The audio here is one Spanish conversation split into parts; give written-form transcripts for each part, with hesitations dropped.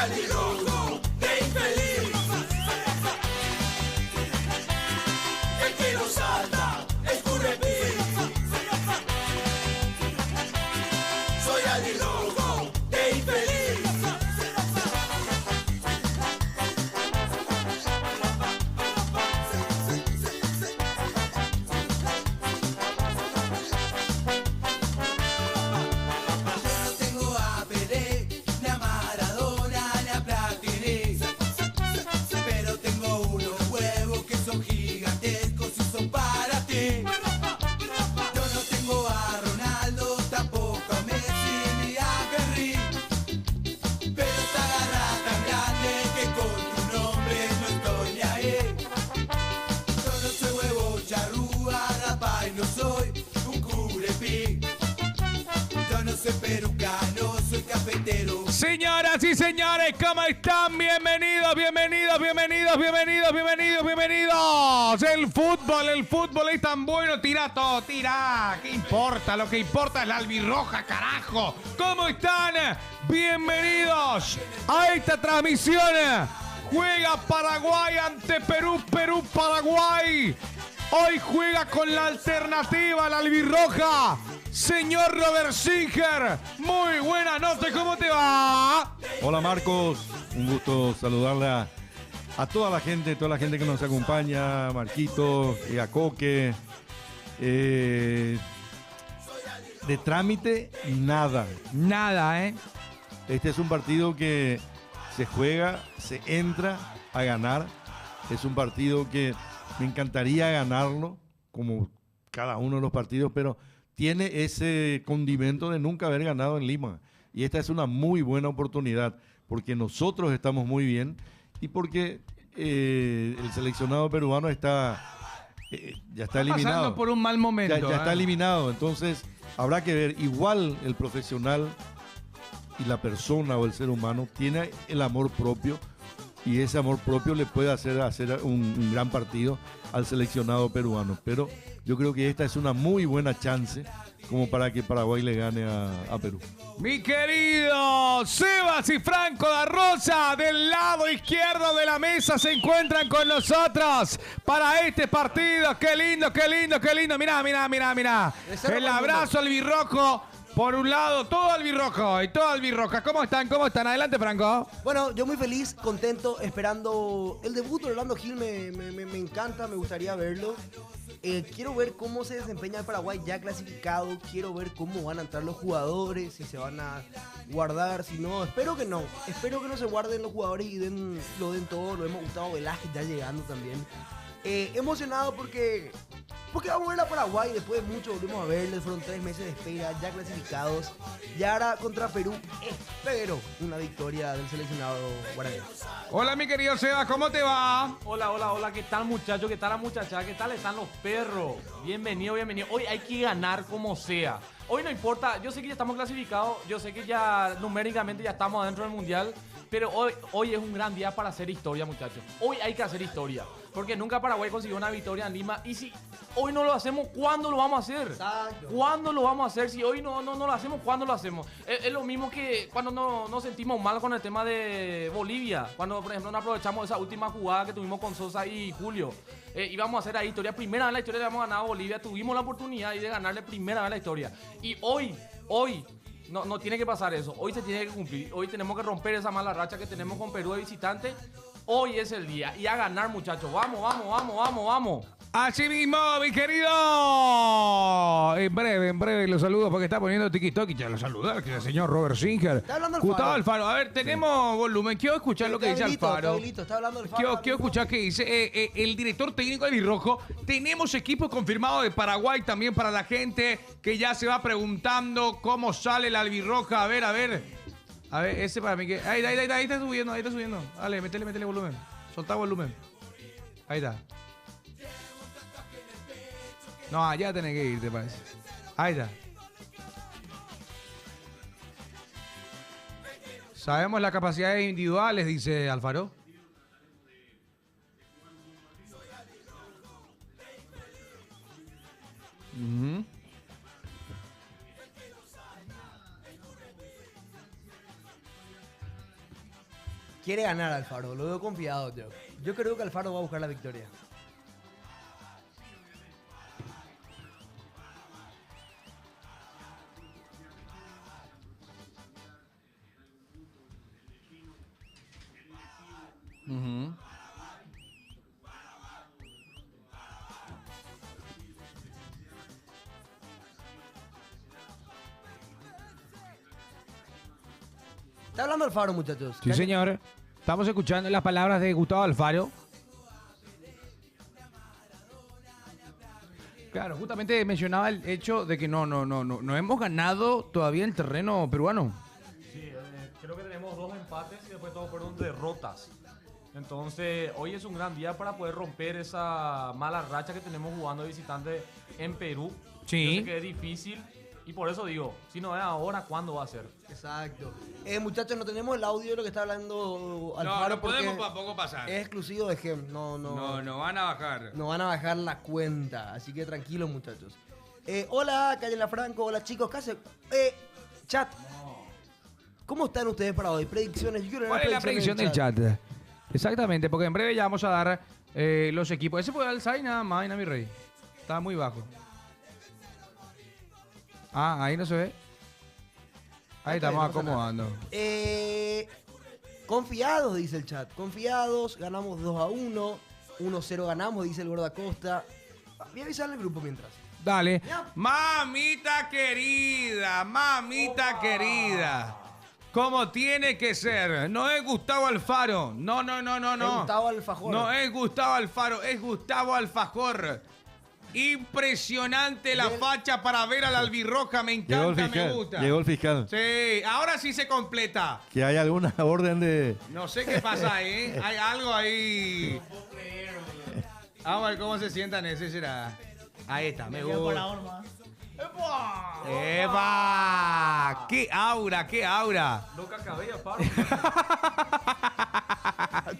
albirrojo de infeliz. El que no salta escurre pis. Soy albirrojo de infeliz. Señoras y señores, ¿cómo están? Bienvenidos, bienvenidos, bienvenidos, bienvenidos, bienvenidos, bienvenidos. El fútbol es tan bueno, tira todo, tira. ¿Qué importa? Lo que importa es la albirroja, carajo. ¿Cómo están? Bienvenidos a esta transmisión. Juega Paraguay ante Perú, Paraguay. Hoy juega con la alternativa, la albirroja. Señor Robert Singer, muy buenas noches, ¿cómo te va? Hola Marcos, un gusto saludarle a toda la gente que nos acompaña, Marquito, a Coque. De trámite, nada. Nada, ¿eh? Este es un partido que se juega, se entra a ganar. Es un partido que me encantaría ganarlo, como cada uno de los partidos, pero tiene ese condimento de nunca haber ganado en Lima. Y esta es una muy buena oportunidad, porque nosotros estamos muy bien y porque el seleccionado peruano ya está eliminado. Pasando por un mal momento. Ya está eliminado, entonces habrá que ver. Igual el profesional y la persona o el ser humano tiene el amor propio, y ese amor propio le puede hacer un gran partido al seleccionado peruano. Pero yo creo que esta es una muy buena chance como para que Paraguay le gane a Perú. Mi querido Sebas y Franco da Rosa, del lado izquierdo de la mesa se encuentran con nosotros para este partido. Qué lindo, qué lindo, qué lindo. Mirá. El abrazo albirrojo. Por un lado, todo albirrojo y todo albirroja. ¿Cómo están? ¿Cómo están? Adelante, Franco. Bueno, yo muy feliz, contento, esperando el debut de Orlando Gil. Me encanta, me gustaría verlo. Quiero ver cómo se desempeña el Paraguay ya clasificado. Quiero ver cómo van a entrar los jugadores, si se van a guardar, si no. Espero que no se guarden los jugadores y lo den todo. Lo hemos Gustavo Velázquez ya llegando también. Emocionado porque vamos a ver a Paraguay. Después de mucho volvemos a verles. Fueron 3 meses de espera, ya clasificados. Y ahora contra Perú espero una victoria del seleccionado guaraní. Hola, mi querido Seba, ¿cómo te va? Hola, ¿qué tal, muchachos? ¿Qué tal la muchacha? ¿Qué tal están los perros? Bienvenido. Hoy hay que ganar como sea. Hoy no importa, yo sé que ya estamos clasificados, yo sé que ya numéricamente ya estamos adentro del Mundial, pero hoy es un gran día para hacer historia, muchachos. Hoy hay que hacer historia, porque nunca Paraguay consiguió una victoria en Lima, y si hoy no lo hacemos, ¿cuándo lo vamos a hacer? Exacto. ¿Cuándo lo vamos a hacer? Si hoy no lo hacemos, ¿cuándo lo hacemos? Es lo mismo que cuando nos sentimos mal con el tema de Bolivia, cuando por ejemplo no aprovechamos esa última jugada que tuvimos con Sosa y Julio. Íbamos a hacer ahí historia, primera vez en la historia le hemos ganado a Bolivia, tuvimos la oportunidad de ganarle primera vez en la historia. Y hoy no tiene que pasar eso, hoy se tiene que cumplir, hoy tenemos que romper esa mala racha que tenemos con Perú de visitante. Hoy es el día, y a ganar, muchachos, vamos. Así mismo, mi querido. En breve los saludo porque está poniendo tiki-toki. Ya lo saludar, que es el señor Robert Singer. Está hablando Gustavo Alfaro. A ver, tenemos volumen. Quiero escuchar lo que dice Alfaro. Está hablando Alfaro. Quiero escuchar qué dice el director técnico del Albirrojo. Tenemos equipo confirmado de Paraguay también para la gente que ya se va preguntando cómo sale la albirroja. A ver. A ver, ese para mí que. Ahí está subiendo. Dale, métele volumen. Soltá volumen. Ahí está. No, allá tenés que ir, te parece. Ahí está. Sabemos las capacidades individuales, dice Alfaro. Quiere ganar Alfaro, lo veo confiado yo. Yo creo que Alfaro va a buscar la victoria. Ujú. Está hablando Alfaro, muchachos. Sí, señor. Estamos escuchando las palabras de Gustavo Alfaro. Claro, justamente mencionaba el hecho de que no hemos ganado todavía el terreno peruano. Sí, creo que tenemos 2 empates y después todos fueron derrotas. Entonces, hoy es un gran día para poder romper esa mala racha que tenemos jugando de visitante en Perú. Sí. Yo sé que es difícil y por eso digo, si no es ahora, ¿cuándo va a ser? Exacto. Muchachos, no tenemos el audio de lo que está hablando Alfaro. porque tampoco pasar. es exclusivo de Gem. No van a bajar. no van a bajar la cuenta. Así que tranquilos, muchachos. Hola, Cayela Franco. Hola, chicos. ¿Qué hace? Chat. ¿Cómo están ustedes para hoy? Predicciones. Yo quiero ver ¿Cuál es la predicción del chat? Exactamente, porque en breve ya vamos a dar los equipos. Ese fue Alzai nada más, mi rey. Está muy bajo. Ah, ahí no se ve. Ahí estamos no pasa nada. acomodando. Confiados, dice el chat. Confiados. Ganamos 2-1. 1-0 ganamos, dice el Gordo Acosta. Voy a avisarle al grupo mientras. Dale. Ya. Mamita querida, querida. Como tiene que ser. No es Gustavo Alfaro. No. Es Gustavo Alfajor. No es Gustavo Alfaro, es Gustavo Alfajor. Impresionante la facha para ver a la albirroja. Me Llegó el encanta, me fiscal. gusta. Llegó el fiscal. Sí, ahora sí se completa. Que hay alguna orden de... No sé qué pasa ahí, ¿eh? Hay algo ahí. Vamos a ver cómo se sientan ese será. Ahí está, me gusta. ¡Epa! ¡Qué aura, qué aura! Loca cabella, Paro.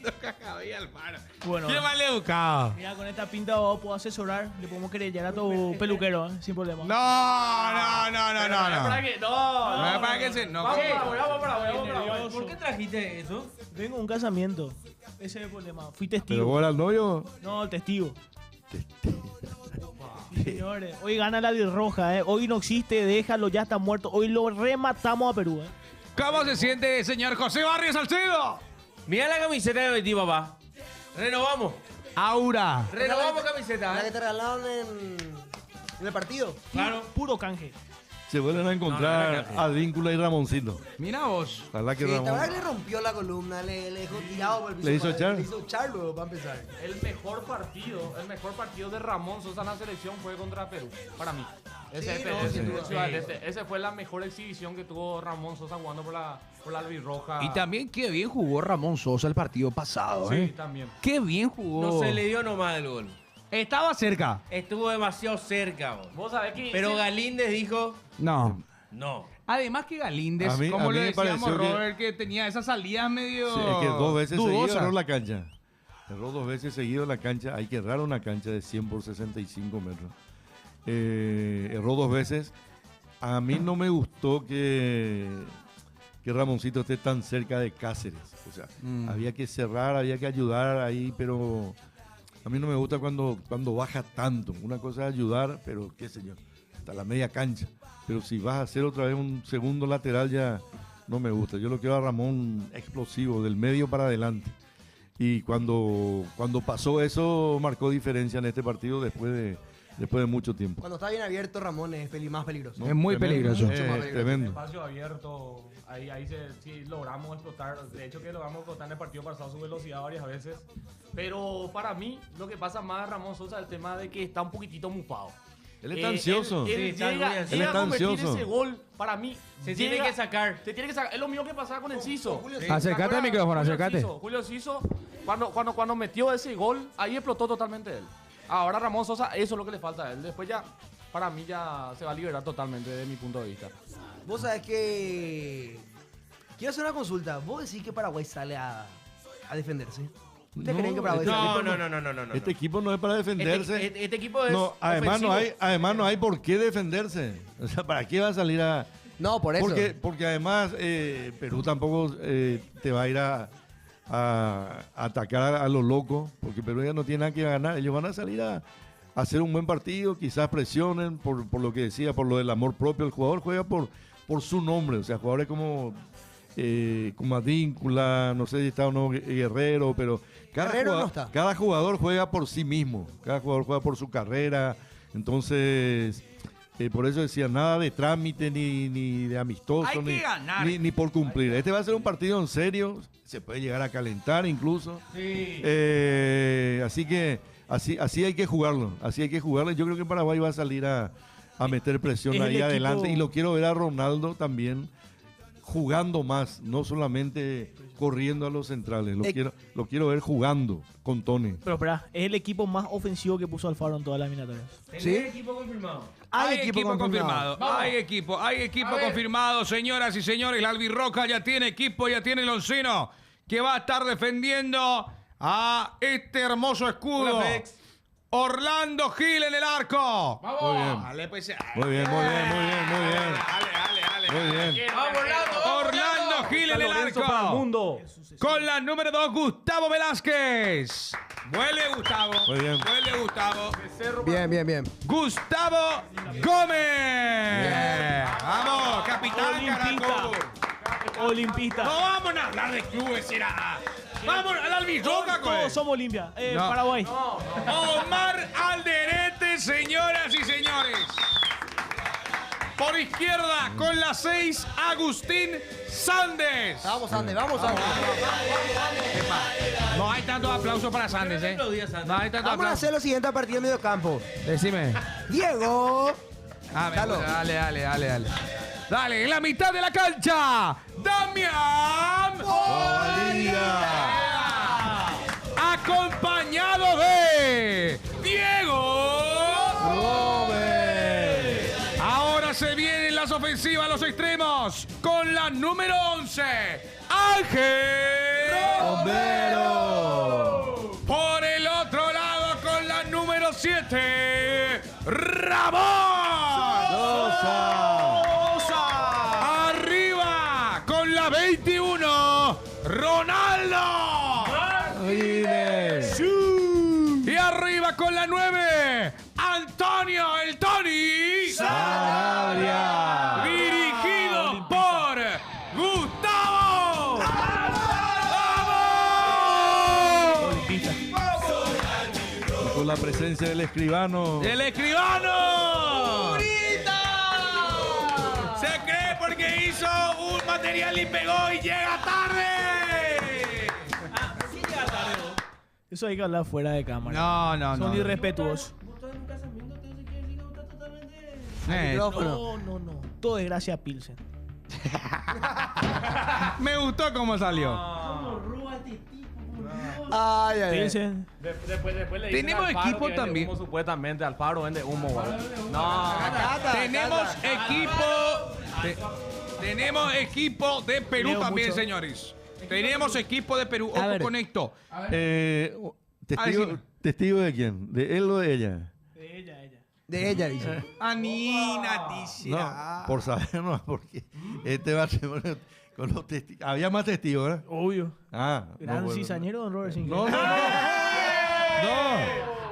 Toca cabella al paro. Bueno, ¡Qué mal educado! mira, con esta pinta vos puedo asesorar, le podemos querellar a tu peluquero, sin problema. No. ¿Para qué? No. ¿Para qué se.? No, Vamos ¿cómo? para allá. Nervioso. ¿Por qué trajiste eso? Vengo a un casamiento, ese es el problema. Fui ¿Pero testigo. vos eras el novio? No, testigo. Sí, señores, hoy gana la roja, hoy no existe, déjalo, ya está muerto. Hoy lo rematamos a Perú. ¿Cómo se siente, señor José Barrios Salcedo? Mira la camiseta de ti, papá. Renovamos. Aura. Renovamos camiseta. La que te regalaron en el partido. Claro. Puro canje. Se vuelven a encontrar Advíncula y Ramoncito. Mira vos. Ojalá que Sí, la verdad Ramón... que le rompió la columna, le dejó tirado por el piso. ¿Le hizo echar? Le hizo echar luego para empezar. El mejor partido de Ramón Sosa en la selección fue contra Perú, para mí. Ese fue la mejor exhibición que tuvo Ramón Sosa jugando por la albirroja. Y también qué bien jugó Ramón Sosa el partido pasado, Sí, ¿eh? también. Qué bien jugó. No se le dio nomás el gol. Estaba cerca. Estuvo demasiado cerca, vos. Vos sabés que... Pero sí, Galíndez dijo, No. no. Además que Galíndez, A mí como le me decíamos pareció que- Robert, que tenía esas salidas medio Sí, es que 2 veces seguido dudosas. erró la cancha. Erró 2 veces seguido la cancha. Hay que errar una cancha de 100 por 65 metros. Erró 2 veces. A mí no me gustó que Ramoncito esté tan cerca de Cáceres. O sea, había que cerrar, había que ayudar ahí, pero a mí no me gusta cuando baja tanto. Una cosa es ayudar, pero qué señor, hasta la media cancha. Pero si vas a hacer otra vez un segundo lateral ya no me gusta. Yo lo quiero a Ramón explosivo, del medio para adelante. Y cuando pasó eso, marcó diferencia en este partido después de mucho tiempo. Cuando está bien abierto, Ramón es más peligroso. Es muy Tremendo. peligroso. Mucho más peligroso. Tremendo. Espacio abierto, ahí sí logramos explotar. De hecho, que logramos explotar en el partido pasado su velocidad varias veces. Pero para mí, lo que pasa más a Ramón Sosa es el tema de que está un poquitito mufado. Él está ansioso. Él Sí, está muy llega, ansioso. llega Él está a convertir ansioso. ese gol, para mí. Se tiene que sacar. Se tiene que sacar. Es lo mismo que pasaba con Enciso. Julio ¿Te Acércate acuerdas? al micrófono, Julio acércate. Enciso. Julio Enciso, cuando metió ese gol, ahí explotó totalmente él. Ahora Ramón Sosa, eso es lo que le falta a él. Después ya, para mí ya se va a liberar totalmente de mi punto de vista. Vos sabés que... Quiero hacer una consulta. ¿Vos decís que Paraguay sale a defenderse? ¿Ustedes No, creen que Paraguay este sale? No. Este equipo no es para defenderse. Este equipo es No, además ofensivo. no hay por qué defenderse. O sea, ¿para qué va a salir a...? No, por eso. Porque además Perú tampoco te va a ir a a atacar a los locos, porque Perú ya no tiene nada que ganar. Ellos van a salir a hacer un buen partido, quizás presionen por lo que decía, por lo del amor propio. El jugador juega por su nombre, o sea, jugadores como Advíncula, no sé si está o no Guerrero, pero Guerrero no está. cada jugador juega por sí mismo, cada jugador juega por su carrera. Entonces, por eso decía, nada de trámite ni de amistoso, Hay que ganar. ni por cumplir. Este va a ser un partido en serio, se puede llegar a calentar incluso. Sí. Así que así hay que jugarlo, así hay que jugarlo. Yo creo que Paraguay va a salir a meter presión Es el ahí equipo- adelante, y lo quiero ver a Ronaldo también jugando más, no solamente corriendo a los centrales. Lo quiero ver jugando con Tony. Pero espera, es el equipo más ofensivo que puso Alfaro en todas las eliminatorias. ¿Sí? equipo confirmado. Hay equipo confirmado. Hay equipo confirmado, señoras y señores. La albirroja ya tiene equipo, ya tiene el onceno que va a estar defendiendo a este hermoso escudo. Hola, Fex. Orlando Gil en el arco. Vamos. Muy bien. Dale, pues. Muy bien. Muy bien. Vamos, Orlando. Orlando Gil en el Lorenzo para el arco. mundo. Con la número 2, Gustavo Velázquez. Vuele Gustavo. Muy bien. Vuele Gustavo. Bien. Gustavo Gómez. Vamos, capitán. Olimpista. carajo. Olimpista. No vamos a hablar de clubes, será. Vamos a la albirroja, Todos pues. somos Olimpia. No. Paraguay. Omar Alderete, señoras y señores. Por izquierda, con la 6, Agustín Sandes. Vamos, Andes, vamos, Andes. No hay tantos aplausos para Sandes, ¿eh? No hay tantos Vamos a aplausos. hacer lo siguiente a partir del medio campo. Decime. Diego. Ah, me Dalo. gusta. Dale. Dale, en la mitad de la cancha, Damián acompañado de Diego Ahora se vienen las ofensivas, los extremos, con la número 11, Ángel Por el otro lado, con la número 7, Ramón Arriba, con la 21, Ronaldo. Y arriba con la 9, Antonio, el Tony. Dirigido por Gustavo. ¡Vamos! Y con la presencia del escribano. ¡El escribano! Se cree porque hizo un material y pegó y llega tarde. Eso hay que hablar fuera de cámara. No. Son irrespetuosos. Micrófono. No. Todo es gracias a Pilsen. Me gustó cómo salió. Ay. Pilsen. Después le dicen Tenemos Alfaro equipo que vende también. humo, supuestamente Alfaro vende humo, güey. No. Tenemos tenemos equipo de Perú Leo también, mucho. señores. Tenemos equipo de Perú. Ojo ver. con esto. ¿Testigo de quién? ¿De él o de ella? De ella, dice. Anina, dice. No, por saber, no, porque este matrimonio con los testigos. Había más testigos, ¿verdad? Obvio. Ah, Gran bueno. cizañero, don Robert Sinclair. No.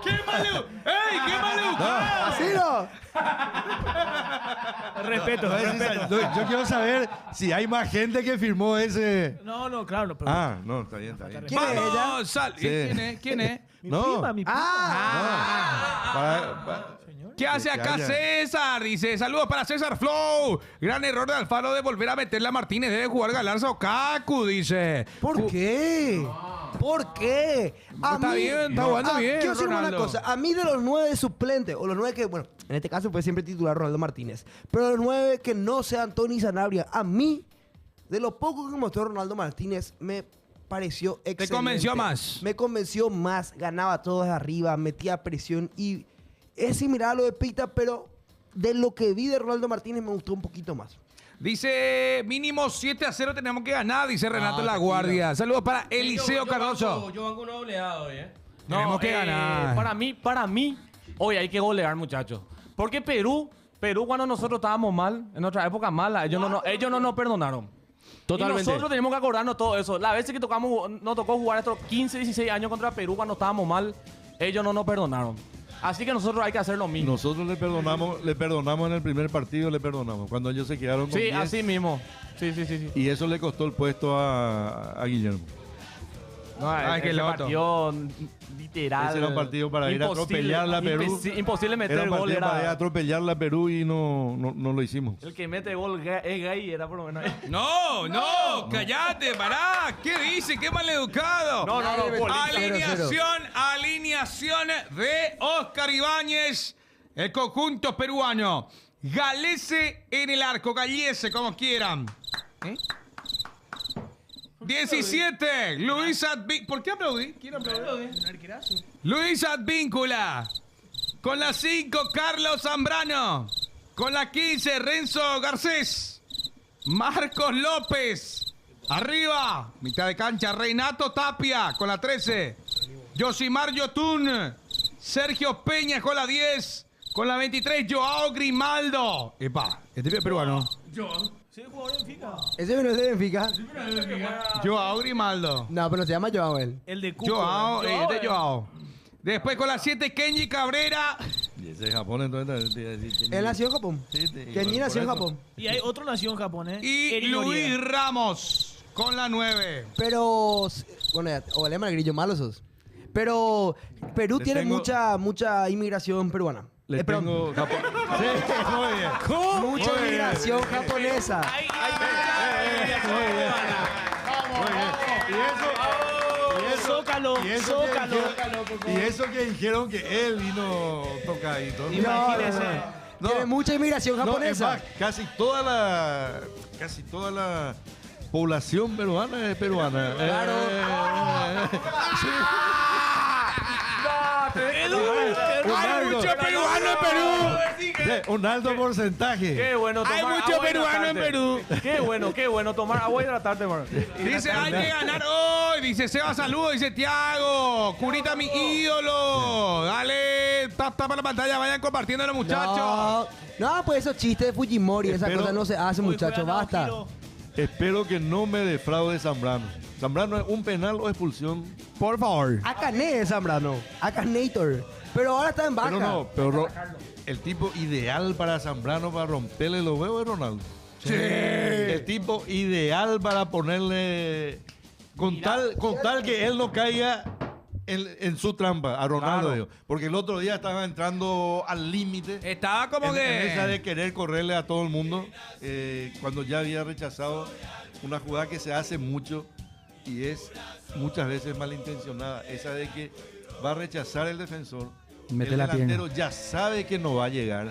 ¡Qué malo! ¡Ey, qué malo! Así no. Respeto. No, yo quiero saber si hay más gente que firmó ese. No, claro. No, pero No, está bien. ¿Quién es ella? ¡Vamos! Sí. ¿Quién es? mi No. prima. ¿Qué hace acá haya. César? Dice, saludos para César Flow. Gran error de Alfaro de volver a meterle a Martínez. Debe jugar Galarza o Kaku, dice. ¿Por qué? ¿Por qué? Está bien, está jugando bien, Quiero decir una Ronaldo. cosa. A mí de los 9 suplentes, o los 9 que, bueno, en este caso fue siempre titular Ronaldo Martínez, pero los 9 que no sean Tony Sanabria, a mí, de lo poco que mostró Ronaldo Martínez, me pareció excelente. convenció más? Me convenció más, ganaba todo desde arriba, metía presión y es similar a lo de Pita, pero de lo que vi de Ronaldo Martínez me gustó un poquito más. Dice, mínimo 7-0 tenemos que ganar, dice Renato La Guardia. Saludos para Eliseo Cardoso. Yo banco una goleada hoy, Tenemos que ganar. Para mí, hoy hay que golear, muchachos. Porque Perú, cuando nosotros estábamos mal, en nuestra época mala, ellos no nos perdonaron. Totalmente. Y nosotros tenemos que acordarnos todo eso. Las veces que nos tocó jugar estos 15, 16 años contra Perú cuando estábamos mal, ellos no nos perdonaron. Así que nosotros hay que hacer lo mismo. Nosotros le perdonamos en el primer partido, le perdonamos. Cuando ellos se quedaron con Sí, 10, así mismo. Sí. y eso le costó el puesto a Guillermo. No, Ay, qué ese loco. partido literal. Ese era un partido para ir a atropellarla a Perú. Imposible meter Era un gol. partido para ir a Era, atropellarla a Perú y no lo hicimos. el que mete gol es gay, era por lo menos. No, cállate, pará. ¿Qué dice? ¿Qué maleducado? No. Alineación de Oscar Ibáñez, el conjunto peruano. Galese en el arco, Gallese, como quieran. 17, Luis Advíncula. ¿Por qué aplaudí? ¿Quién aplaudir? Luis Advíncula. Con la 5, Carlos Zambrano. Con la 15, Renzo Garcés. Marcos López. Arriba, mitad de cancha, Renato Tapia. Con la 13, Yosimar Yotun. Sergio Peña con la 10. Con la 23, Joao Grimaldo. Epa, este es peruano. Ese no es de Benfica. Joao Grimaldo. No, pero se llama Joao él. El de Cuco. Joao, este es Joao. Después con la 7, Kenji Cabrera. Y ese de Japón, entonces. Él nació en Japón. Kenji nació en Japón. Y hay otro nación japonés. Y Luis Ramos con la 9. Pero, bueno, ya, o le llaman el grillo, malo sos. Pero Perú Le tiene tengo- mucha inmigración peruana. Le Perdón, tengo Japón. Sí, muy bien. mucha Muy bien. inmigración japonesa. Zócalo, Zócalo. Y eso que dijeron que él vino tocadito. Imagínese. No. Tiene mucha inmigración No, es japonesa. más, casi toda la población peruana es peruana. Claro. Sí. Hay mucho peruano en Perú. Sí, un alto porcentaje. Qué bueno tomar Hay mucho agua y peruano en hidratarte. Perú. Qué bueno tomar agua y hidratarte, man. Dice, hay que ganar hoy. Dice, Seba, saludos. Dice, Tiago. Curita, mi ídolo. Dale, tapa la pantalla. Vayan compartiendo los muchachos. No, pues esos chistes de Fujimori, esa Espero- cosa no se hace, muchachos, basta. Espero que no me defraude Zambrano. Zambrano es un penal o expulsión. Por favor. Acané es Zambrano. Acanétor. Pero ahora está en baja. Pero no, pero el tipo ideal para Zambrano para romperle los huevos es Ronaldo. Sí. El tipo ideal para ponerle con tal que él no caiga en su trampa a Ronaldo, Claro. digo. Porque el otro día estaba entrando al límite Estaba como en esa que... de querer correrle a todo el mundo cuando ya había rechazado una jugada que se hace mucho y es muchas veces malintencionada, esa de que va a rechazar el defensor, Mete el la delantero ya sabe que no va a llegar,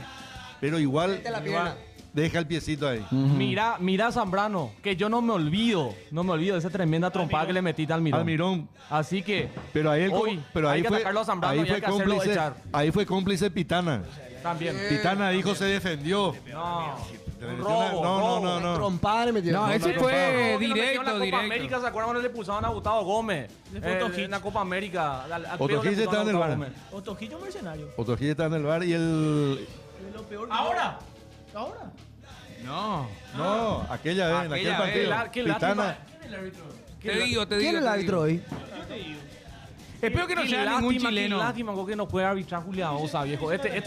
pero igual Mete la pierna. deja el piecito ahí. Mira a Zambrano, que yo no me olvido de esa tremenda trompada que le metiste al Almirón. Almirón. Así que Pero ahí, hoy pero hay ahí que fue, atacarlo a Zambrano ahí y hay fue que hacerlo cómplice, echar. ahí fue cómplice Pitana. También. Pitana dijo se defendió. No. Le Un metió una- robo, no, robo. no, no, no. Trompada le metió. No, ese no, fue Que nos metieron en directo, la Copa directo. América, ¿se acuerdan cuando le pulsaban a Gustavo Gómez? Otojic. En la Copa América. Otojic está en el bar. Otojillo mercenario. Otoji está en el bar y el... Es lo peor que Ahora. Ahora. No. No, aquella vez, en aquel Aquella vez, partido. Qué Pitana, lástima. Te digo. ¿Quién es el árbitro hoy? Espero que no sea ningún chileno. Qué lástima que no puede arbitrar Juliadosa, viejo. Este es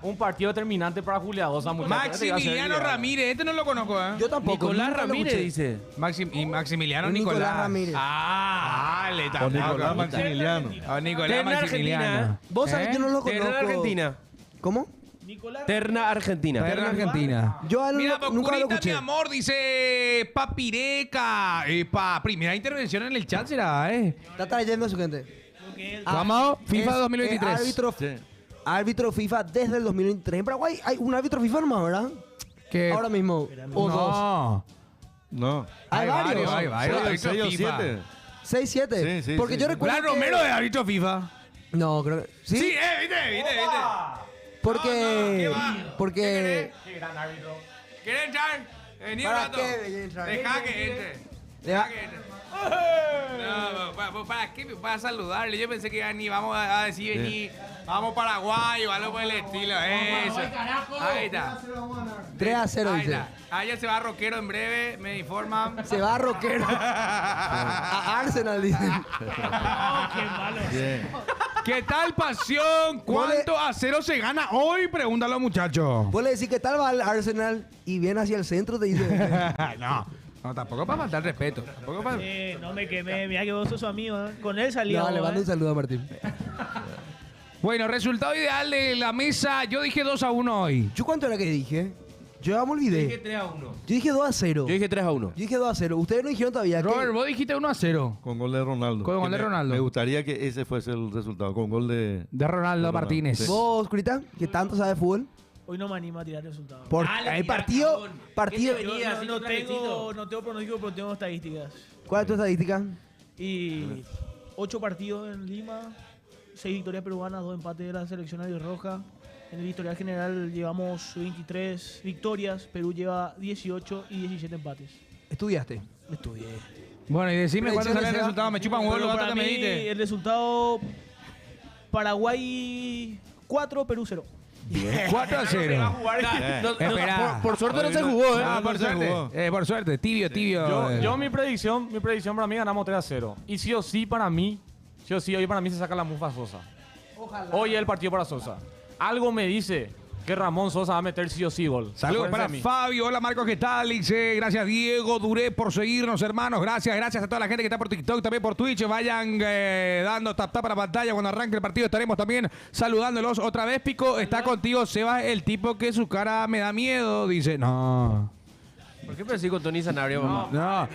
un partido determinante para Juliadosa, muchachos. Este iba a ser Maximiliano ideal. Ramírez. Este no lo conozco, ¿eh? Yo tampoco. Nicolás nunca lo Ramírez escuché. dice. Y Maximiliano Nicolás Nicolás. Ramírez. Dale, o tampoco. Nicolás Maximiliano. A Nicolás Terna Maximiliano. Argentina, Vos sabés que yo no lo Terna conozco. Argentina. ¿Cómo? Nicolás. Terna Argentina. Terna Argentina. Yo a él Mira, nunca lo Curita, mi escuché. amor, dice Papireca. Primera intervención en el chat será, ¿eh? Está trayendo a su gente. Vamos, FIFA Es 2023. Sí. Árbitro FIFA desde el 2023. En Paraguay hay un árbitro FIFA nomás, ¿verdad? Que- Ahora mismo. O dos. No. No. Hay varios. Hay varios. Sí, árbitros 6 o FIFA. 7. 6, 7. Sí, sí, Porque sí, yo sí. recuerdo. Blas Romero de árbitro FIFA. No, creo que. ¿Sí? Sí, viste. Porque. No, ¿qué va? Porque. ¿Quieres entrar? Vení un ¿Para rato. qué? Deja que entre. Deja- que entre. No, ¿para qué? Para saludarle. Yo pensé que ni vamos a decir vení, vamos Paraguay o algo por el estilo. Eso. Ahí está. 3-0 Ahí dice. está. Ayer se va Roquero en breve, me informan. Se va a Roquero. A Arsenal dice. Qué malo. Bien. ¿Qué tal, pasión? ¿Cuánto a 0 se gana hoy? Pregúntalo a los muchachos. Vos le decís qué tal va el Arsenal y viene hacia el centro, te dice. No, tampoco para faltar respeto. Tampoco para... No me quemé, mira que vos sos su amigo, ¿eh? Con él salía. No, le mando un saludo a Martín. Bueno, resultado ideal de la mesa. Yo dije 2-1 hoy. ¿Yo cuánto era que dije? Yo ya me olvidé. Dije 3-1. Yo dije 2-0. Yo dije 3-1. Yo dije 2-0. Ustedes no dijeron todavía Robert, que... vos dijiste 1-0. Con gol de Ronaldo. Con gol Que de Ronaldo. Me gustaría que ese fuese el resultado. Con gol de... De Ronaldo Martínez. Sí. ¿Vos, Curita, que tanto sabe de fútbol? Hoy no me animo a tirar resultados. Por Dale, el tira, partido... cabrón. partido ¿Qué te venía? Así No con trajecito. tengo pronóstico, pero tengo estadísticas. ¿Cuál es tu estadística? Y 8 partidos en Lima, 6 victorias peruanas, 2 empates de la selección albirroja. En el historial general llevamos 23 victorias, Perú lleva 18 y 17 empates. ¿Estudiaste? Estudié. Bueno, y decime cuánto sale el Predicciones, resultado. Me chupan huevo los datos que me diste. El resultado, Paraguay 4, Perú 0. 4-0. Espera. Por suerte no se jugó, ¿eh? Ah, por No se suerte. jugó. Por suerte. Tibio. Yo mi predicción para mí ganamos 3-0. Y sí o sí para mí, hoy para mí se saca la mufa Sosa. Hoy es el partido para Sosa. Algo me dice que Ramón Sosa va a meter sí o sí gol. Saludos para Acuérdense de mí. Fabio. Hola, Marcos, ¿qué tal? Dice, gracias, Diego Duré, por seguirnos, hermanos. Gracias a toda la gente que está por TikTok, también por Twitch. Vayan dando tap para la pantalla. Cuando arranque el partido estaremos también saludándolos. Otra vez, Pico, está contigo, Sebas, el tipo que su cara me da miedo. Dice, no. ¿Por qué pensé con Tony Sanabria, mamá? No.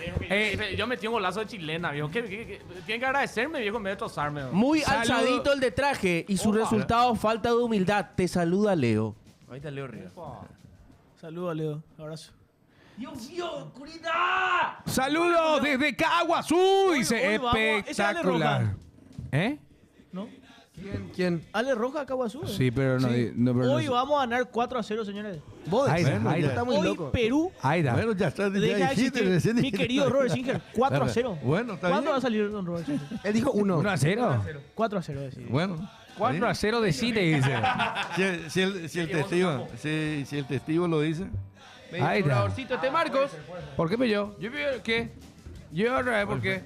Yo metí un golazo de chilena, viejo. Tienen que agradecerme, viejo, en vez de destrozarme. Muy Saludo. alzadito el de traje y su resultado falta de humildad. Te saluda Leo. Ahí está Leo Rivas. Saludos, Leo. Abrazo. ¡Dios mío, Curita! Saludos desde Caguazú. Dice, hoy vamos- ese Ale espectacular. Roca. ¿Eh? ¿No? ¿Quién? Ale Roja, Caguazú. Sí, pero no. Sí. Hoy vamos a ganar 4-0, señores. ¿Vos? Ahí está, Bueno, ahí ya está. está muy Hoy loco. Perú Ahí está. Bueno, ya está. Ya deja de dijiste, existir. recién Mi dijiste. querido Robert Singer, 4-0. Bueno, está ¿Cuánto bien. va a salir don Robert Singer? Él dijo 1. 1-0. 4-0, decir. Bueno. 4-0 de Cite, dice. Si el testigo lo dice. Ahí está. Este Marcos. ¿Por qué me yo? ¿Yo qué? Yo otra vez, ¿por qué?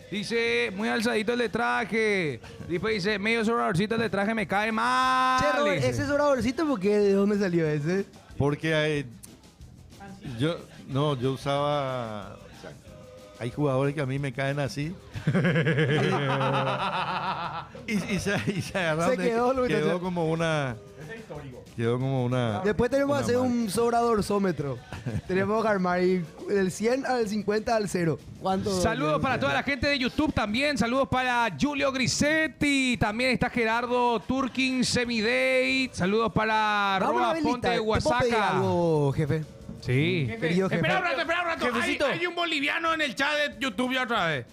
Dice, muy alzadito el de traje. Después dice, medio sobradorcito el de traje me cae mal. Che, Robert, dice. ese sobradorcito, ¿por qué? ¿De dónde salió ese? Porque yo usaba. O sea, hay jugadores que a mí me caen así. y se agarraron. Se quedó, lo que quedó te- como una. Quedó como una. Después tenemos que una hacer marca. un sobradorsómetro. Tenemos que armar y del 100 al 50 al 0. ¿Cuánto? Saludos para toda la gente de YouTube también. Saludos para Julio Grisetti. También está Gerardo Turkin Semiday. Saludos para Vamos a Roa ver Ponte de lista. ¿Te puedo pedir Huasaca. algo, jefe? Sí. Querido jefe. Espera un rato. Jefecito. Hay un boliviano en el chat de YouTube ya otra vez.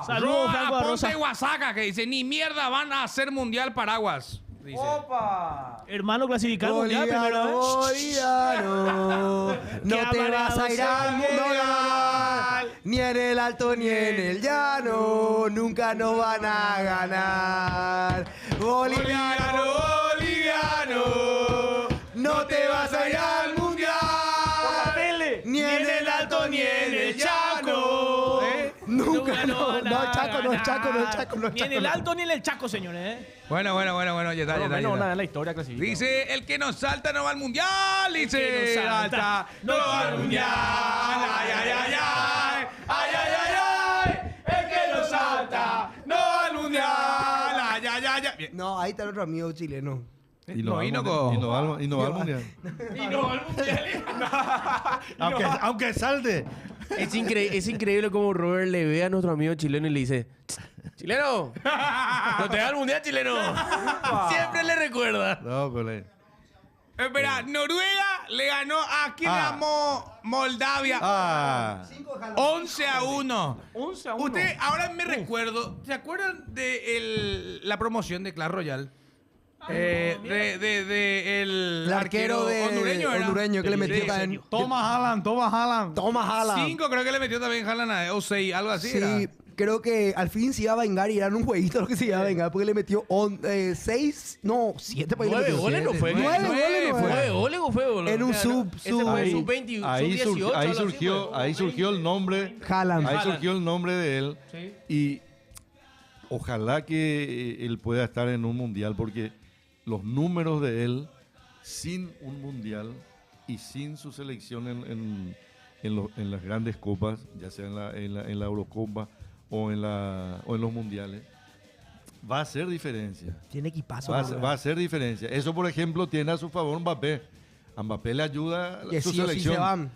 Saludos, Roa Franco Ponte Rosa. de Huasaca que dice, ni mierda van a hacer Mundial Paraguas. Dice. Hermano clasificado ya primero, ¿eh? Boliviano, no Que te vas a ir al mundial, ni en el alto ni en el llano, nunca nos van a ganar. Boliviano, no te vas a ir al mundial, ni en el alto ni en el llano. Nunca no, no, Chaco, no, Chaco, no, Chaco, no, Ni en el Chaco. alto ni en el Chaco, señores, ¿eh? Bueno, ya está, Por lo ya menos está. una en la historia clasificada. Dice, el que nos salta no va al mundial. Dice, que nos salta no va al mundial. Ay, ay, ay, ay. Ay, ay, ay, ay. El que nos salta no va al mundial. Ay, ay, ay, ay. Bien. No, ahí está el otro amigo chileno. Y No, no, y no va al mundial. Aunque salte. Es increíble como Robert le ve a nuestro amigo chileno y le dice: ¡Chileno! ¡No te da el mundial, chileno! Siempre le recuerda. No, pero Espera, Noruega le ganó a quién le ganó Moldavia. 11-1. 11-1. Usted, ahora me recuerdo, ¿se acuerdan de la promoción de Clash Royale? De el arquero de hondureño, ¿era? hondureño que le metió Sí. también. Toma Haaland. Toma, jala. 5 creo que le metió también Haaland o 6, algo así. Sí, era. creo que al fin se iba a vengar y eran un jueguito lo que se iba a vengar porque le metió 7 ¿9 goles no fue? 9 goles no fue. 9 goles o fue, boludo. En un Ese sub- fue sub-20, Ahí, sub-18. ahí surgió el nombre. Haaland. Ahí surgió el nombre de él. Y ojalá que él pueda estar en un mundial, porque los números de él, sin un mundial y sin su selección en las grandes copas, ya sea en la Eurocopa o en los mundiales, va a hacer diferencia. Tiene equipazo. Va a hacer diferencia. Eso, por ejemplo, tiene a su favor Mbappé. A Mbappé le ayuda Que su sí o sí selección. se van.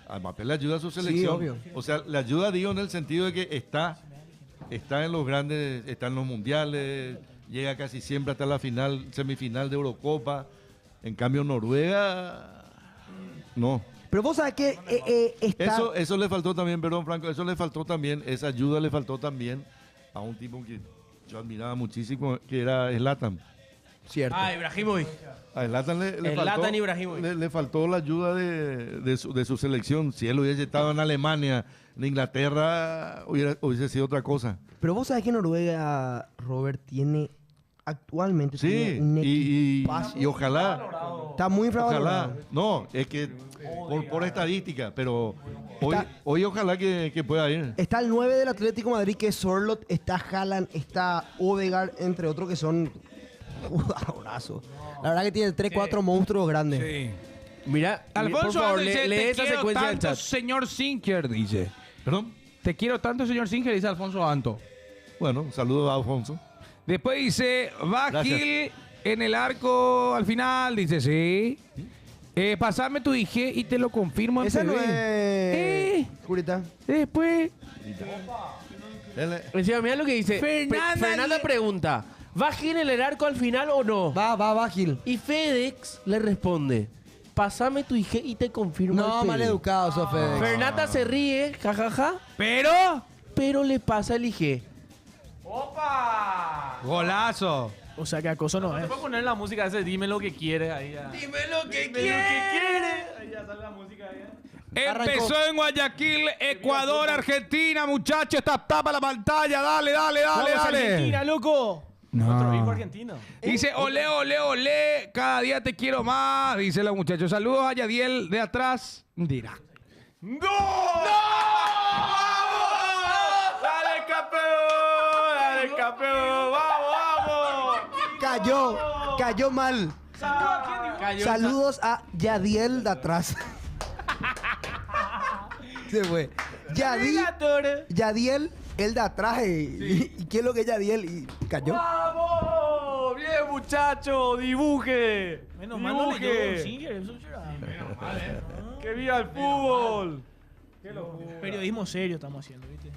A Mbappé le ayuda a su selección. obvio. O sea, le ayuda, digo, en el sentido de que está en los grandes, está en los mundiales, llega casi siempre hasta la semifinal de Eurocopa. En cambio, Noruega, no. Pero vos sabés que está... Eso le faltó también, perdón, Franco, eso le faltó también, esa ayuda le faltó también a un tipo que yo admiraba muchísimo, que era Zlatan. Cierto. Ah, Ibrahimovic. A Zlatan Zlatan Ibrahimovic. le faltó la ayuda de su selección. Si él hubiese estado en Alemania, en Inglaterra, hubiese sido otra cosa. Pero vos sabés que Noruega, Robert, tiene actualmente Sí, tiene un equipazo. y ojalá, Está muy infravalorado. ojalá, no, es que por estadística, pero hoy ojalá que pueda ir. Está el 9 del Atlético de Madrid, que es Sorloth, está Haaland, está Odegaard, entre otros que son jugadorazos. La verdad que tiene 3-4 monstruos grandes. Sí. Mira, Alfonso por favor, dice, lee te esa quiero secuencia del tanto, chat. señor Sinker, dice. ¿Perdón? Te quiero tanto, señor Sinker, dice Alfonso Anto. Bueno, saludos a Alfonso. Después dice, va Gracias. Gil en el arco al final, dice, sí. Pasame tu IG y te lo confirmo en Esa no TV. es... Curita. Después, Encima, mira lo que dice. Fernanda pregunta, ¿va Gil en el arco al final o no? Va, Gil. Y FedEx le responde, pasame tu IG y te confirmo No, el mal pedido". educado, Sofía. Fernanda se ríe, jajaja, pero le pasa el IG. ¡Opa! golazo. O sea que acoso no ¿Te es. puedo poner la música ese Dime lo que quieres ahí ya? Dime lo que Dime lo que quieres. Ahí ya sale la música ahí ya. Empezó en Guayaquil, Ecuador, Argentina, muchachos. Está tapa la pantalla. Dale, dale, dale, ¡Vamos, dale. Argentina, loco! Otro hijo argentino. Dice, ole, ole, ole, cada día te quiero más, dice la muchacha. Saludos a Yadiel de atrás. Dirá. ¡Gol! ¡Dale, campeón! ¡Dale, campeón! ¡Vamos, vamos! Cayó mal. Saludos a Yadiel de atrás. Se fue. Yadiel, el de atrás. ¿Y qué es lo que es Yadiel? Y cayó. ¡Vamos! ¡Bien, muchacho! ¡Dibuje! Menos mal no leyó Don ¡Dibuje! Singer, eso ya. ¡Que viva el fútbol! Periodismo serio estamos haciendo, ¿viste?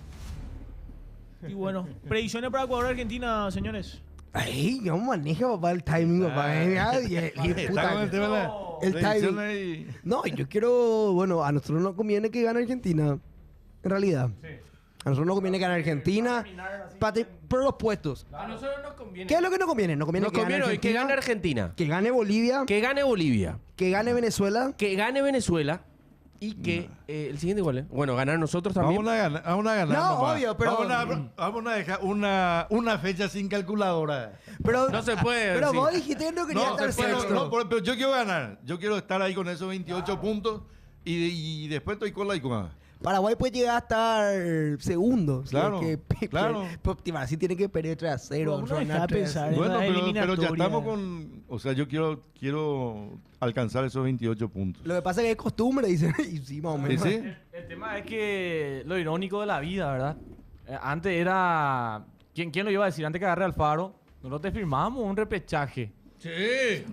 Y bueno, predicciones para Ecuador-Argentina, señores. Ay, yo manejo, papá, el timing, papá. Ay, Está con el tema de la El predicción timing. ahí. No, yo quiero, bueno, a nosotros nos conviene que gane Argentina, en realidad. A nosotros nos conviene ganar Argentina, por los puestos. A nosotros nos conviene. ¿Qué es lo que nos conviene? Nos conviene Nos que gane conviene hoy que Argentina, gane Argentina, que gane Bolivia, que gane Bolivia, que gane Venezuela. que gane Venezuela y que el siguiente igual, ¿eh? Bueno, ganar nosotros también. Vamos a ganar. No, papá. obvio, pero- Vamos a dejar una fecha sin calculadora. Pero, No se puede. pero sí. vos dijiste que no querías No, estar pero, sexto. pero yo quiero ganar. Yo quiero estar ahí con esos 28 puntos y después estoy con la icona. Paraguay puede llegar a estar segundo. Claro, claro. Brasil tiene que perder 3-0. Uno deja de pensar en Bueno, la pero ya eliminatoria. estamos con... O sea, yo quiero alcanzar esos 28 puntos. Lo que pasa es que es costumbre, dice. Y sí, más o ¿Sí, menos. sí? El tema es que lo irónico de la vida, ¿verdad? Antes era... ¿Quién lo iba a decir? Antes que agarre Alfaro, nosotros te firmábamos un repechaje. Sí.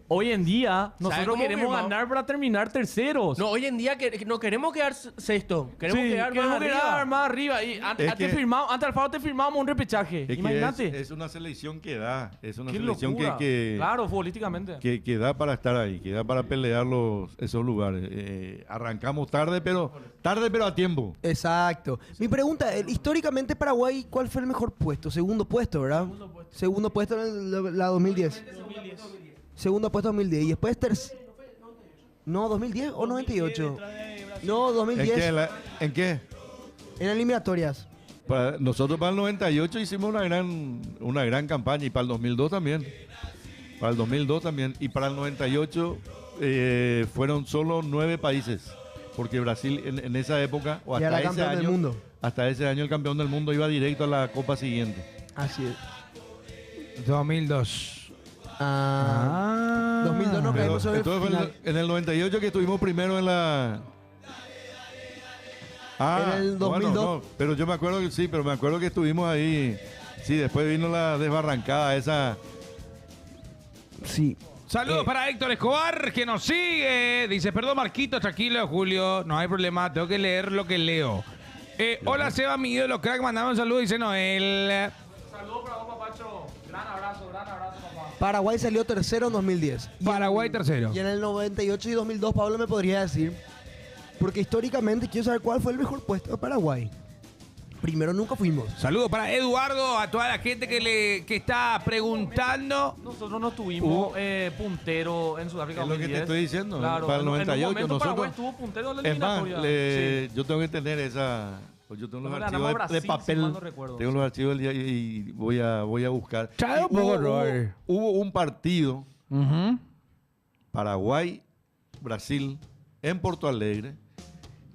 Hoy en día, nosotros cómo queremos firmamos? ganar para terminar terceros. No, hoy en día que no queremos quedar sexto. Queremos Sí, quedar queremos más quedar arriba. más arriba. Y antes, Es que- antes Alfaro te firmábamos un repechaje. Es que Imagínate. es una selección que da. Es una Qué selección locura. que Claro, futbolísticamente. que da para estar ahí, que da para pelear esos lugares. Arrancamos tarde, pero a tiempo. Exacto. Mi pregunta, históricamente Paraguay, ¿cuál fue el mejor puesto? Segundo puesto, ¿verdad? Segundo puesto en la 2010. Segundo puesto 2010. Y después No, 2010 o 98. No, ¿En 2010. qué? ¿En qué? En eliminatorias. Nosotros para el 98 hicimos una gran campaña y para el 2002 también. Para el 2002 también. Y para el 98 fueron solo 9 países. Porque Brasil en esa época, o Ya hasta era ese campeón del año, mundo. hasta ese año el campeón del mundo iba directo a la Copa siguiente. Así es. 2002. 2002 nos Pero, caímos sobre el entonces fue final. en el 98 que estuvimos primero en la... En el 2002. no, pero yo me acuerdo que sí, pero me acuerdo que estuvimos ahí. Sí, después vino la desbarrancada esa. Sí. Saludos para Héctor Escobar, que nos sigue. Dice, perdón, Marquito, tranquilo, Julio. No hay problema, tengo que leer lo que leo. Hola, Seba, mi ídolo, crack, mandame un saludo, dice Noel. Saludos para vos, papacho. Gran abrazo, papá. Paraguay salió tercero en 2010. Paraguay tercero. Y en el 98 y 2002, Pablo me podría decir, porque históricamente quiero saber cuál fue el mejor puesto de Paraguay. Primero nunca fuimos. Saludos para Eduardo, a toda la gente que está preguntando. Nosotros no tuvimos puntero en Sudáfrica Es lo que 2010. te estoy diciendo. Claro, Para el en un 98 momento nosotros. Paraguay estuvo puntero de la Es más, eliminatoria. Sí. yo tengo que tener esa. Yo tengo los Nosotros archivos ganamos a de Brasil, si papel. mal no recuerdo. Tengo los archivos del día y voy a buscar. Trae Y un poco, Robert. hubo un partido, Ujú. Paraguay-Brasil, en Porto Alegre,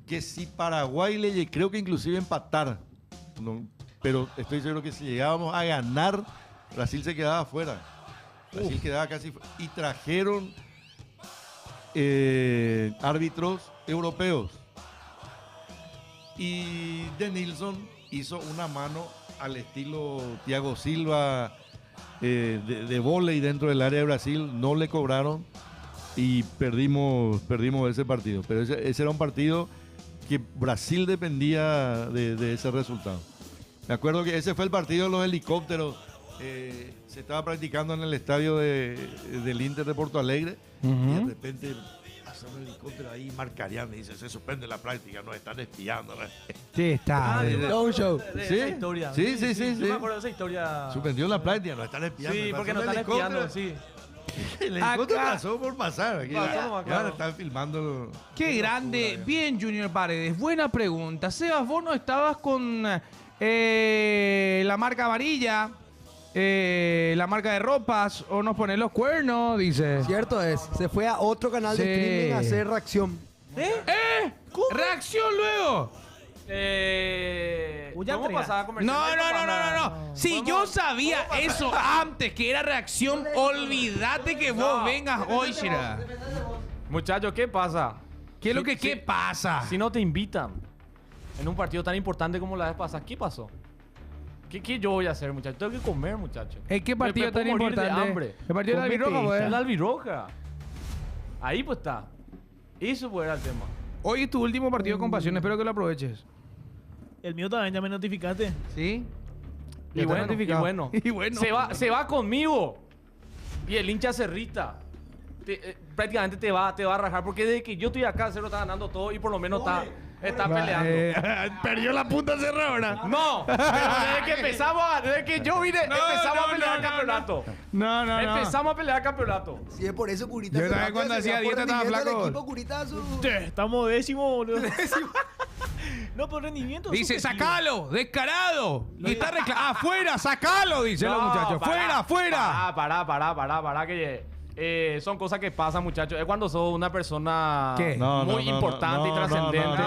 que si Paraguay creo que inclusive empatar, pero estoy seguro que si llegábamos a ganar, Brasil se quedaba afuera. Brasil quedaba casi y trajeron árbitros europeos. Y De Nilsson hizo una mano al estilo Thiago Silva de vóley dentro del área de Brasil. No le cobraron y perdimos ese partido. Pero ese era un partido que Brasil dependía de ese resultado. Me acuerdo que ese fue el partido de los helicópteros. Se estaba practicando en el estadio del Inter de Porto Alegre y de repente pasa un helicóptero ahí marcarían y dice, se suspende la práctica, nos están espiando. Sí, está. Todo un show. De ¿Sí? esa historia. Sí. Yo me acuerdo de esa historia. Suspendió la práctica, nos están espiando. Sí, Pasó porque un nos están helicóptero, espiando, sí. El helicóptero Acá. pasó por pasar. Aquí, Pasó, ya, no, ya acá. están filmando. Qué grande. Bien, Junior Paredes. Buena pregunta. Sebas, vos no estabas con la marca amarilla, la marca de ropas, o nos ponen los cuernos, dice. Cierto es. Se fue a otro canal de Sí. streaming a hacer reacción. ¿Reacción luego? Uy, ya ¿Cómo entrega. pasaba comercial? No. Si yo sabía eso antes, que era reacción, olvídate que vos vengas hoy, Shira. Muchachos, ¿qué pasa? ¿Qué es lo que qué pasa? Si no te invitan en un partido tan importante como la vez pasada, ¿qué pasó? ¿Qué yo voy a hacer, muchachos? Tengo que comer, muchachos. ¿En qué partido Me puedo tan morir de importante? hambre. El partido de la Albirroja, Es pues. la albirroja. Ahí pues está. Eso pues era el tema. Hoy es tu último partido con Pasión, espero que lo aproveches. El mío también, ya me notificaste. ¿Sí? Y Ya está bueno, notificado. Y bueno. Se va conmigo. Y el hincha cerrista. Prácticamente te va a rajar. Porque desde que yo estoy acá, Cerro está ganando todo y por lo menos está peleando. Perdió la punta cerradora. No, pero desde que yo vine, empezamos a pelear el campeonato. No. Empezamos a pelear el campeonato. Sí, es por eso Curita. Yo se también va, cuando se hacía va por dieta estaba rendimiento del flaco. equipo, Curita, Estamos décimo, boludo. No, por rendimiento. Dice, subjetivo. sacalo, descarado. Y está afuera, sacalo, dicen los No, muchachos. Fuera. Pará, que son cosas que pasan, muchachos. Es cuando sos una persona ¿Qué? muy importante y trascendente.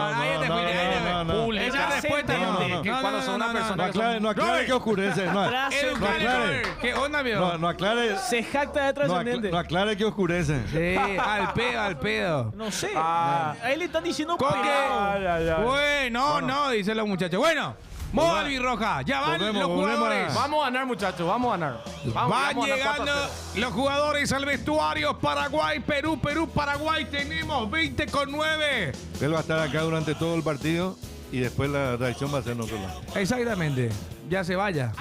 Esa respuesta no. Que cuando son una persona que son- No aclare que oscurece. No Educale, aclare. Robert. ¿Qué onda, amigo? No aclare. Se jacta de trascendente. No aclare que oscurece. Sí, al pedo. No sé. Ah. A él le están diciendo ¿Con pelado. qué? Bueno, no, dicen los muchachos. Bueno, modo albirroja. Ya van Volvemos, los jugadores. Vamos a ganar, muchachos, vamos a ganar. Van vamos a ganar llegando 4-0. los jugadores al vestuario. Paraguay, Perú, Paraguay. Tenemos 20-9. Él va a estar acá durante todo el partido y después la reacción va a ser en otro lado. Exactamente. Ya se vaya.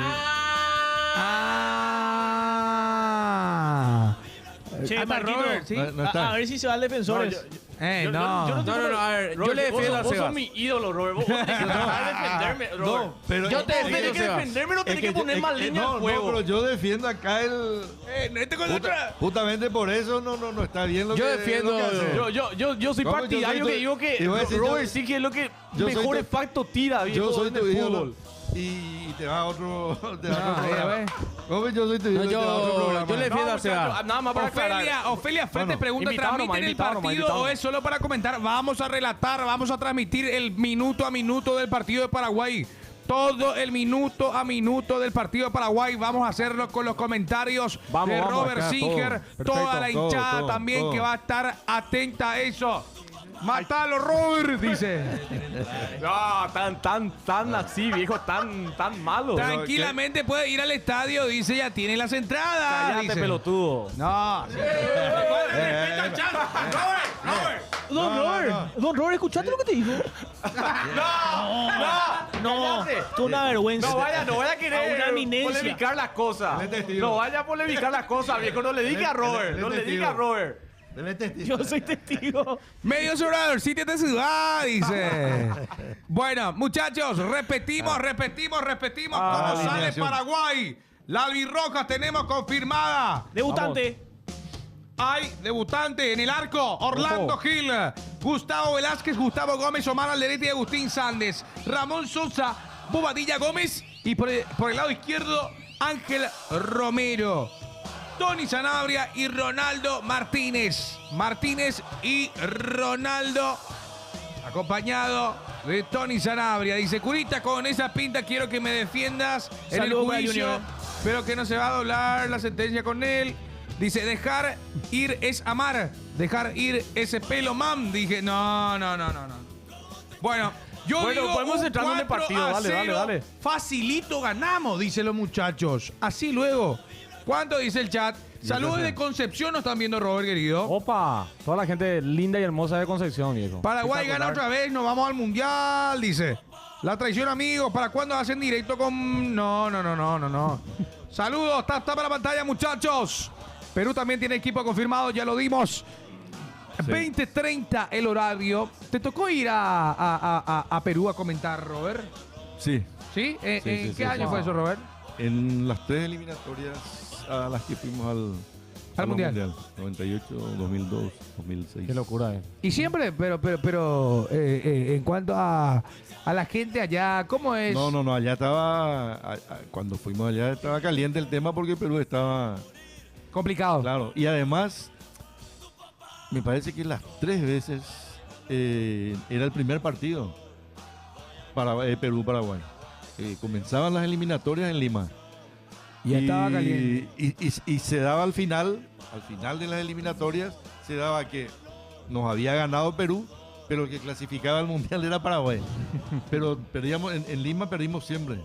Che, Anda, Marquito, Robert, ¿sí? No está. A ver si se va al defensores. No. No, a ver, yo le defiendo a Vos sos Sebas. mi ídolo, Robert. Vos tenés que defenderme, Robert. pero Yo te Vos defiendo, tenés que Sebas. defenderme, no tenés que yo- poner más línea no, al juego. No, pero yo defiendo acá el. Justamente por eso no está bien lo Yo que defiendo- lo que hace. Yo soy ¿Cómo? partidario Yo soy que digo que y voy a decir, Robert yo- sí que es lo que yo soy mejor tu- impacto tira, viejo, Yo soy en tu el ídolo. fútbol. y te vas a otro, te vas a No, otro a programa. ver. Gómez, yo soy te No, digo, te vas a otro programa. yo le defiendo a Seba. muchachos, nada más para aclarar. Ofelia Fred te Bueno, pregunta, invitado nomás, ¿transmiten el invitado nomás, partido invitado o es solo para comentar? Vamos a relatar, vamos a transmitir el minuto a minuto del partido de Paraguay. Todo el minuto a minuto del partido de Paraguay. Vamos a hacerlo con los comentarios Vamos, de vamos, Robert acá, Singer. todo. Toda la Perfecto, hinchada todo, también todo. que va a estar atenta a eso. Matalo, Robert, dice. No, tan así, viejo, tan malo. Tranquilamente puede ir al estadio, dice, ya tiene las entradas. Cállate, dice. pelotudo. No. Don Robert, ¿escuchaste lo que te dijo? No, tú una vergüenza. No vaya a A querer una eminencia. polemicar las cosas. Él es testigo. No vaya a polemicar las cosas, viejo. No le diga a Robert. él No es le diga a testigo. Robert. Deme testigo. Yo soy testigo. Medio sobrador, sitio de ciudad, dice. Bueno, muchachos, repetimos cómo sale alineación. Paraguay. La albirroja tenemos confirmada. Debutante. Hay debutante en el arco, Orlando Gil, Gustavo Velázquez, Gustavo Gómez, Omar Alderete y Agustín Sández, Ramón Sosa, Bobadilla Gómez y por el lado izquierdo, Ángel Romero. Tony Sanabria y Ronaldo Martínez. Martínez y Ronaldo, acompañado de Tony Sanabria. Dice, Curita, con esa pinta quiero que me defiendas en el Saludos para juicio, Junior. pero que no se va a doblar la sentencia con él. Dice, dejar ir es amar, dejar ir ese pelo, mam. Dije, no. Bueno, yo Bueno, digo podemos un entrar en el 4 partido, a dale, 0. dale. Facilito ganamos, dicen los muchachos. Así luego. ¿Cuánto dice el chat? Saludos de Concepción, nos están viendo, Robert, querido. Opa, toda la gente linda y hermosa de Concepción, viejo. Paraguay gana otra vez, nos vamos al Mundial, dice. La traición, amigos, ¿para cuándo hacen directo con...? No. Saludos, está para la pantalla, muchachos. Perú también tiene equipo confirmado, ya lo dimos. 20:30 el horario. ¿Te tocó ir a Perú a comentar, Robert? Sí, ¿Sí? ¿En sí, qué sí, año sí. fue eso, Robert? en las 3 eliminatorias a las que fuimos al Mundial. 98, 2002, 2006. Qué locura, Y siempre, pero en cuanto a la gente allá, ¿cómo es? No, allá estaba, cuando fuimos allá estaba caliente el tema porque Perú estaba, Complicado. claro, y además me parece que las 3 veces era el primer partido para Perú-Paraguay. Comenzaban las eliminatorias en Lima. Ya estaba caliente. Y se daba al final de las eliminatorias, se daba que nos había ganado Perú, pero el que clasificaba al Mundial era Paraguay. Pero perdíamos, en Lima perdimos siempre.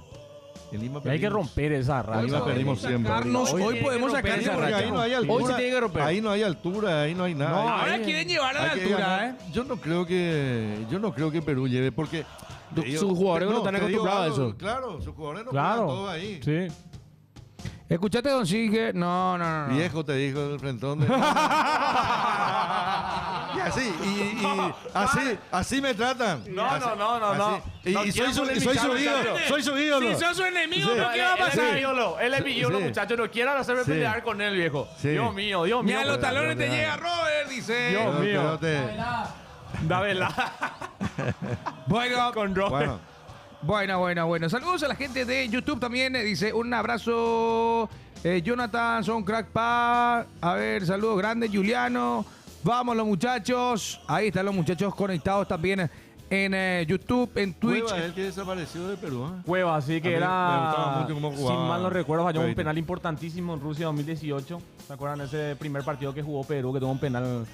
En Lima Y hay que perdimos. romper esa En racha. Lima perdimos siempre. Hoy podemos sacar Sí, esa porque ahí no hay altura. Hoy se tiene que romper. Ahí no hay altura, ahí no hay nada. No, Ahí- Ahora quieren llevar a la hay que altura, ganar. ¿eh? Yo no creo que Perú lleve porque Sus jugadores no están te digo acostumbrados a algo, eso. Claro, sus jugadores no Claro. juegan todos ahí. Sí. Escuchate, Don Sigue. No. Viejo te dijo el frentón de... Y así me tratan. No. Así. Y No soy quiero su polemizar, ídolo, muchacho. soy su ídolo. Si sos su enemigo, Sí. ¿por qué va a Él es pasar? mi ídolo, él es mi ídolo, Sí. muchachos. No quieran hacerme Sí. pelear con él, viejo. Sí. Dios mío. Ni a los pero- talones te pero- llega Robert, dice. Dios mío. Dávela. Bueno, Con Robert. Bueno. Saludos a la gente de YouTube también. Dice, un abrazo. Jonathan, son crack pa. A ver, saludos grandes, Juliano. Vamos los muchachos. Ahí están los muchachos conectados también en YouTube, en Twitch. Cueva es el que desapareció de Perú. ¿Eh? Cueva, así que A mí me gustaba era, mucho cómo si jugaba mal no recuerdo, falló un Cuevita. penal importantísimo en Rusia 2018. ¿Se acuerdan ese primer partido que jugó Perú, que tuvo un penal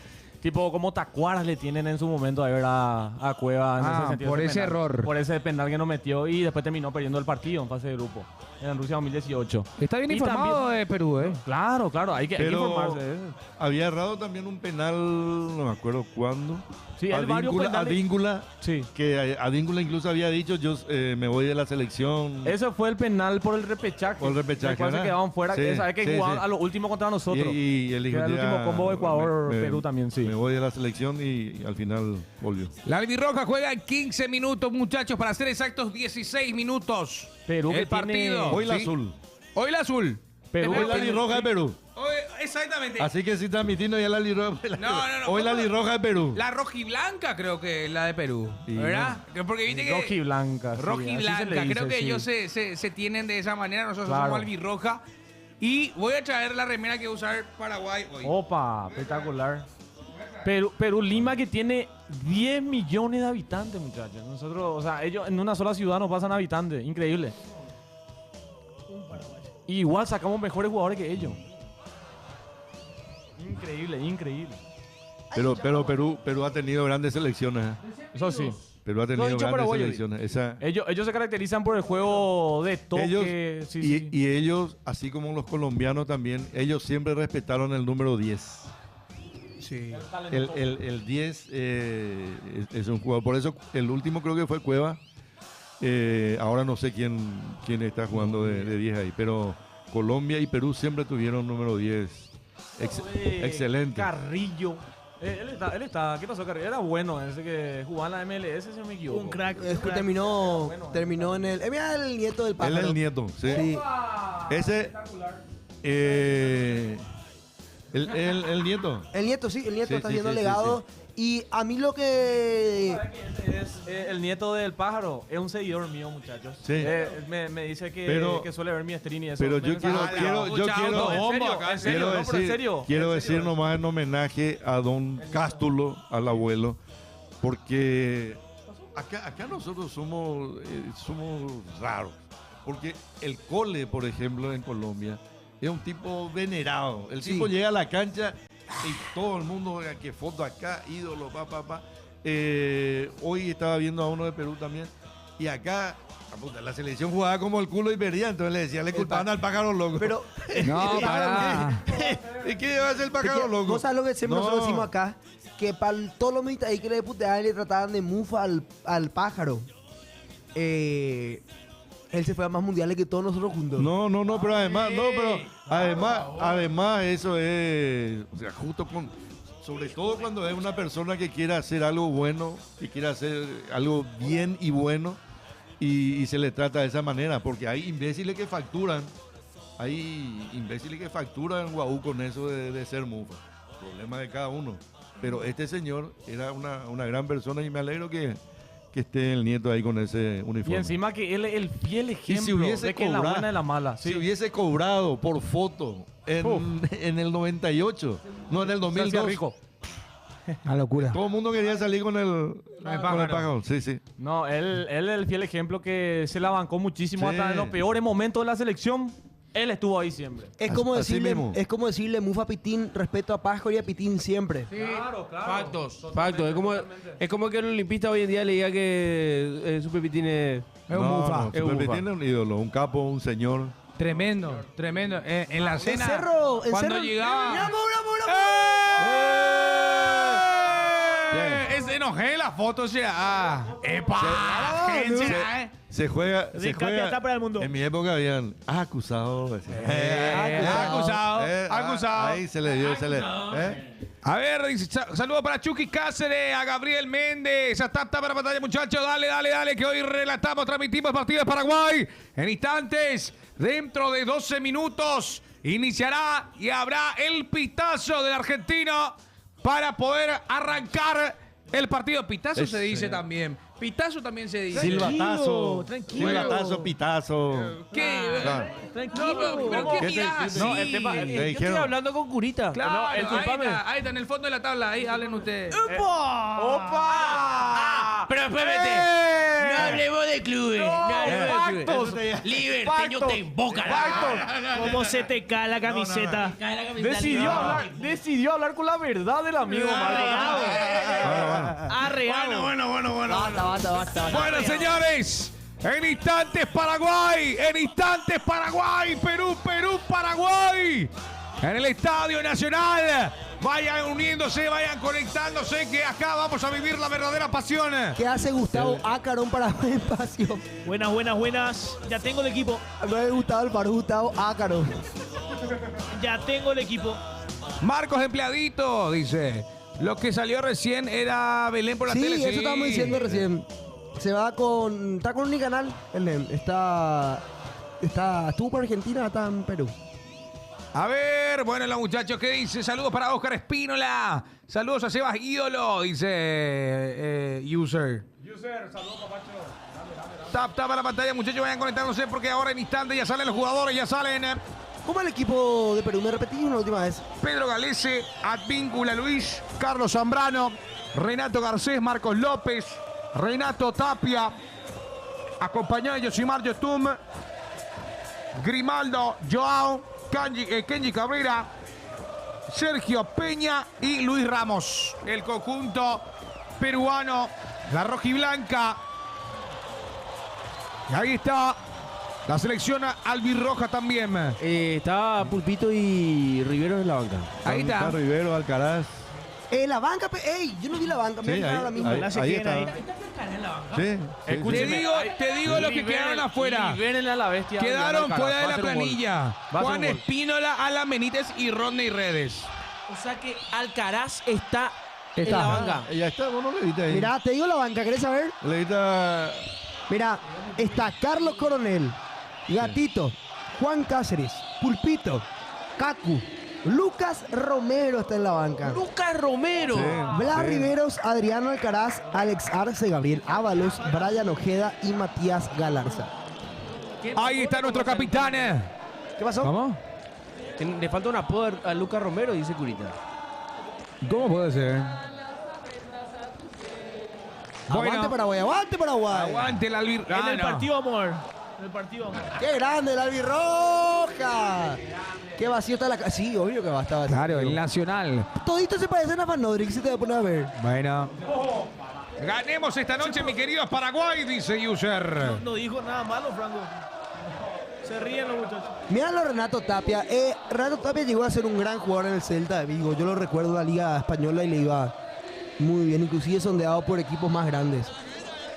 tipo como tacuaras le tienen en su momento a ver a Cueva en ese sentido? por ese penal. error. Por ese penal que no metió y después terminó perdiendo el partido en fase de grupo en Rusia 2018. Está bien Y informado también- de Perú, ¿eh? Claro, hay que Pero informarse de eso. había errado también un penal, no me acuerdo cuándo. Sí, hay varios penales. Adíngula, Sí. que Adíngula incluso había dicho, yo me voy de la selección. Ese fue el penal por el repechaje. Por el repechaje, El cual se ¿verdad? quedaban fuera. Sí, Esa vez que sí, jugaban sí. a lo último contra nosotros. Y él Que dijo, era el ya, último combo de Ecuador-Perú también, sí. Me voy de la selección y al final volvió. La albirroja juega en 15 minutos, muchachos, para ser exactos 16 minutos. Perú que el partido. tiene- Hoy la Sí. azul. Hoy la azul. Perú Hoy la tiene- albirroja de Perú. Hoy exactamente. Así que sí transmitiendo ya la Lirroja. No. Hoy la Lirroja de Perú. La rojiblanca creo que es la de Perú, Sí, ¿verdad? Porque viste que... Rojiblanca. sí, así se Rojiblanca, le dice, creo que sí. ellos se tienen de esa manera, nosotros Claro. somos albirroja. Y voy a traer la remera que va a usar Paraguay hoy. Opa, espectacular. Perú Lima que tiene 10 millones de habitantes, muchachos. Nosotros, o sea, ellos en una sola ciudad nos pasan habitantes. Increíble. Y igual sacamos mejores jugadores que ellos. Increíble. Pero Perú ha tenido grandes selecciones. Eso sí. Perú ha Lo tenido dicho grandes paraguayo. selecciones. Ellos se caracterizan por el juego de toque. Ellos, sí. y ellos, así como los colombianos también, ellos siempre respetaron el número 10. Sí. El 10 es un jugador. Por eso el último creo que fue Cueva. Ahora no sé quién está jugando de 10 ahí. Pero Colombia y Perú siempre tuvieron número 10. Excelente. Carrillo. Él está. ¿Qué pasó, Carrillo? Era bueno ese que jugaba en la MLS, si no me equivoco. Un crack. Es que terminó en el... mira el nieto del Él pájaro. es el nieto. Sí. Sí. Ese. El nieto. El nieto, sí, el nieto Sí, está sí, haciendo sí, legado. Y a mí lo que... Es el nieto del pájaro. Es un seguidor mío, muchachos. Sí. Me dice que, Pero- que suele ver mi stream y eso. Pero Me yo mensaje. quiero- yo Mucha quiero- autobomba acá, ¿En serio? No, pero en serio. quiero ¿En serio? decir nomás en homenaje a don Cástulo, al abuelo, porque acá nosotros somos raros. Porque el Cole, por ejemplo, en Colombia, es un tipo venerado. El Sí. tipo llega a la cancha y todo el mundo, que foto acá, ídolo, pa. Hoy estaba viendo a uno de Perú también, y acá... puta, la selección jugaba como el culo y perdía, entonces le culpaban al pájaro loco. Pero... No, pará. ¿Y qué va a hacer el pájaro loco? ¿Vos sabés lo que siempre No. nosotros decimos acá? Que para todos los militares ahí que le puteaban y le trataban de mufa al pájaro. Él se fue a más mundiales que todos nosotros juntos. No, pero además eso es, o sea, justo sobre todo cuando es una persona que quiere hacer algo bueno, que quiere hacer algo bien y bueno, y se le trata de esa manera, porque hay imbéciles que facturan Guau con eso de ser mufa. Problema de cada uno. Pero este señor era una gran persona y me alegro que esté el nieto ahí con ese uniforme. Y encima que él es el fiel Y ejemplo si hubiese de que es la cobrado- buena y la mala. Si Sí. hubiese cobrado por foto en el 98, no en el Se hacía 2002, rico. Una locura. todo el mundo quería salir con el pájaro. Sí. No, él es el fiel ejemplo que se la bancó muchísimo Sí. hasta en los peores momentos de la selección. Él estuvo ahí siempre. Es como Así mismo. decirle mufa a Pitín respeto a Pájaro y a Pitín siempre. Claro. Factos. Facto. Es como que el olimpista hoy en día le diga que Super Pitín es No, mufa. Super Pitín es un ídolo, un capo, un señor. Tremendo. En la cena. En cuando Cerro- llegaba. ¡Mira, Ese enojé la foto, o sea. ¡Epa! Gente, Se juega. Ricardo está para el mundo. En mi época habían acusado. acusado. Ahí se le dio. A ver, dice, saludos para Chucky Cáceres, a Gabriel Méndez, a Tata para pantalla, muchachos. Dale, que hoy relatamos, transmitimos el partido de Paraguay. En instantes, dentro de 12 minutos, iniciará y habrá el pitazo del argentino para poder arrancar el partido. Pitazo se dice también. Pitazo también se dice. Silbatazo. Tranquilo. Silbatazo, pitazo. ¿Qué? Claro. ¿Pero qué ¿Qué te- mirás? No, Sí. el tema- Te Yo estoy dijeron. hablando con Curita. Claro, No, ahí disculpame. está, en el fondo de la tabla. Ahí hablen ustedes. ¡Opa! Pero espérate. No hablemos de clubes. No hablemos de clubes. Liberteño te invoca. Cómo se te cae la camiseta. Decidió hablar con la verdad del amigo Marco. Arreado. Basta. Bueno, señores, en instantes Paraguay, Perú, Paraguay, en el Estadio Nacional. Vayan uniéndose, vayan conectándose, que acá vamos a vivir la verdadera pasión. ¿Qué hace Gustavo Ácaro para buen espacio? Buenas. Ya tengo el equipo. No es Gustavo Alfaro, Gustavo Ácaro. Ya tengo el equipo. Marcos Empleadito, dice. Lo que salió recién era Belén por la Sí, tele. eso estábamos diciendo recién. Está con un canal. Estuvo por Argentina, está en Perú. A ver, bueno, los muchachos, ¿qué dice? Saludos para Oscar Espínola. Saludos a Sebas Ídolo, dice User. User, saludos, papacho. Tap a la pantalla, muchachos, vayan conectándose porque ahora en instante ya salen los jugadores, ya salen ¿Cómo el equipo de Perú? ¿Me repetí una última vez? Pedro Galese, Advíncula Luis, Carlos Zambrano, Renato Garcés, Marcos López, Renato Tapia, acompañado de Yosimar Yotun, Grimaldo, Joao, Kenji Cabrera, Sergio Peña y Luis Ramos. El conjunto peruano, la rojiblanca. Y ahí está la selección albirroja también. Está Pulpito y Rivero en la banca. Ahí está. Rivero, Alcaraz. La banca, ey, yo no vi la banca, me Sí, voy a ahora mismo. ahí está. Sí, Te digo los que quedaron afuera. Libérenle a la bestia. Quedaron fuera de Va a la ser un gol. planilla. Va a ser Juan un gol. Espínola, Alan Benítez y Rodney Redes. O sea que Alcaraz está en la banca. Ya está, vos no le viste ahí. Mirá, te digo la banca, ¿querés saber? Le viste Mirá, está Carlos Coronel, Gatito, Juan Cáceres, Pulpito, Cacu, Lucas Romero está en la banca. Lucas Romero. Blas Riveros, Adriano Alcaraz, Alex Arce, Gabriel Ábalos, Brian Ojeda y Matías Galarza. Ahí está nuestro capitán. ¿Qué pasó? ¿Cómo? Le falta un apodo a Lucas Romero, dice Curita. ¿Cómo puede ser? Aguante Paraguay, aguante Paraguay. Aguante el albir. En el partido, amor. En el partido, amor. ¡Qué grande el albirroja! ¡Qué vacío está la casa! Sí, obvio que va a estar vacío. Claro, el Nacional. Toditos se parecen a Van Nodrik, si te voy a poner a ver. Bueno. Ganemos esta noche, mi querido Paraguay, dice User. No dijo nada malo, Franco. Se ríen los muchachos. Míralo Renato Tapia. Renato Tapia llegó a ser un gran jugador en el Celta de Vigo. Yo lo recuerdo en la Liga Española y le iba muy bien, inclusive sondeado por equipos más grandes.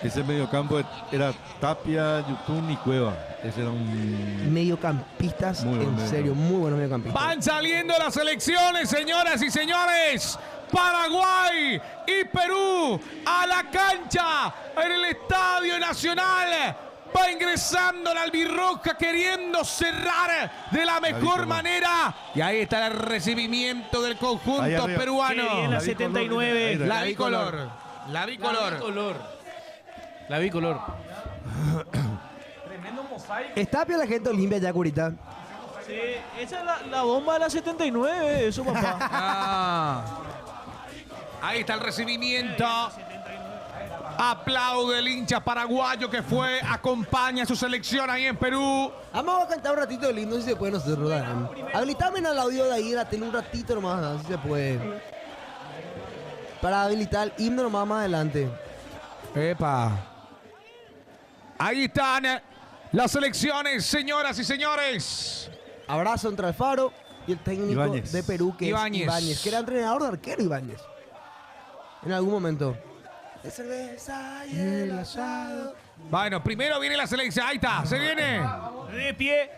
ese mediocampo era Tapia, Yotun y Cueva. Ese era un Mediocampistas, Muy buen en mediocampo. serio, muy buenos mediocampistas. Van saliendo las elecciones, señoras y señores. Paraguay y Perú a la cancha en el Estadio Nacional. Va ingresando la albirroja queriendo cerrar de la mejor bicolor. manera. Y ahí está el recibimiento del Ahí conjunto arriba. Qué bien, peruano. la 79. La bicolor. La bicolor. La bicolor. Tremendo mosaico. ¿Está Tapia la gente Olimpia ya, Curita? Sí, esa es la bomba de la 79, eso, papá. Ah. Ahí está el recibimiento. Aplaude el hincha paraguayo que fue, acompaña a su selección ahí en Perú. Vamos a cantar un ratito de lindo si se puede nosotros, Dan. Habilitame en el audio de ahí de la tele un ratito nomás, Dan, si se puede. Para habilitar el himno nomás adelante. Epa. Ahí están las selecciones, señoras y señores. Abrazo entre Alfaro y el técnico Ibáñez. de Perú, que Ibáñez. es Ibáñez, que era entrenador de arquero Ibáñez. En algún momento. De cerveza y el asado. Bueno, primero viene la selección. Ahí está, se viene. De pie.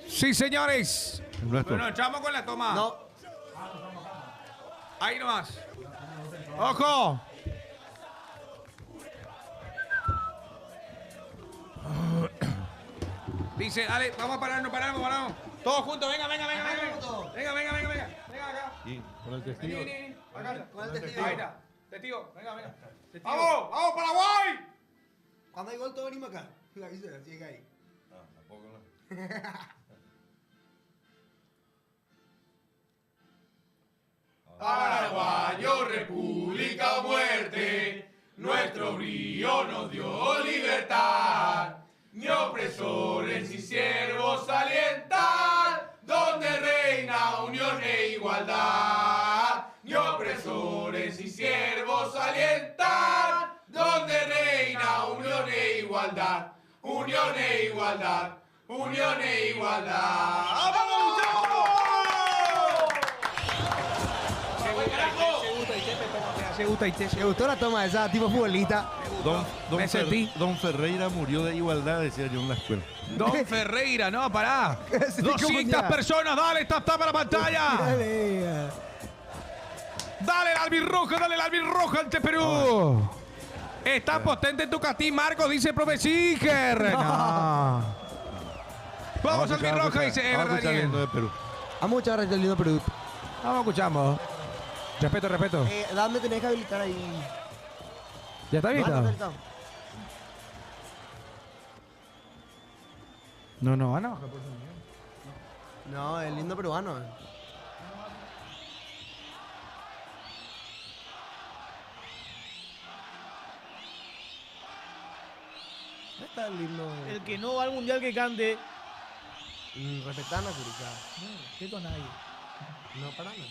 Sí, señores. el nuestro. Bueno, echamos con la toma. No, Ahí nomás. ¡Ojo! Dice, dale, vamos a pararnos. Todos juntos, venga. Venga acá. Y con el testigo. Vení. Acá. Ahí está. Testigo, venga. Testigo. ¡Vamos, Paraguay! cuando hay gol todos venimos acá. La hice, llega ahí. Paraguayo, república o muerte, nuestro brío nos dio libertad. Ni opresores ni siervos alientar, donde reina unión e igualdad. Ni opresores ni siervos alientar, donde reina unión e igualdad. Unión e igualdad, unión e igualdad. ¡Vamos, muchachos! Me gustó la toma esa, tipo futbolista. Me sentí. Don Ferreira murió de igualdad, decía yo en la escuela. Don Ferreira, no, pará. Sí, 200 comunidad. personas, dale, tap a la pantalla. Dale. Dale el albirroja ante Perú. Está potente tu castín, Marcos, dice el profe Singer. No. Vamos al albirroja, dice Vamos a escuchar Daniel. lindo de Perú. Vamos a escuchar el lindo Perú. Vamos, escuchamos. Respeto, respeto. ¿Dónde tenés que habilitar ahí? ¿Ya está ¿No visto? está habilitado? No, van a bajar por eso. No, el lindo peruano. ¿Dónde está el lindo? El que no va al mundial que cante. Respetando a Curicá. No, respeto a nadie. No, para nada.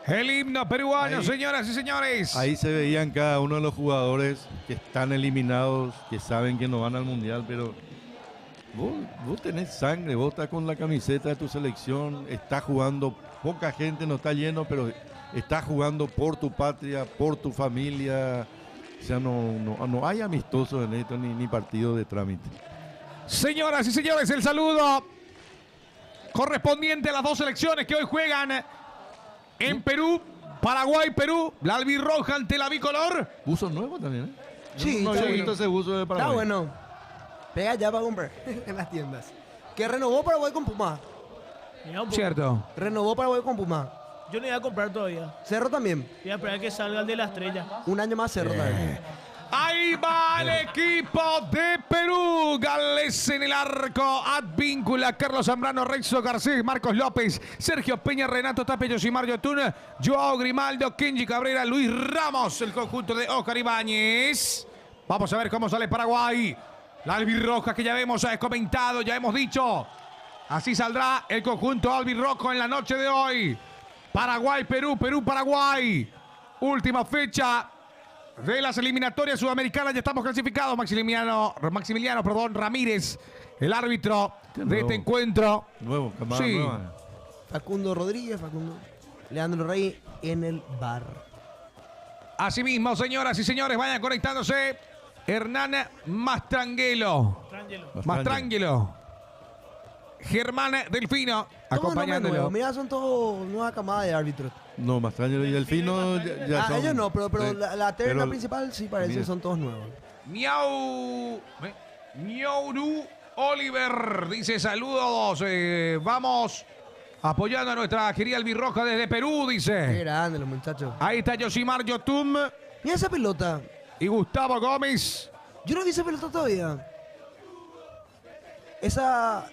El himno peruano, Ahí. señoras y señores. Ahí se veían cada uno de los jugadores que están eliminados, que saben que no van al mundial, pero vos tenés sangre, vos estás con la camiseta de tu selección, estás jugando, poca gente, no está lleno, pero estás jugando por tu patria, por tu familia. O sea, no hay amistosos en esto, ni partido de trámite. Señoras y señores, el saludo correspondiente a las dos selecciones que hoy juegan en Perú, Paraguay, Perú, la albirroja ante la bicolor. Buzo nuevo también, ¿eh? Sí, no está había visto bueno. ese buzo de Paraguay. Está bueno. Pega ya para comprar en las tiendas. Que renovó Paraguay con Puma. Mira un poco. Cierto. Renovó Paraguay con Puma. Yo no iba a comprar todavía. Cerro también. Voy a esperar que salga el de la estrella. Un año más Cerro también. Ahí va el equipo de Perú. Gales en el arco. Advíncula, Carlos Zambrano, Rexo Garcés, Marcos López, Sergio Peña, Renato Tapia, Yosimar Yotun, Joao Grimaldo, Kenji Cabrera, Luis Ramos, el conjunto de Óscar Ibáñez. Vamos a ver cómo sale Paraguay. La albirroja que ya hemos comentado, ya hemos dicho. Así saldrá el conjunto albirrojo en la noche de hoy. Paraguay, Perú, Perú, Paraguay. Última fecha de las eliminatorias sudamericanas. Ya estamos clasificados. Maximiliano Ramírez, el árbitro de este encuentro. Nuevo, camada Sí. nueva. Facundo Rodríguez, Leandro Rey en el bar. Asimismo, señoras y señores, vayan conectándose. Hernán Mastrangelo. Mastrangelo. Germán Delfino Todos nombres acompañándolo. nuevos. Mira, son todos nueva camada de árbitros. No, Mastraño y Delfino ya son. Ellos no, pero sí. la terna Pero- principal sí parece, mira. son todos nuevos. Miauru Oliver dice saludos. Vamos apoyando a nuestra querida albirroja desde Perú, Qué dice. grande los muchachos. Ahí está Yosimar Yotun Mira esa pelota. y Gustavo Gómez. Yo no vi esa pelota todavía. Esa.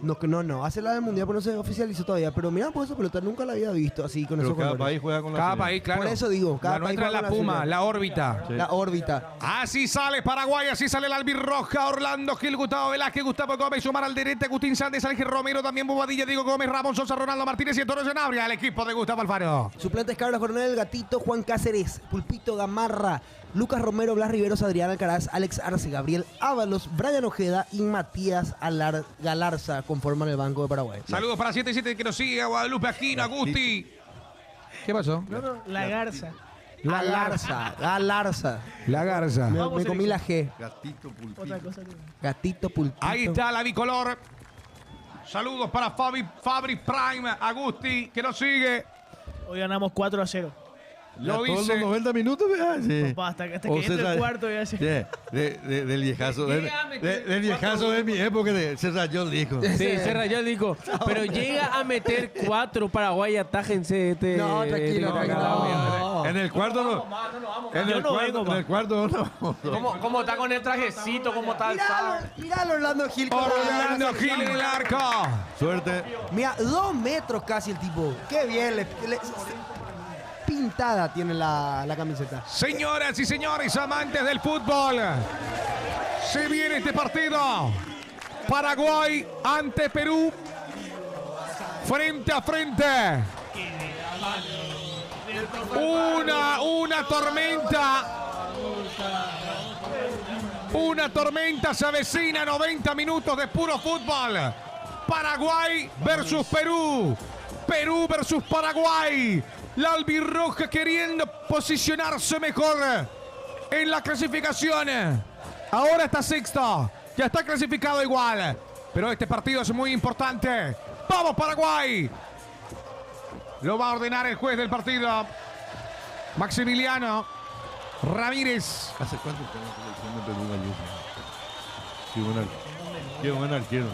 No. Hace la del mundial, pero no se oficializó todavía. Pero mira, pues esa pelota nunca la había visto así con Pero esos cada colores. país juega con la Cada suya. país, claro. Por eso digo, cada la país nuestra es juega la con la Puma, suya. la órbita. Sí. La órbita. Así sale Paraguay, así sale la albirroja. Orlando Gil, Gustavo Velázquez, Gustavo Gómez, Omar Alderete, Agustín Sánchez, Ángel Romero, también Bobadilla, Diego Gómez, Ramón Sosa, Ronaldo Martínez y Antonio Sanabria, el equipo de Gustavo Alfaro. Suplentes Carlos Coronel, Gatito, Juan Cáceres, Pulpito Gamarra, Lucas Romero, Blas Riveros, Adrián Alcaraz, Alex Arce, Gabriel Ábalos, Brian Ojeda y Matías Galarza conforman el Banco de Paraguay. Saludos para 77 que nos sigue, a Guadalupe Aquino, Agusti. ¿Qué pasó? La garza. Galarza. La garza. Me comí la G. Gatito pulpito. Otra cosa que... Gatito Pulpito. Ahí está la bicolor. Saludos para Fabri Prime, Agusti, que nos sigue. Hoy ganamos 4-0. Lo Todos dice. los 90 minutos, vea. Sí. Papá, hasta que O entre el César- cuarto voy a decir. Sí, del viejazo. Del viejazo de mi época, de César John dijo. Sí, Serra ya dijo, pero llega a meter 4 Paraguay, atájense este. No, tranquilo, tranquilo. En el cuarto no. En Yo el no cuarto, vengo, en el cuarto no. ¿Cómo está con el trajecito? ¿Cómo está alzado? Miralo, Orlando Gil. cómo Orlando le- Gil en el arco. Suerte. Mira, 2 metros casi el tipo. Qué bien. Pintada tiene la camiseta. Señoras y señores, amantes del fútbol, se viene este partido. Paraguay ante Perú, frente a frente. Una tormenta. Una tormenta se avecina, 90 minutos de puro fútbol. Paraguay versus Perú. Perú versus Paraguay. La albirroja queriendo posicionarse mejor en la clasificación. Ahora está sexto. Ya está clasificado igual. Pero este partido es muy importante. ¡Vamos, Paraguay! Lo va a ordenar el juez del partido, Maximiliano. Ramírez. ¿Hace cuánto está en la selección de Perú, Galloso? Qué buen arquero.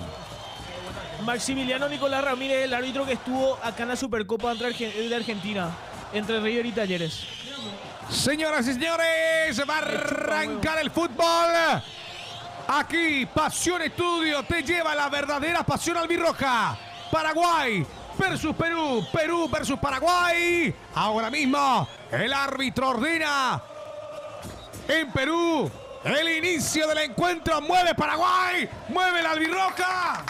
Maximiliano Nicolás Ramírez, el árbitro que estuvo acá en la Supercopa de Argentina, entre River y Talleres. Señoras y señores, va a arrancar el fútbol. Aquí, Pasión Estudio te lleva la verdadera pasión albirroja. Paraguay versus Perú, Perú versus Paraguay. Ahora mismo, el árbitro ordena en Perú el inicio del encuentro. Mueve Paraguay, mueve la albirroja.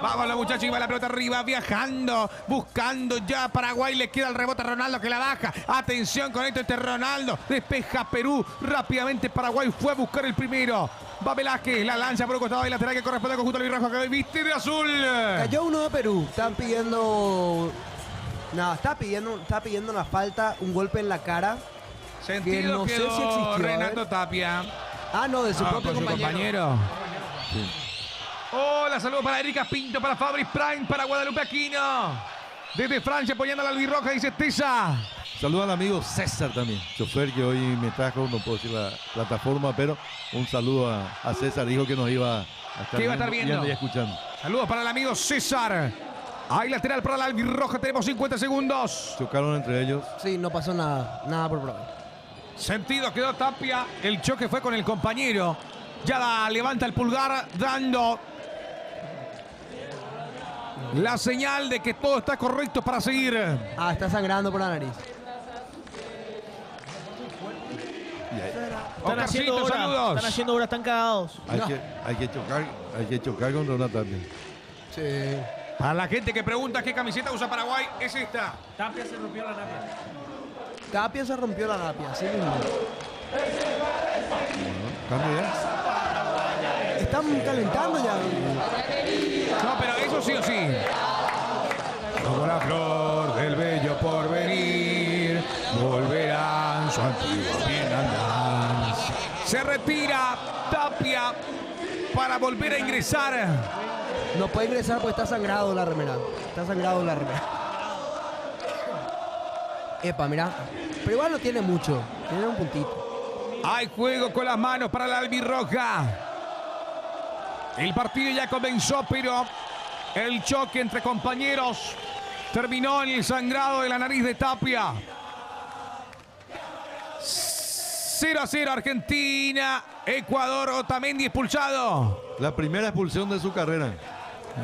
Vamos los muchachos, y va la pelota arriba, viajando, buscando ya Paraguay, le queda el rebote a Ronaldo que la baja. Atención con esto, Ronaldo, despeja Perú, rápidamente Paraguay fue a buscar el primero. Va Velázquez, la lanza por un costado y lateral que corresponde al conjunto albirrojo que hoy viste de azul. Cayó uno de Perú, están pidiendo... No, está pidiendo una falta, un golpe en la cara. Sentido no sé quedó si existió, Renato Tapia. Ah, no, de su propio con su compañero. Sí. Hola, saludos para Erika Pinto, para Fabrice Prime, para Guadalupe Aquino. Desde Francia apoyando a la albirroja, dice Tesa. Saludos al amigo César también, chofer que hoy me trajo, no puedo decir la plataforma, pero un saludo a César, dijo que nos iba a estar viendo y escuchando. Saludos para el amigo César. Hay lateral para la albirroja, tenemos 50 segundos. Chocaron entre ellos. Sí, no pasó nada por problema. Sentido quedó Tapia, el choque fue con el compañero. Ya levanta el pulgar dando la señal de que todo está correcto para seguir. Ah, está sangrando por la nariz. Están haciendo Oscarcito, obra, saludos. están haciendo obra, están cagados. Hay que chocar contra una Tapia. Sí. A la gente que pregunta qué camiseta usa Paraguay, es esta. Tapia se rompió la napia. Tapia se rompió la napia, sí mismo. Cambio ya. Están calentando ya. No, pero eso sí o sí. Como la flor del bello porvenir, volverán su antigua bienandanza. Se retira Tapia para volver a ingresar. No puede ingresar porque está sangrado la remera. Está sangrado la remera. Epa, mira. Pero igual no tiene mucho. Tiene un puntito. Hay juego con las manos para la albirroja. El partido ya comenzó, pero el choque entre compañeros terminó en el sangrado de la nariz de Tapia. 0-0 Argentina. Ecuador, Otamendi expulsado. La primera expulsión de su carrera.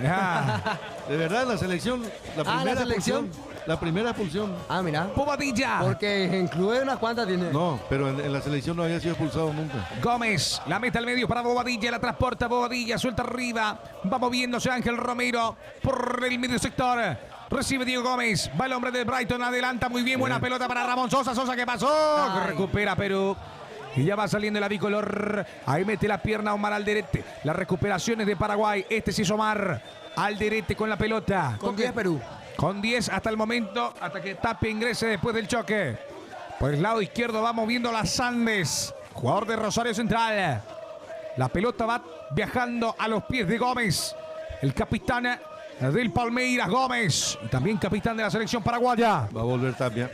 Ya. De verdad, la selección. La primera ¿la selección? La primera expulsión. Ah, mira. Bobadilla. Porque en clubes unas cuantas tiene. No, pero en la selección no había sido expulsado nunca. Gómez, la mete al medio para Bobadilla, la transporta Bobadilla, suelta arriba, va moviéndose Ángel Romero por el medio sector. Recibe Diego Gómez, va el hombre del Brighton, adelanta muy bien, buena pelota para Ramón Sosa, Sosa ¿qué pasó? Ay. Recupera Perú. Y ya va saliendo la bicolor. Ahí mete la pierna Omar Alderete. Las recuperaciones de Paraguay. Este sí es Omar Alderete con la pelota. Con 10 Perú. Con 10 hasta el momento, hasta que Tapia ingrese después del choque. Por el lado izquierdo va moviendo las Andes. Jugador de Rosario Central. La pelota va viajando a los pies de Gómez. El capitán del Palmeiras, Gómez. Y también capitán de la selección paraguaya. Va a volver Tapia.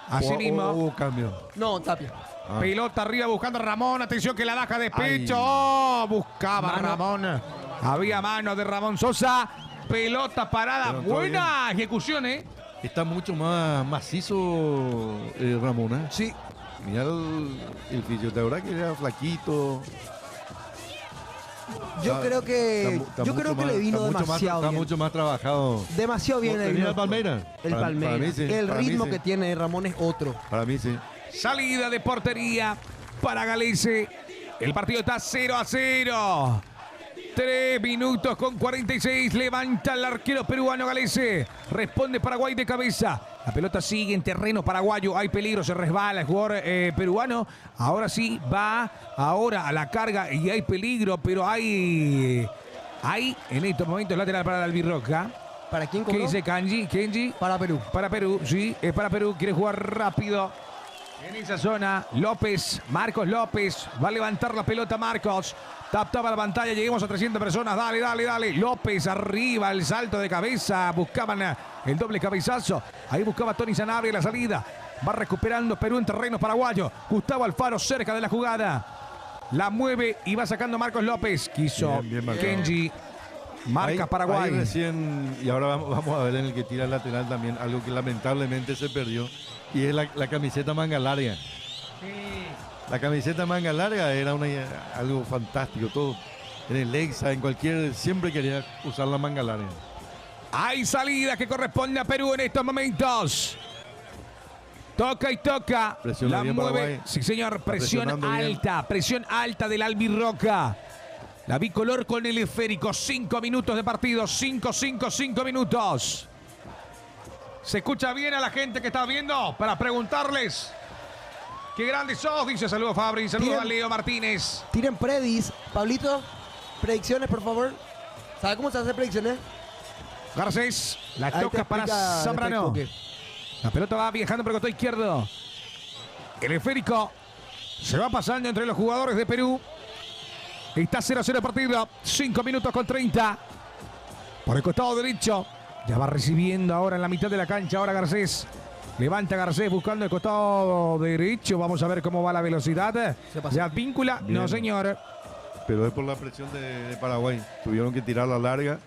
Así mismo. Hubo cambio. No, Tapia. Pelota arriba buscando a Ramón. Atención que la baja de pecho. Ay. Oh, buscaba Mano. Ramón. Había mano de Ramón Sosa. Pelota parada. Pero todo Buena ejecución, ¿eh? Está mucho más macizo Ramón, ¿eh? Sí. Mira el fisioterapeuta que era flaquito. Yo Está- creo que. está yo mucho creo que más- le vino está mucho más- demasiado Está bien. mucho más trabajado. Demasiado bien ¿Le le vino vino el Palmeiras? El Para Palmeiras. mí sí, El para mí ritmo sí. que tiene Ramón es otro. Para mí sí. Salida de portería para Galese. El partido está 0-0. 3 minutos con 46. Levanta el arquero peruano Galese. Responde Paraguay de cabeza. La pelota sigue en terreno paraguayo. Hay peligro, se resbala el jugador peruano. Ahora sí, va ahora a la carga y hay peligro, pero hay en estos momentos lateral para la albirroja. ¿Para quién ¿Qué cobró? dice Kenji? Para Perú. Para Perú, sí, es para Perú. Quiere jugar rápido. En esa zona, López, Marcos López, va a levantar la pelota Marcos. Tapa la pantalla, lleguemos a 300 personas. Dale, dale, dale. López arriba, el salto de cabeza. Buscaban el doble cabezazo. Ahí buscaba Tony Sanabria la salida. Va recuperando Perú en terreno paraguayo. Gustavo Alfaro cerca de la jugada. La mueve y va sacando Marcos López. Quiso Bien marcado. Kenji. Marca Ahí Paraguay. recién, y ahora vamos a ver en el que tira el lateral también, algo que lamentablemente se perdió, y es la camiseta manga larga. La camiseta manga larga era algo fantástico, todo. En el Lexa, en cualquier, siempre quería usar la manga larga. Hay salida que corresponde a Perú en estos momentos. Toca y toca. Presiona La bien mueve. Paraguay. Sí, señor. Presión presionando bien. alta. Presión alta del Albirroca. La bicolor con el esférico. 5 minutos de partido. 5 minutos. ¿Se escucha bien a la gente que está viendo? Para preguntarles. Qué grandes sos, dice. Saludos Fabri. Saludos Bien. a Leo Martínez. Tiren predis. Pablito, predicciones, por favor. ¿Sabe cómo se hace predicciones? Garcés. La Ahí te toca para explica Zambrano. después, La pelota va viajando por el costado izquierdo. El esférico se va pasando entre los jugadores de Perú. Está 0-0 el partido. 5 minutos con 30. Por el costado derecho. Ya va recibiendo ahora en la mitad de la cancha. Ahora Garcés. Levanta Garcés buscando el costado derecho. Vamos a ver cómo va la velocidad. ¿Se advíncula? Bien. No, señor. Pero es por la presión de Paraguay. Tuvieron que tirar la larga.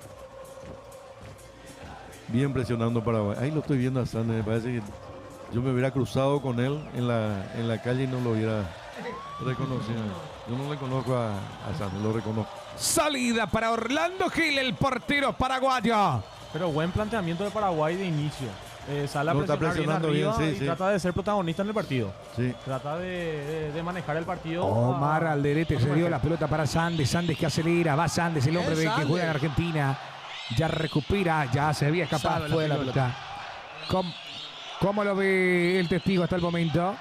Bien presionando Paraguay. Ahí lo estoy viendo a Sander. Me parece que yo me hubiera cruzado con él en la calle y no lo hubiera reconocido. Yo no le conozco a Sander, lo reconozco. Salida para Orlando Gil, el portero paraguayo. Pero buen planteamiento de Paraguay de inicio. Sale a No, está presionar bien presionando bien, arriba sí, y sí. trata de ser protagonista en el partido. Sí. Trata de manejar el partido. Omar Alderete se dio la pelota para Sandes. Sandes que acelera. Va Sandes, el hombre que Sandes. juega en Argentina. Ya recupera. Ya se había escapado Fue la la pelota. ¿Cómo lo ve el testigo hasta el momento?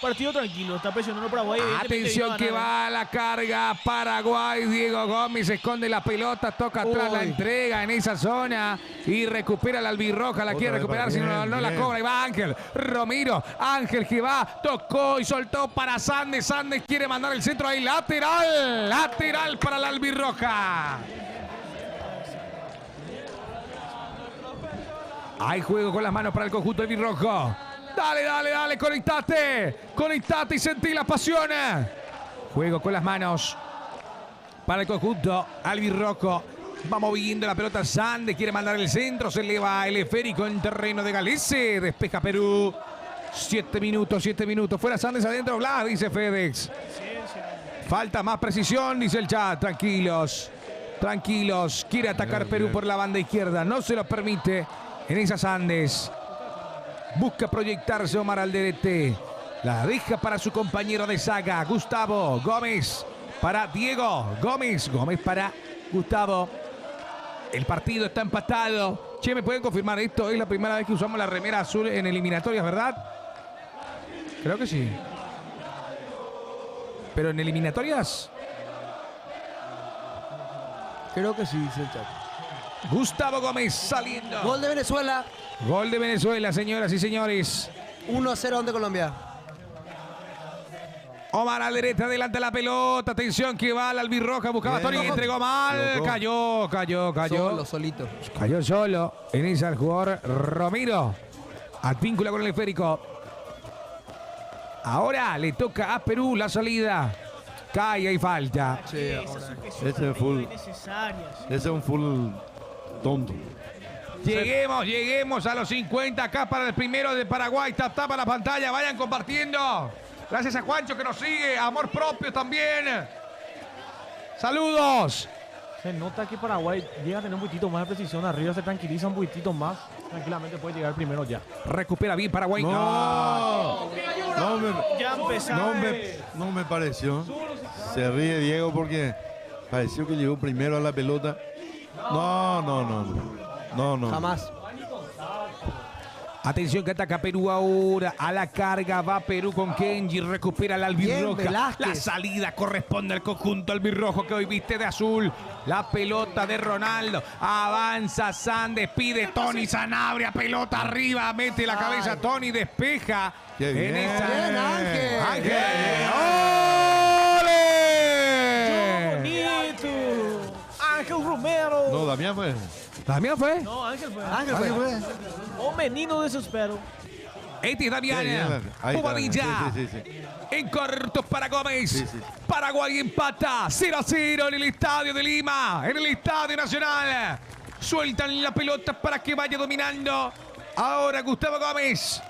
Partido tranquilo, está presionando Paraguay. evidentemente Atención iba a que ganar. va a la carga Paraguay. Diego Gómez esconde la pelota. Toca atrás la entrega en esa zona. Y recupera la albirroja. La Otra quiere vez recuperar. Si para- no, no la bien. cobra. Y va Ángel Romero. Ángel que va. Tocó y soltó para Sandes. Sandes quiere mandar el centro ahí. Lateral. Lateral para la albirroja. Hay juego con las manos para el conjunto albirrojo. Dale, dale, dale, conectate. Conectate y sentí la pasión. Juego con las manos para el conjunto albirrojo. Va moviendo la pelota Sandes. Quiere mandar el centro. Se eleva el esférico en terreno de Galese. Despeja Perú. 7 minutos. Fuera Sandes, adentro Blas, dice Fedex. Falta más precisión, dice el chat. Tranquilos. Tranquilos. Quiere atacar Perú por la banda izquierda. No se lo permite en esas Sandes. Busca proyectarse Omar Alderete. La deja para su compañero de saga, Gustavo Gómez. Para Diego Gómez. Gómez para Gustavo. El partido está empatado. Che, ¿me pueden confirmar esto? Es la primera vez que usamos la remera azul en eliminatorias, ¿verdad? Creo que sí. ¿Pero en eliminatorias? Creo que sí, dice el chat. Gustavo Gómez saliendo. Gol de Venezuela. Gol de Venezuela, señoras y señores. 1-0 ante Colombia. Omar Alderete adelanta la pelota. Atención que va la albirroja. Buscaba a Bien. Tony. Entregó mal. Loco. Cayó. Solo, solito. Cayó solo. En esa el jugador Romero. Advíncula con el esférico. Ahora le toca a Perú la salida. Cae y falta. Sí, Ese es full. Innecesarias. Ese es un full tonto. Lleguemos a los 50 acá para el primero de Paraguay. Tapa la pantalla, vayan compartiendo. Gracias a Juancho que nos sigue. Amor propio también. Saludos. Se nota que Paraguay llega a tener un poquitito más de precisión arriba, se tranquiliza un poquitito más. Tranquilamente puede llegar primero ya. Recupera bien Paraguay. No, Ya empezaron. no me pareció. Se ríe Diego porque pareció que llegó primero a la pelota. No. Jamás. Atención que ataca Perú ahora. A la carga va Perú con Kenji. Recupera la Bien, albirroja. Velázquez. La salida corresponde al conjunto albirrojo que hoy viste de azul. La pelota de Ronaldo. Avanza Sandes. Pide Tony Sanabria. Pelota arriba. Mete la cabeza. Tony despeja. Qué bien. En esa. Bien, Ángel. Ángel. ¡Ole! Bonito. Ángel Romero. No, Damián fue. ¿También fue? No, Ángel fue. Ángel fue. Un menino desespero. Este es Damián. Qué bien, ahí está. Bobadilla. Sí. En cortos para Gómez. Sí, sí. Paraguay empata 0-0 en el Estadio de Lima. En el Estadio Nacional. Sueltan la pelota para que vaya dominando. Ahora Gustavo Gómez.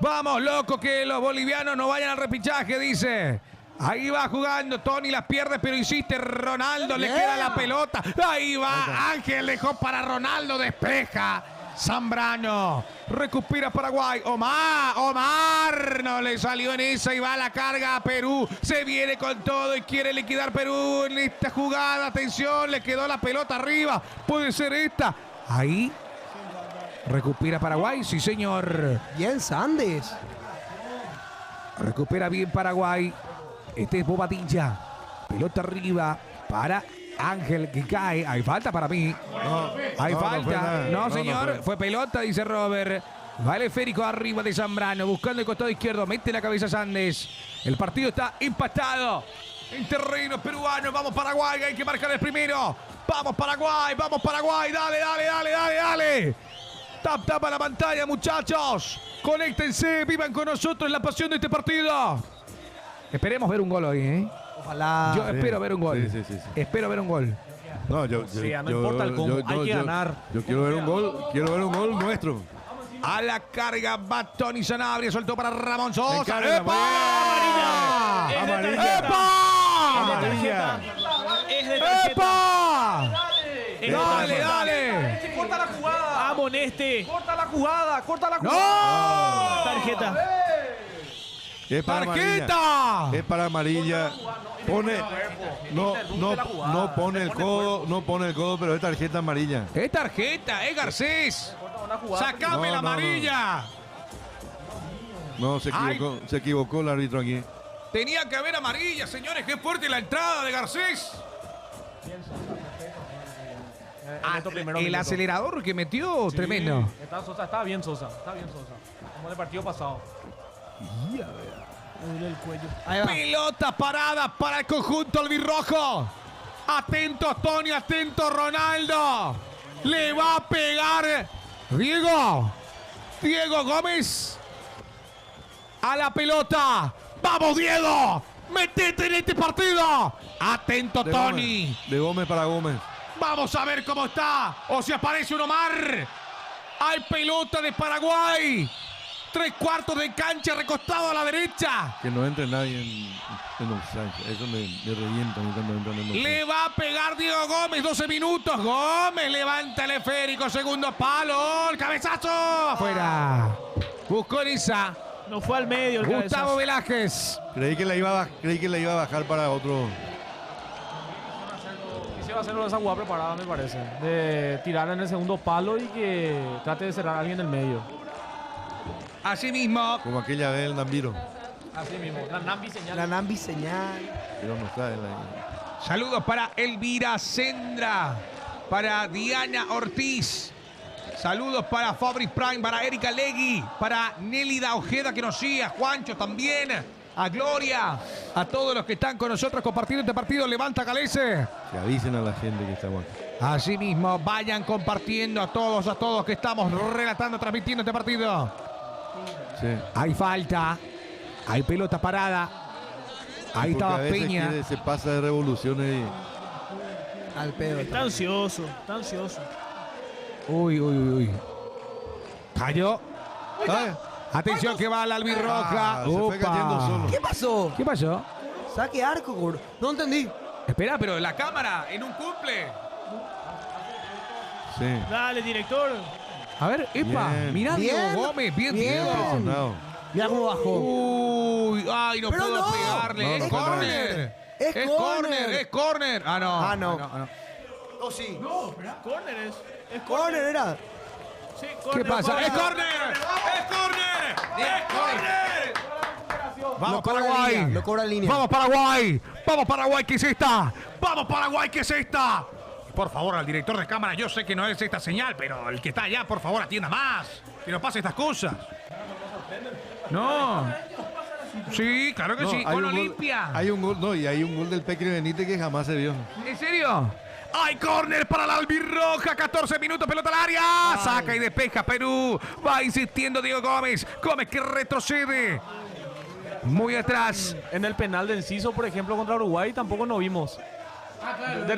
Vamos, loco, que los bolivianos no vayan al repichaje, dice. Ahí va jugando, Tony las pierde, pero insiste Ronaldo, le queda la pelota. Ahí va, Ángel dejó para Ronaldo, despeja. Zambrano, recupera Paraguay. Omar, no le salió en esa y va a la carga a Perú. Se viene con todo y quiere liquidar Perú en esta jugada. Atención, le quedó la pelota arriba. Puede ser esta. Ahí, recupera Paraguay, sí señor. Bien, Sandes. Recupera bien Paraguay. Este es Bobadilla. Pelota arriba para Ángel que cae. Hay falta para mí. Hay no, falta. no fue nada. No, No, señor. no fue. Fue pelota, dice Robert. Vale Férico arriba de Zambrano. Buscando el costado izquierdo. Mete la cabeza Sandes. El partido está empatado. En terreno peruano. Vamos Paraguay. Hay que marcar el primero. Vamos Paraguay. Vamos Paraguay. Dale. Tapa la pantalla, muchachos. Conéctense. Vivan con nosotros la pasión de este partido. Esperemos ver un gol hoy, ¿eh? Ojalá. Yo espero ver un gol. Sí. Espero ver un gol. No, yo, No importa el cómo, hay que ganar. Yo quiero ver un gol nuestro. A la carga va Tony Sanabria. Soltó para Ramón Sosa. Encarga, ¡Epa! Es de Amarilla. tarjeta. Amarilla. Es de tarjeta. ¡Epa! Es de tarjeta. Dale. Corta la jugada. Amoneste. Corta la jugada. ¡No! Tarjeta. Es para amarilla. ¡Tarjeta! Es para amarilla. No pone el codo, pero es tarjeta amarilla. Es tarjeta, es Garcés. ¡Sacame No, la no, amarilla! No, se equivocó el árbitro aquí. Tenía que haber amarilla, señores. ¡Qué fuerte la entrada de Garcés! El acelerador que metió, tremendo. Está bien Sosa. Como el partido pasado. Me duele el cuello. Ahí va. Pelota parada para el conjunto albirrojo. Atento Tony, atento Ronaldo. Le va a pegar Diego Gómez a la pelota. ¡Vamos, Diego! ¡Metete en este partido! Atento Tony. De Gómez para Gómez. Vamos a ver cómo está. O si aparece un Omar. Hay pelota de Paraguay. 3/4 de cancha recostado a la derecha. Que no entre nadie en offside. Eso me revienta cuando entran en offside. Le va a pegar Diego Gómez, 12 minutos. Gómez levanta el esférico, segundo palo. El cabezazo. Afuera. Buscó Niza. No fue al medio el Gustavo cabezazo. Velázquez. Creí que la iba a bajar para otro. Quisiera hacerlo de esa jugada preparada, me parece. De tirar en el segundo palo y que trate de cerrar a alguien en el medio. Así mismo. Como aquella vez el Nambiro. Así mismo. La Nambi señal. La Nambi señal. Pero no está él ahí. Saludos para Elvira Sendra. Para Diana Ortiz. Saludos para Fabric Prime, para Erika Legui, para Nélida Ojeda que nos sigue, a Juancho también, a Gloria, a todos los que están con nosotros compartiendo este partido. Levanta Galese. Que avisen a la gente que está bueno. Así mismo, vayan compartiendo a todos que estamos relatando, transmitiendo este partido. Sí. Hay falta, hay pelota parada. Ahí Porque estaba a veces Peña. se pasa de revoluciones y... Al pedo. Está ansioso. Uy. Cayó. ¿Sabes? Atención que va la albirroja. Se fue cayendo solo. ¿Qué pasó? ¿Qué pasó? Saque arco, gordo. No entendí. Espera, pero la cámara en un cumple. Sí. Dale, director. A ver, epa, Bien. mirá Bien. Diego Gómez, bien Bien. Diego. Presionado. Mira cómo bajó. Uy, ay, no Pero puedo no. pegarle. No, Es no, córner. Es Es córner. córner. Ah, no. Ah, no. Oh, sí. Córner es. Corner era. ¿Qué pasa? ¡Es córner! ¡Es córner! ¡Es córner! Vamos Lo cobra Paraguay. línea, lo cobra línea. Vamos Paraguay. Vamos Paraguay, ¿qué es esta? Vamos Paraguay, ¿qué es esta? Por favor, al director de cámara, yo sé que no es esta señal, pero el que está allá, por favor, atienda más. Que no pase estas cosas. No. Sí, claro que No, sí. hay Con un gol- Olimpia. Hay un gol, no, y hay un gol del Pecre Benítez que jamás se vio. ¿En serio? ¡Hay córner para la albirroja! 14 minutos, pelota al área. Saca y despeja Perú. Va insistiendo Diego Gómez. Gómez que retrocede. Muy atrás. En el penal de Enciso, por ejemplo, contra Uruguay, tampoco nos vimos. De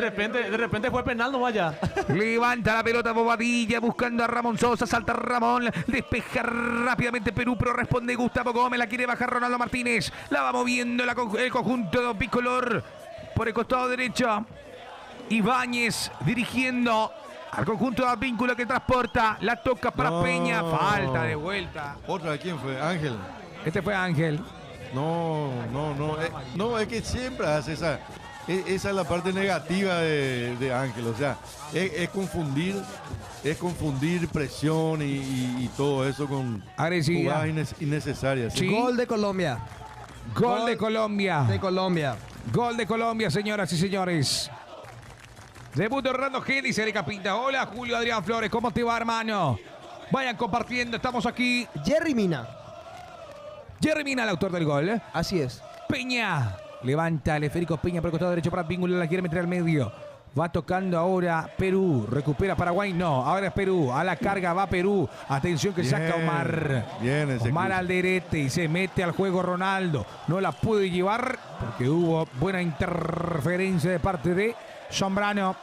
repente fue penal, no vaya. Levanta la pelota Bobadilla buscando a Ramón Sosa. Salta Ramón. Despeja rápidamente Perú, pero responde Gustavo Gómez. La quiere bajar Ronaldo Martínez. La va moviendo el conjunto bicolor por el costado derecho. Ibáñez dirigiendo al conjunto de Advíncula que transporta. La toca para No. Peña. Falta de vuelta. ¿Otra? ¿Quién fue? Ángel. Este fue Ángel. No. No, es que siempre hace esa. Esa es la parte negativa de Ángel. O sea, es confundir presión y todo eso con Agresividad. jugadas innecesarias. Sí. Gol de Colombia. Gol de Colombia. De Colombia. Gol de Colombia, señoras y señores. Debut de Orlando Gil, dice Erika Pinta. Hola, Julio Adrián Flores. ¿Cómo te va, hermano? Vayan compartiendo. Estamos aquí. Jerry Mina. Jerry Mina, el autor del gol. Así es. Peña. Levanta el esférico Peña por el costado derecho para Advíncula. La quiere meter al medio. Va tocando ahora Perú. Recupera Paraguay. No, ahora es Perú. A la carga va Perú. Atención que Bien, saca Omar. bien ese Omar cruce. Alderete y se mete al juego Ronaldo. No la puede llevar porque hubo buena interferencia de parte de Sombrano.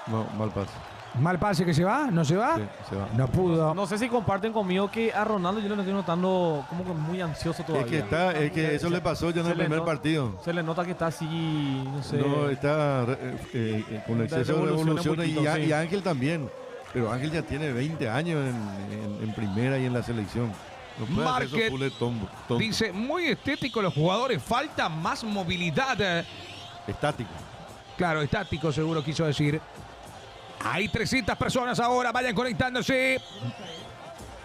No, mal pase. Mal pase que se va. ¿No se va? Sí, se va. No pudo. No sé si comparten conmigo que a Ronaldo yo lo estoy notando como que muy ansioso todavía. Es que eso le pasó ya en Se el le primer no- partido. Se le nota que está así, no sé. No, está con exceso de revoluciona un revoluciones poquito, sí. y Ángel también. Pero Ángel ya tiene 20 años en primera y en la selección. No puede hacer esos Market fules tontos. dice, muy estético los jugadores. Falta más movilidad. Estático. Claro, estático seguro quiso decir. Hay 300 personas ahora, vayan conectándose.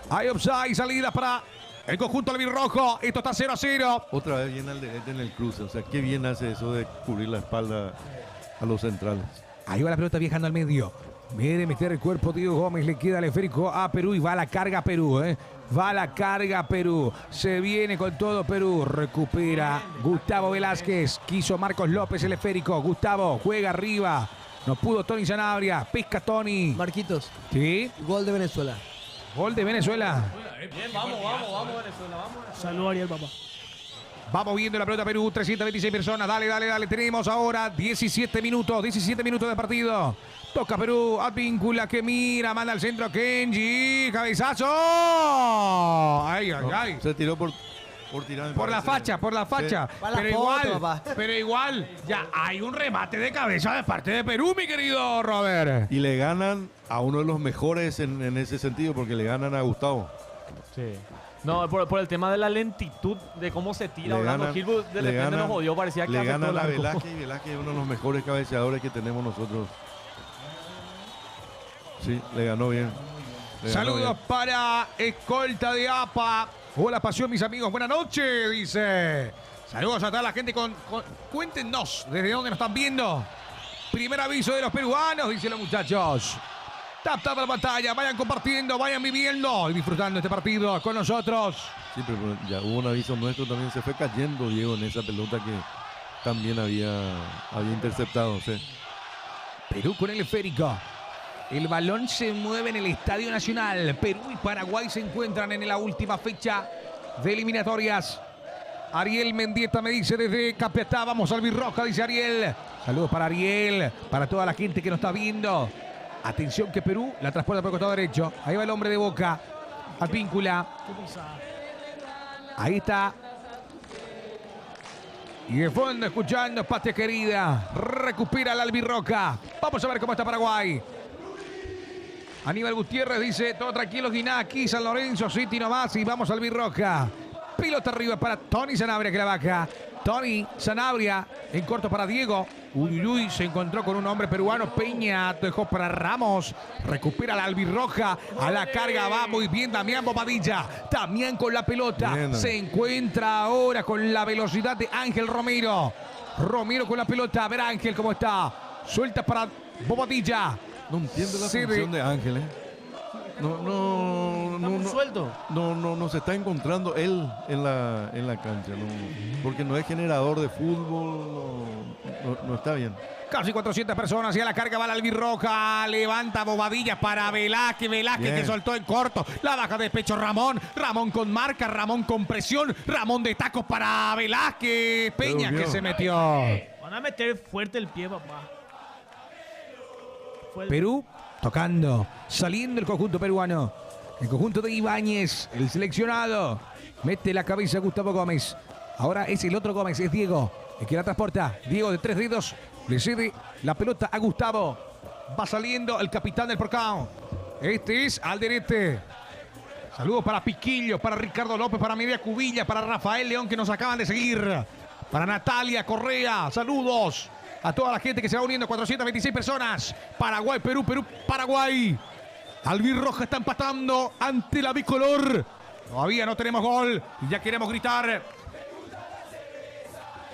Hay offside, salida para el conjunto albirrojo. Esto está 0-0. Otra vez viene al derecho en el cruce. O sea, qué bien hace eso de cubrir la espalda a los centrales. Ahí va la pelota viajando al medio. Mire meter el cuerpo Diego Gómez, le queda el esférico a Perú y va a la carga Perú, Va a la carga Perú. Se viene con todo Perú. Recupera Gustavo Velázquez. Quiso Marcos López el esférico. Gustavo juega arriba. No pudo Tony Sanabria. Pesca Tony. Marquitos. Sí. Gol de Venezuela. Gol de Venezuela. Bien, vamos, Venezuela, vamos. Saludos, Ariel, papá. Va moviendo la pelota Perú, 326 personas. Dale. Tenemos ahora 17 minutos de partido. Toca Perú, Advíncula que mira, manda al centro Kenji. Cabezazo. Ay. Se tiró por tirar. me Por la parece. facha. Pa' la Pero foto, igual, papá. ya hay un remate de cabeza de parte de Perú, mi querido Robert. Y le ganan a uno de los mejores en ese sentido, porque le ganan a Gustavo. Sí. No, por el tema de la lentitud, de cómo se tira. Le Orlando ganan- Gil de le repente ganan- nos jodió, parecía que Le afectó ganan el a arco. Velázquez y Velázquez es uno de los mejores cabeceadores que tenemos nosotros. Sí, le ganó bien. Le ganó Saludos bien. para Escolta de APA. Hola, pasión, mis amigos. Buenas noches, dice. Saludos a toda la gente cuéntenos desde dónde nos están viendo. Primer aviso de los peruanos, dicen los muchachos. Tap la pantalla, vayan compartiendo, vayan viviendo y disfrutando este partido con nosotros. Sí, pero ya hubo un aviso nuestro también. Se fue cayendo Diego en esa pelota que también había interceptado. Sí. Perú con el esférico. El balón se mueve en el Estadio Nacional. Perú y Paraguay se encuentran en la última fecha de eliminatorias. Ariel Mendieta me dice desde Capiatá, vamos al Albirroja, dice Ariel. Saludos para Ariel, para toda la gente que nos está viendo. Atención que Perú la transporta por el costado derecho. Ahí va el hombre de Boca. Advíncula. Ahí está. Y de fondo escuchando Patria Querida. Recupera la Albirroja. Vamos a ver cómo está Paraguay. Aníbal Gutiérrez dice, todo tranquilo, Guinaki, San Lorenzo, City nomás y vamos al Albirroja. Pilota arriba para Tony Sanabria que la baja. Tony Sanabria en corto para Diego. Uy, se encontró con un hombre peruano. Peña dejó para Ramos. Recupera la albirroja. A la carga va muy bien Damián Bobadilla. Damián con la pelota. Bien. Se encuentra ahora con la velocidad de Ángel Romero. Romero con la pelota. A ver Ángel cómo está. Suelta para Bobadilla. No entiendo la Sí, función de Ángel, No suelto. No se está encontrando él en la cancha, porque no es generador de fútbol, no está bien. Casi 400 personas y a la carga va la albirroja. Levanta Bobadilla para Velázquez. Velázquez Bien. que soltó en corto. La baja de pecho Ramón. Ramón con marca. Ramón con presión. Ramón de tacos para Velázquez. Peña que se metió. Van a meter fuerte el pie, papá. Perú tocando. Saliendo el conjunto peruano. El conjunto de Ibáñez. El seleccionado. Mete la cabeza Gustavo Gómez. Ahora es el otro Gómez. Es Diego. El que la transporta. Diego de 3 dedos. Le cede la pelota a Gustavo. Va saliendo el capitán del Porcao. Este es Alderete. Saludos para Piquillo, para Ricardo López, para Media Cubilla, para Rafael León que nos acaban de seguir. Para Natalia Correa. Saludos a toda la gente que se va uniendo. 426 personas. Paraguay, Perú, Perú, Paraguay. Albirroja está empatando ante la bicolor. Todavía no tenemos gol y ya queremos gritar.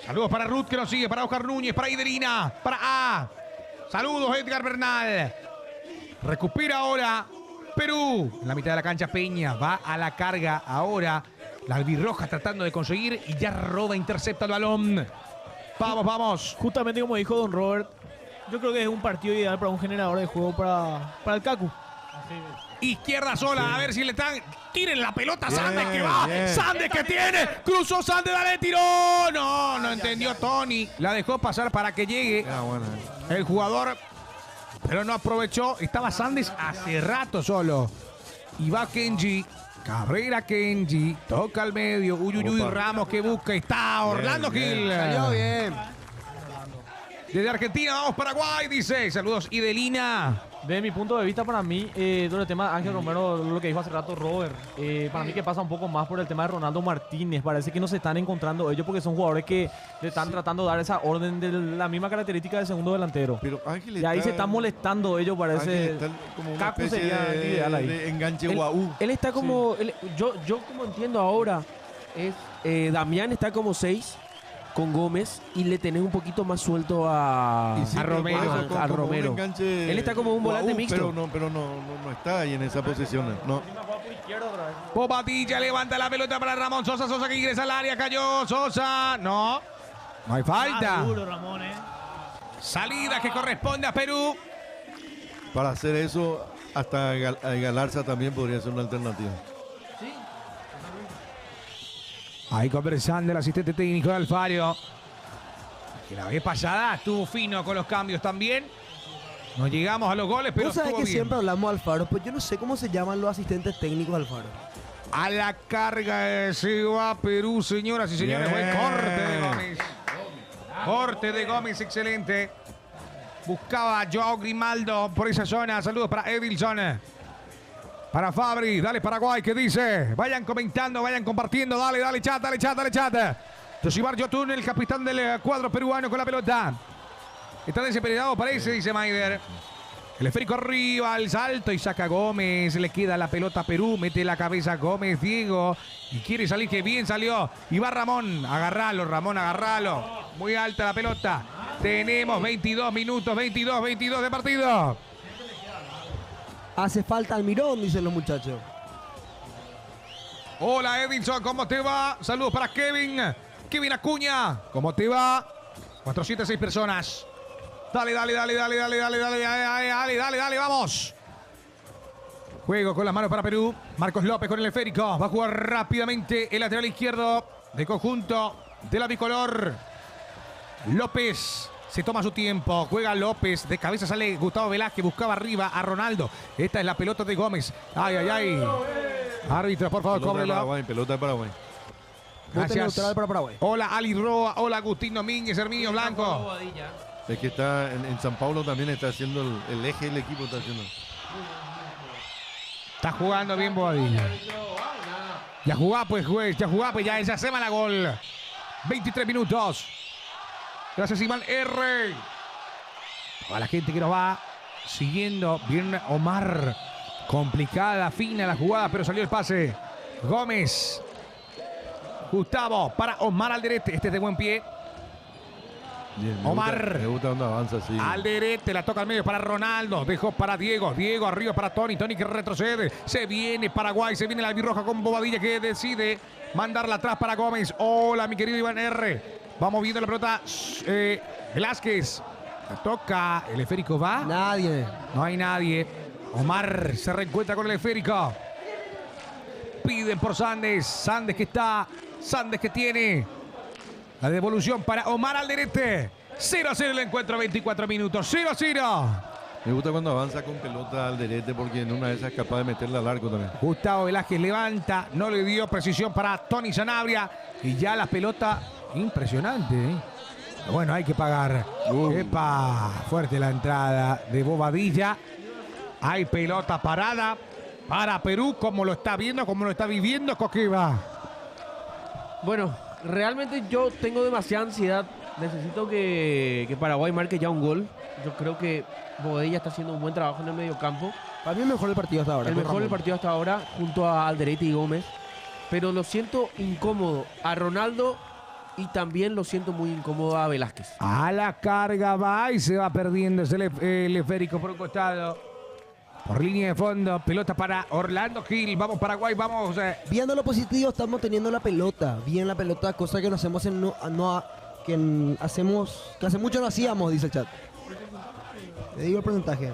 Saludos para Ruth que nos sigue, para Oscar Núñez, para Iderina, para A. Saludos Edgar Bernal. Recupera ahora Perú. En la mitad de la cancha Peña va a la carga ahora. La albirroja tratando de conseguir y ya roba, intercepta el balón. Vamos. Justamente como dijo Don Robert, yo creo que es un partido ideal para un generador de juego para el Cacu. Izquierda sola, a ver si le están. Tiren la pelota, Bien, Sandes que va. bien. Sandes que tiene. Cruzó Sandes, dale, tiró. No entendió Tony. La dejó pasar para que llegue Bueno. el jugador, pero no aprovechó. Estaba Sandes hace rato solo. Y va Kenji. Cabrera Kenji. Toca al medio. Uy, Opa. Ramos que busca. Está Orlando Bien, Gil. Salió bien. Desde Argentina vamos Paraguay, dice. Saludos, Idelina. Desde mi punto de vista, para mí, sobre el tema de Ángel Romero, lo que dijo hace rato Robert, para mí que pasa un poco más por el tema de Ronaldo Martínez. Parece que no se están encontrando ellos porque son jugadores que le están tratando de dar esa orden de la misma característica del segundo delantero. Pero Ángel Y ahí se están molestando ellos, Ángel parece. está como una Cacu especie sería ideal ahí. de enganche Él, guau. él está como. Yo como entiendo ahora, es Damián está como 6 con Gómez y le tenés un poquito más suelto a Romero. A Romero. Él está como un volante mixto. Pero no está ahí en esa posición. No. Bobadilla levanta la pelota para Ramón Sosa. Sosa que ingresa al área. Cayó Sosa. No hay falta. Ah, duro, Ramón, Salida que corresponde a Perú. Para hacer eso, hasta Galarza también podría ser una alternativa. Ahí conversando el asistente técnico de Alfaro. Que la vez pasada estuvo fino con los cambios también. No llegamos a los goles, pero Vos sabés estuvo que bien. siempre hablamos de Alfaro, pues yo no sé cómo se llaman los asistentes técnicos de Alfaro. A la carga se va Perú, señoras y señores. Bien. Buen corte de Gómez. Corte de Gómez, excelente. Buscaba a Joao Grimaldo por esa zona. Saludos para Edilson. Para Fabri, dale Paraguay, ¿qué dice? Vayan comentando, vayan compartiendo, dale chat. Josibar Yotun, el capitán del cuadro peruano con la pelota. Está desesperado, parece, dice Maider. El esférico arriba, el salto y saca Gómez. Le queda la pelota a Perú, mete la cabeza Gómez, Diego. Y quiere salir, que bien salió. Y va Ramón, agarralo, Ramón, agarralo. Muy alta la pelota. Tenemos 22 minutos, 22 de partido. Hace falta Almirón, dicen los muchachos. Hola Edinson, ¿cómo te va? Saludos para Kevin. Kevin Acuña, ¿cómo te va? 406 personas. Dale, vamos. Juego con las manos para Perú. Marcos López con el esférico. Va a jugar rápidamente el lateral izquierdo de conjunto de la bicolor. López. Se toma su tiempo, juega López, de cabeza sale Gustavo Velázquez, buscaba arriba a Ronaldo. Esta es la pelota de Gómez. Ay. Árbitro, por favor, cóbrelo. Pelota de Paraguay. Voto neutral para Paraguay. Hola Ali Roa, hola Agustín Domínguez, Herminio Blanco. Es que está en San Paulo también está haciendo el eje del equipo. Está haciendo. Está jugando bien Bobadilla. Ya jugá pues, ya esa semana gol. 23 minutos. Gracias, Iván R. A la gente que nos va siguiendo. Bien Omar. Complicada, fina la jugada, pero salió el pase. Gómez. Gustavo para Omar Alderete. Este es de buen pie. Bien, Omar. Me gusta cuando avanza así. Alderete, la toca al medio para Ronaldo. Dejó para Diego. Diego arriba para Tony. Tony que retrocede. Se viene Paraguay. Se viene la albirroja con Bobadilla que decide mandarla atrás para Gómez. Hola, mi querido Iván R. Vamos viendo la pelota. Velázquez. La toca. El esférico va. Nadie. No hay nadie. Omar se reencuentra con el esférico. Piden por Sandes. Sandes que está. Sandes que tiene. La devolución para Omar Alderete. 0-0 el encuentro, 24 minutos. 0-0. Me gusta cuando avanza con pelota Alderete porque en una de esas es capaz de meterla al arco también. Gustavo Velázquez levanta. No le dio precisión para Tony Sanabria. Y ya la pelota impresionante. Bueno, hay que pagar. Epa, fuerte la entrada de Bobadilla. Hay pelota parada para Perú. Como lo está viendo, como lo está viviendo Coquiva. Bueno, realmente yo tengo demasiada ansiedad. Necesito que Paraguay marque ya un gol. Yo creo que Bobadilla está haciendo un buen trabajo en el mediocampo. Para mí el mejor del partido hasta ahora. El mejor del partido hasta ahora, junto a Alderete y Gómez. Pero lo siento incómodo a Ronaldo y también lo siento muy incómodo a Velázquez. A la carga va y se va perdiendo el esférico por un costado. Por línea de fondo, pelota para Orlando Gil. Vamos Paraguay, vamos. Viendo lo positivo, estamos teniendo la pelota. Bien la pelota, cosa que no hacemos que hace mucho no hacíamos, dice el chat. Le digo el porcentaje.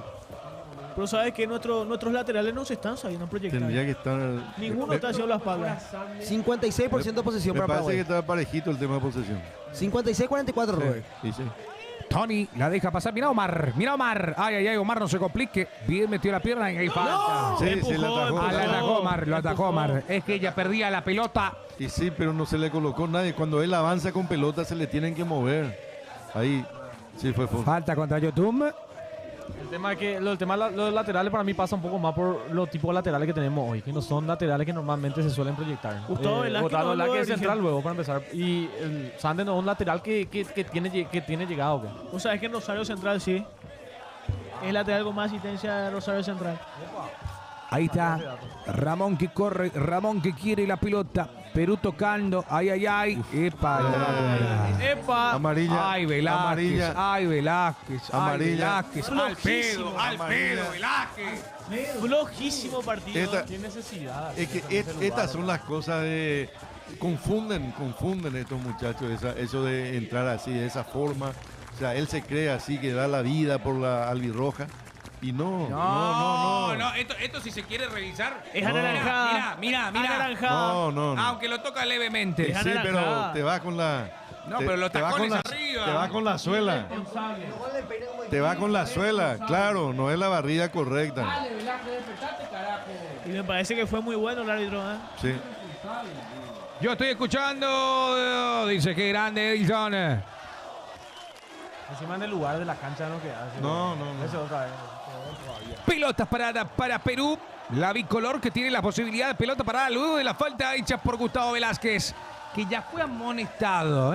Pero sabes que nuestros laterales no se están sabiendo proyectar. Tendría que estar. Ninguno está haciendo la espalda. 56% de posesión Me para parece que Paraguay. está parejito el tema de posesión. 56-44, Robert. Sí, sí. Tony la deja pasar. Mira Omar, mira Omar. Ay, ay, ay, Omar no se complique. Bien metió la pierna y hay falta. Sí, sí, la atajó. Ah, la atajó Omar, lo atajó Omar. Es que ella perdía la pelota. Y sí, pero no se le colocó nadie. Cuando él avanza con pelota se le tienen que mover. Ahí sí fue full. Falta contra Yotun. El tema es que los laterales para mí pasa un poco más por los tipos de laterales que tenemos hoy, que no son laterales que normalmente se suelen proyectar. Gustavo Velázquez no lo Velázquez es dirigen. central luego para empezar. Y el Sandes no es un lateral que tiene llegado. ¿Qué? O sea, es que en Rosario Central sí. Es lateral con más asistencia de Rosario Central. Ahí está. Ramón que corre, Ramón que quiere la pelota. Perú tocando. Ay, ay, ay. Epa. ¡Epa! Amarilla. Ay, Velázquez. Amarilla. Ay, Velázquez. Ay, Amarilla. Velázquez. Al pedo, al Amarilla. pedo, Velázquez. Flojísimo partido. Esta- ¿Qué necesidad? Es que estas son las cosas de... Confunden estos muchachos eso de entrar así, de esa forma. O sea, él se cree así, que da la vida por la albirroja. Y no. Esto si se quiere revisar. Es anaranjada. Mira. No. Aunque lo toca levemente. Es Sí, pero anaranjada. te va con la... No, te- pero los te va tacones con la- arriba. Te va con la suela. Te va con la suela, claro, no es la barrida correcta. Y me parece que fue muy bueno el árbitro. Sí. Yo estoy escuchando. Dice que grande Edison. Encima en el lugar de la cancha no queda. No. Ese otra vez. Pelotas paradas para Perú. La bicolor que tiene la posibilidad de pelota parada luego de la falta hecha por Gustavo Velázquez, que ya fue amonestado.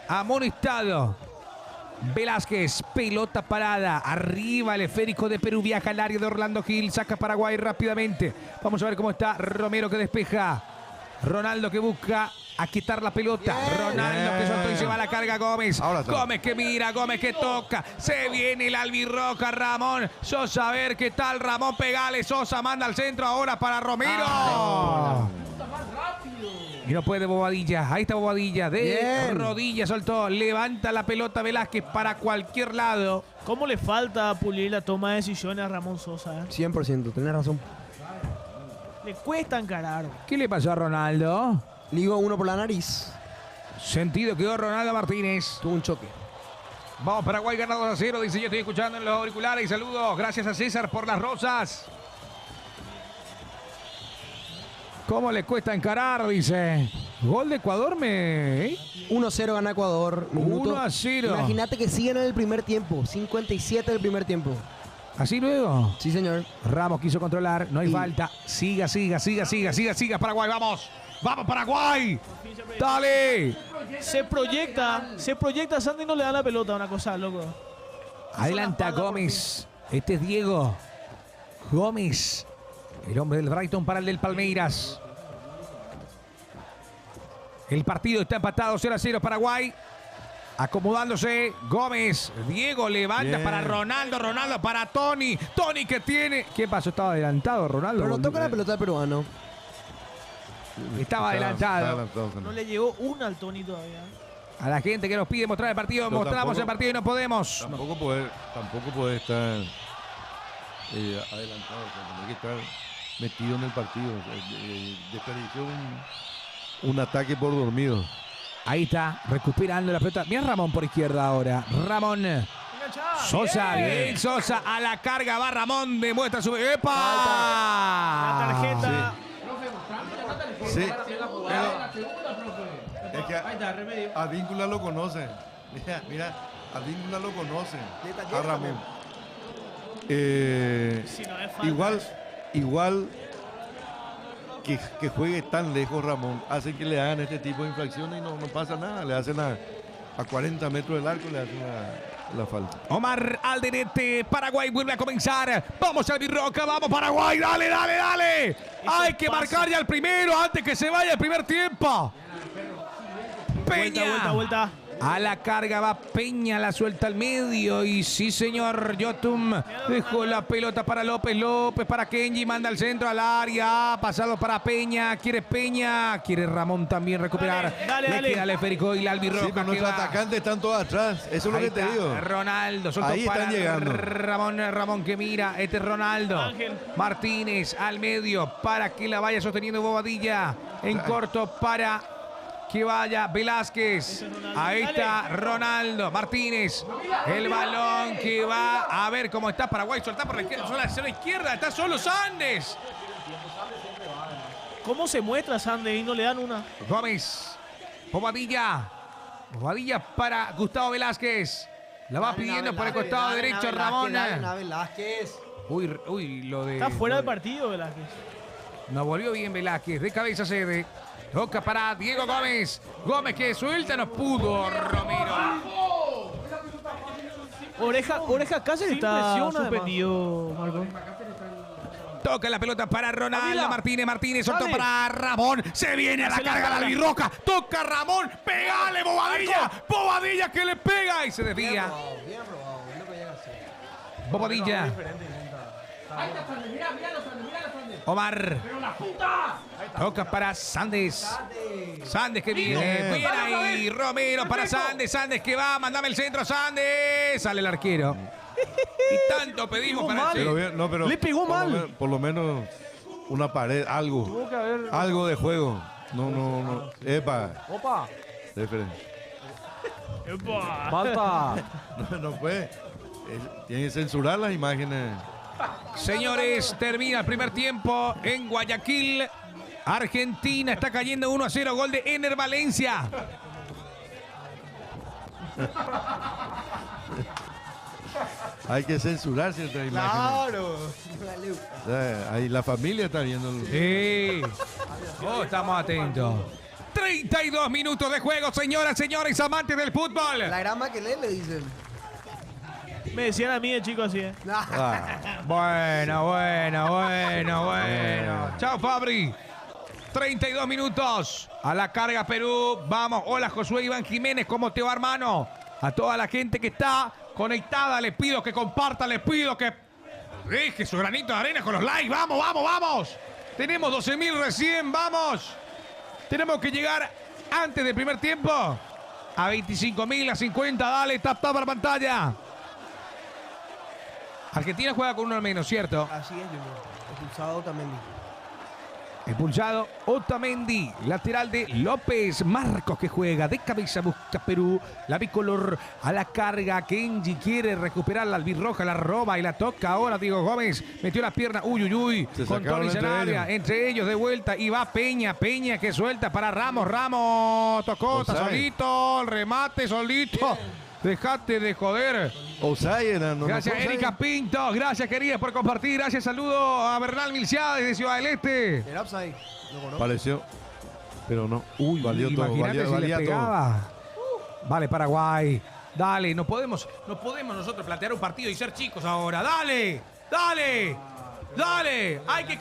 Amonestado. Velázquez, pelota parada. Arriba el esférico de Perú. Viaja al área de Orlando Gil. Saca Paraguay rápidamente. Vamos a ver cómo está Romero que despeja. Ronaldo que busca a quitar la pelota. Ronaldo que soltó y se va a la carga Gómez. Ahora está. Gómez que mira, Gómez que toca. Se viene el albirroja Ramón. Sosa, a ver qué tal. Ramón, pegale. Sosa manda al centro ahora para Romero. Y no puede Bobadilla. Ahí está Bobadilla. De Bien. rodillas soltó. Levanta la pelota Velázquez para cualquier lado. ¿Cómo le falta pulir la toma de decisiones a Ramón Sosa? 100%, tenés razón. Le cuesta encarar. ¿Qué le pasó a Ronaldo? Ligo uno por la nariz. Sentido quedó Ronaldo Martínez. Tuvo un choque. Vamos, Paraguay gana 2-0. Dice, yo estoy escuchando en los auriculares. Y saludos. Gracias a César por las rosas. ¿Cómo le cuesta encarar? Dice. Gol de Ecuador, 1-0 gana Ecuador. 1-0. Imagínate que siguen en el primer tiempo. 57 del primer tiempo. ¿Así luego? Sí, señor. Ramos quiso controlar. No hay Y- falta. Siga. Paraguay, vamos. Vamos Paraguay. Dale. Se proyecta Sandy y no le da la pelota, una cosa, loco. Adelanta Gómez. Este es Diego Gómez, el hombre del Brighton para el del Palmeiras. El partido está empatado 0-0 Paraguay. Acomodándose Gómez. Diego levanta Bien. para Ronaldo. Ronaldo para Tony. Tony que tiene. ¿Qué pasó? Estaba adelantado Ronaldo. Pero no toca la pelota al peruano. Estaba adelantado. No le llegó una al Tony todavía. A la gente que nos pide mostrar el partido. Pero Mostramos tampoco- el partido y no podemos. Tampoco puede estar adelantado, o sea, tiene que estar metido en el partido. O sea, desperdició un ataque por dormido. Ahí está, recuperando la pelota. Mira Ramón por izquierda ahora. Ramón. Sosa, bien. Sosa a la carga. Va Ramón, demuestra su. ¡Epa! La tarjeta. Sí, es que Advíncula lo conoce. Mira, Advíncula lo conoce. A Ramón. Si no es falta. Igual que juegue tan lejos Ramón, hace que le hagan este tipo de infracciones y no pasa nada. Le hacen a 40 metros del arco, le hacen la falta. Omar Alderete, Paraguay vuelve a comenzar. Vamos al Birroca, vamos Paraguay, dale, dale, dale. Hay que marcar ya el primero antes que se vaya el primer tiempo. Peña. Vuelta. A la carga va Peña, la suelta al medio. Y sí, señor, Yotun dejó la pelota para López. López para Kenji, manda al centro al área. Pasado para Peña, quiere Peña. Quiere Ramón también recuperar. Dale. Le queda al esférico y la Sí, albirroja. pero nuestros atacantes están todos atrás. Eso es lo Ahí que te está, digo. Ronaldo, soltó Ahí para están llegando. Ramón que mira, este es Ronaldo. Ángel. Martínez al medio para que la vaya sosteniendo Bobadilla. En corto para que vaya Velázquez. Ahí está Ronaldo. Martínez. El balón que va a ver cómo está Paraguay. Soltá por la izquierda. Solo a la izquierda. Está solo Sandes. ¿Cómo se muestra Sandy y no le dan una? Gómez. Bobadilla. Bobadilla para Gustavo Velázquez. La va pidiendo por el costado derecho Ramón. Velázquez. Uy, lo de. Está fuera del partido, Velázquez. No volvió bien Velázquez. De cabeza cede. Toca para Diego Gómez. Gómez que suelta, no pudo Romero. Oreja Cáceres está presión, además. suspendido, Marco. Toca la pelota para Ronaldo. Martínez soltó Dale. para Ramón. Se viene a la Hace la carga la carga. albirroja. Toca Ramón. Pegale Bobadilla. Bobadilla que le pega y se desvía. Bien probado, es lo que llega a hacer. Bobadilla. Omar. Toca para Sandes. Sandes que viene. Bien ahí. Romero para Sandes. Sandes que va. Mandame el centro. Sandes. Sale el arquero. Y tanto pedimos para Pero bien, no, pero Le pegó por lo mal. menos- por lo menos una pared, algo. Tuvo que haber. Algo de juego. No. Epa. Opa. Referente. Falta. No fue. Tiene que censurar las imágenes. Señores, termina el primer tiempo en Guayaquil. Argentina está cayendo 1-0. Gol de Ener Valencia. Hay que censurar ciertas imágenes. Claro. O sea, ahí la familia está viendo. Sí. Oh, estamos atentos. 32 minutos de juego, señoras, señores, amantes del fútbol. La gran Maquelele, dicen. Me decían a mí de chico así, Ah, Bueno. Chao, Fabri. 32 minutos. A la carga Perú. Vamos. Hola, Josué Iván Jiménez. ¿Cómo te va, hermano? A toda la gente que está conectada, les pido que compartan, les pido que deje su granito de arena con los likes. Vamos. Tenemos 12.000 recién, vamos. Tenemos que llegar antes del primer tiempo a 25.000, a 50. Dale, tap a la pantalla. Argentina juega con uno menos, ¿cierto? Así es, Junior. Expulsado también. Expulsado Otamendi, lateral de López. Marcos que juega de cabeza, busca Perú. La bicolor a la carga. Kenji quiere recuperar la albirroja, la roba y la toca ahora Diego Gómez. Metió la pierna, uy. Se Con sacaron Tony entre Sanabria, ellos. entre ellos de vuelta. Y va Peña que suelta para Ramos tocó, está Offside. solito, el remate solito. Dejate de joder. Osaya, no. Gracias, fue Erika Pinto. Gracias, querida, por compartir. Gracias, saludo a Bernal Milciada desde Ciudad del Este. Era upside. Lo conozco. Pareció. Pero no. Uy, valió todo. imagínate si valía le todo. pegaba. Vale, Paraguay. Dale, no podemos nosotros plantear un partido y ser chicos ahora. Dale, dale, dale. Hay que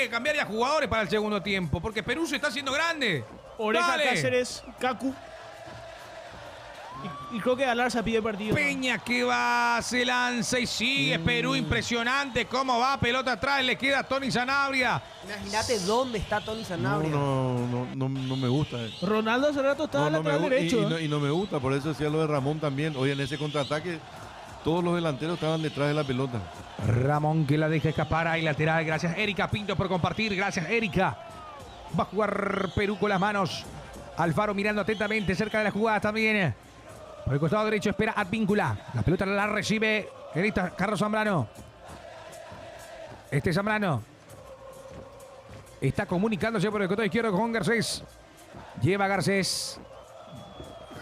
cambiar ya jugadores para el segundo tiempo, porque Perú se está haciendo grande. Oreja, Dale. Cáceres, Cacu. Y creo que Galarza pide partido. Peña que va, se lanza y sigue. Perú impresionante. Cómo va, pelota atrás, le queda a Tony Sanabria. Imagínate dónde está Tony Sanabria. No me gusta. Ronaldo hace rato estaba No, no me lateral gusta, derecho. y no me gusta, por eso decía lo de Ramón también. Hoy en ese contraataque, todos los delanteros estaban detrás de la pelota. Ramón que la deja escapar ahí lateral. Gracias, Erika Pinto, por compartir. Gracias, Erika. Va a jugar Perú con las manos. Alfaro mirando atentamente cerca de la jugada también. Por el costado derecho espera Advíncula. La pelota la recibe Carlos Zambrano. Zambrano está comunicándose por el costado izquierdo con Garcés. Lleva Garcés.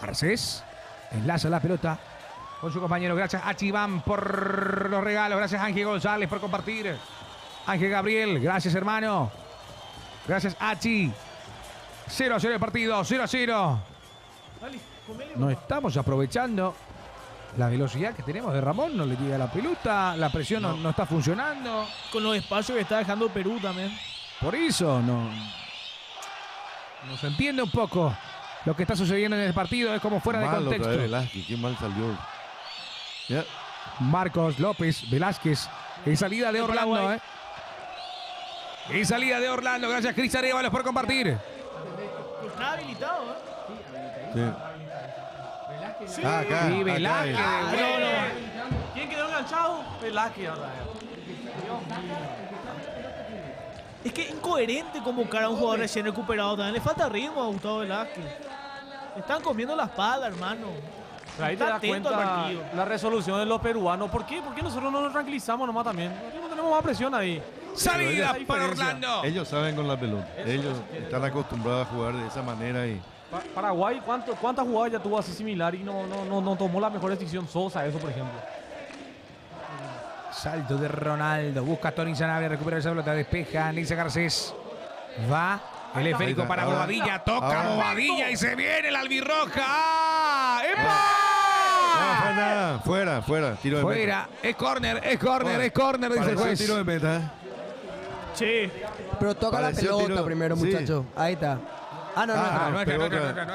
Garcés enlaza la pelota con su compañero. Gracias a Chiván por los regalos. Gracias a Ángel González por compartir. Ángel Gabriel, gracias hermano. Gracias Achi. 0-0 el partido, 0-0. No estamos aprovechando la velocidad que tenemos de Ramón. No le llega la pelota, la presión no está funcionando. Con los espacios que está dejando Perú también. Por eso no se entiende un poco lo que está sucediendo en el partido. Es como fuera de Mal contexto. otra vez Velázquez, qué mal salió. Ya. Marcos López Velázquez en salida de Orlando. En salida de Orlando. Gracias Cris Arévalos por compartir. Está habilitado, Sí. Sí. Acá, Y Velázquez. ¿Quién quedó enganchado? Velázquez. Es que incoherente convocar a un jugador recién recuperado también. Le falta ritmo a Gustavo Velázquez. Le están comiendo la espalda, hermano. Pero ahí te Está das atento al cuenta partido. la resolución de los peruanos. ¿Por qué? ¿Por qué nosotros no nos tranquilizamos nomás también? ¿Por qué no tenemos más presión ahí? Salida Pero para diferencia. Orlando. Ellos saben con la pelota. Ellos están acostumbrados a jugar de esa manera y Paraguay, ¿cuántas jugadas ya tuvo así similar y no tomó la mejor decisión? Sosa, eso por ejemplo. Salto de Ronaldo. Busca a Tony Sanabria. Recupera esa pelota. Despeja. Nilce Garcés. Va. El esférico está, para ahora. Bobadilla. Toca Ahora. Bobadilla y se viene el albirroja. ¡Ah! no ¡Epa! fue nada. Fuera. Tiro de meta. Fuera. Es córner, dice el Pareció juez. tiro de meta. Sí. Pero toca la Pareció pelota tiro- primero, sí. muchacho. Ahí está. Ah, no, no.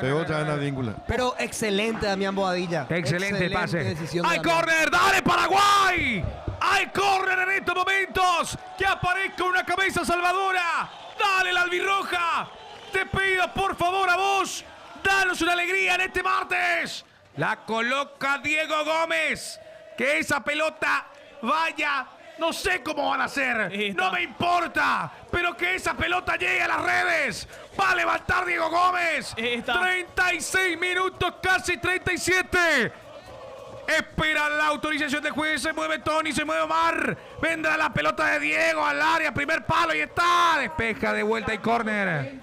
Pegó otra en la víncula. Pero excelente, Damián Bobadilla. Excelente el pase. decisión de ¡Hay Damián. córner! ¡Dale, Paraguay! ¡Hay córner en estos momentos! ¡Que aparezca una cabeza salvadora! ¡Dale, la albirroja! Te pido, por favor, a vos, danos una alegría en este martes. La coloca Diego Gómez. Que esa pelota vaya. No sé cómo van a hacer. No me importa. Pero que esa pelota llegue a las redes. Va a levantar Diego Gómez. 36 minutos, casi 37. Espera la autorización del juez. Se mueve Tony, se mueve Omar. Vendrá la pelota de Diego al área. Primer palo y está. Despeja de vuelta y córner.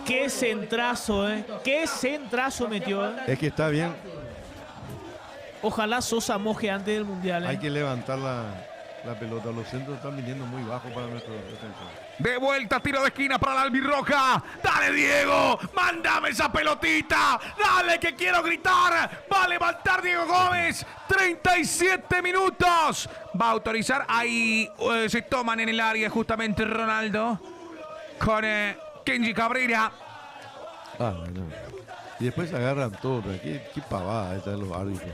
Qué centrazo, Qué centrazo metió, Es que está bien. Ojalá Sosa moje antes del Mundial, Hay que levantar la pelota. Los centros están viniendo muy bajos para nuestro defensor. De vuelta, tiro de esquina para la albirroja. Dale, Diego. Mándame esa pelotita. Dale, que quiero gritar. Va a levantar Diego Gómez. 37 minutos. Va a autorizar. Ahí se toman en el área justamente Ronaldo. Con Kenji Cabrera. Bueno. Y después se agarran todo. Qué pavada esta de los árbitros.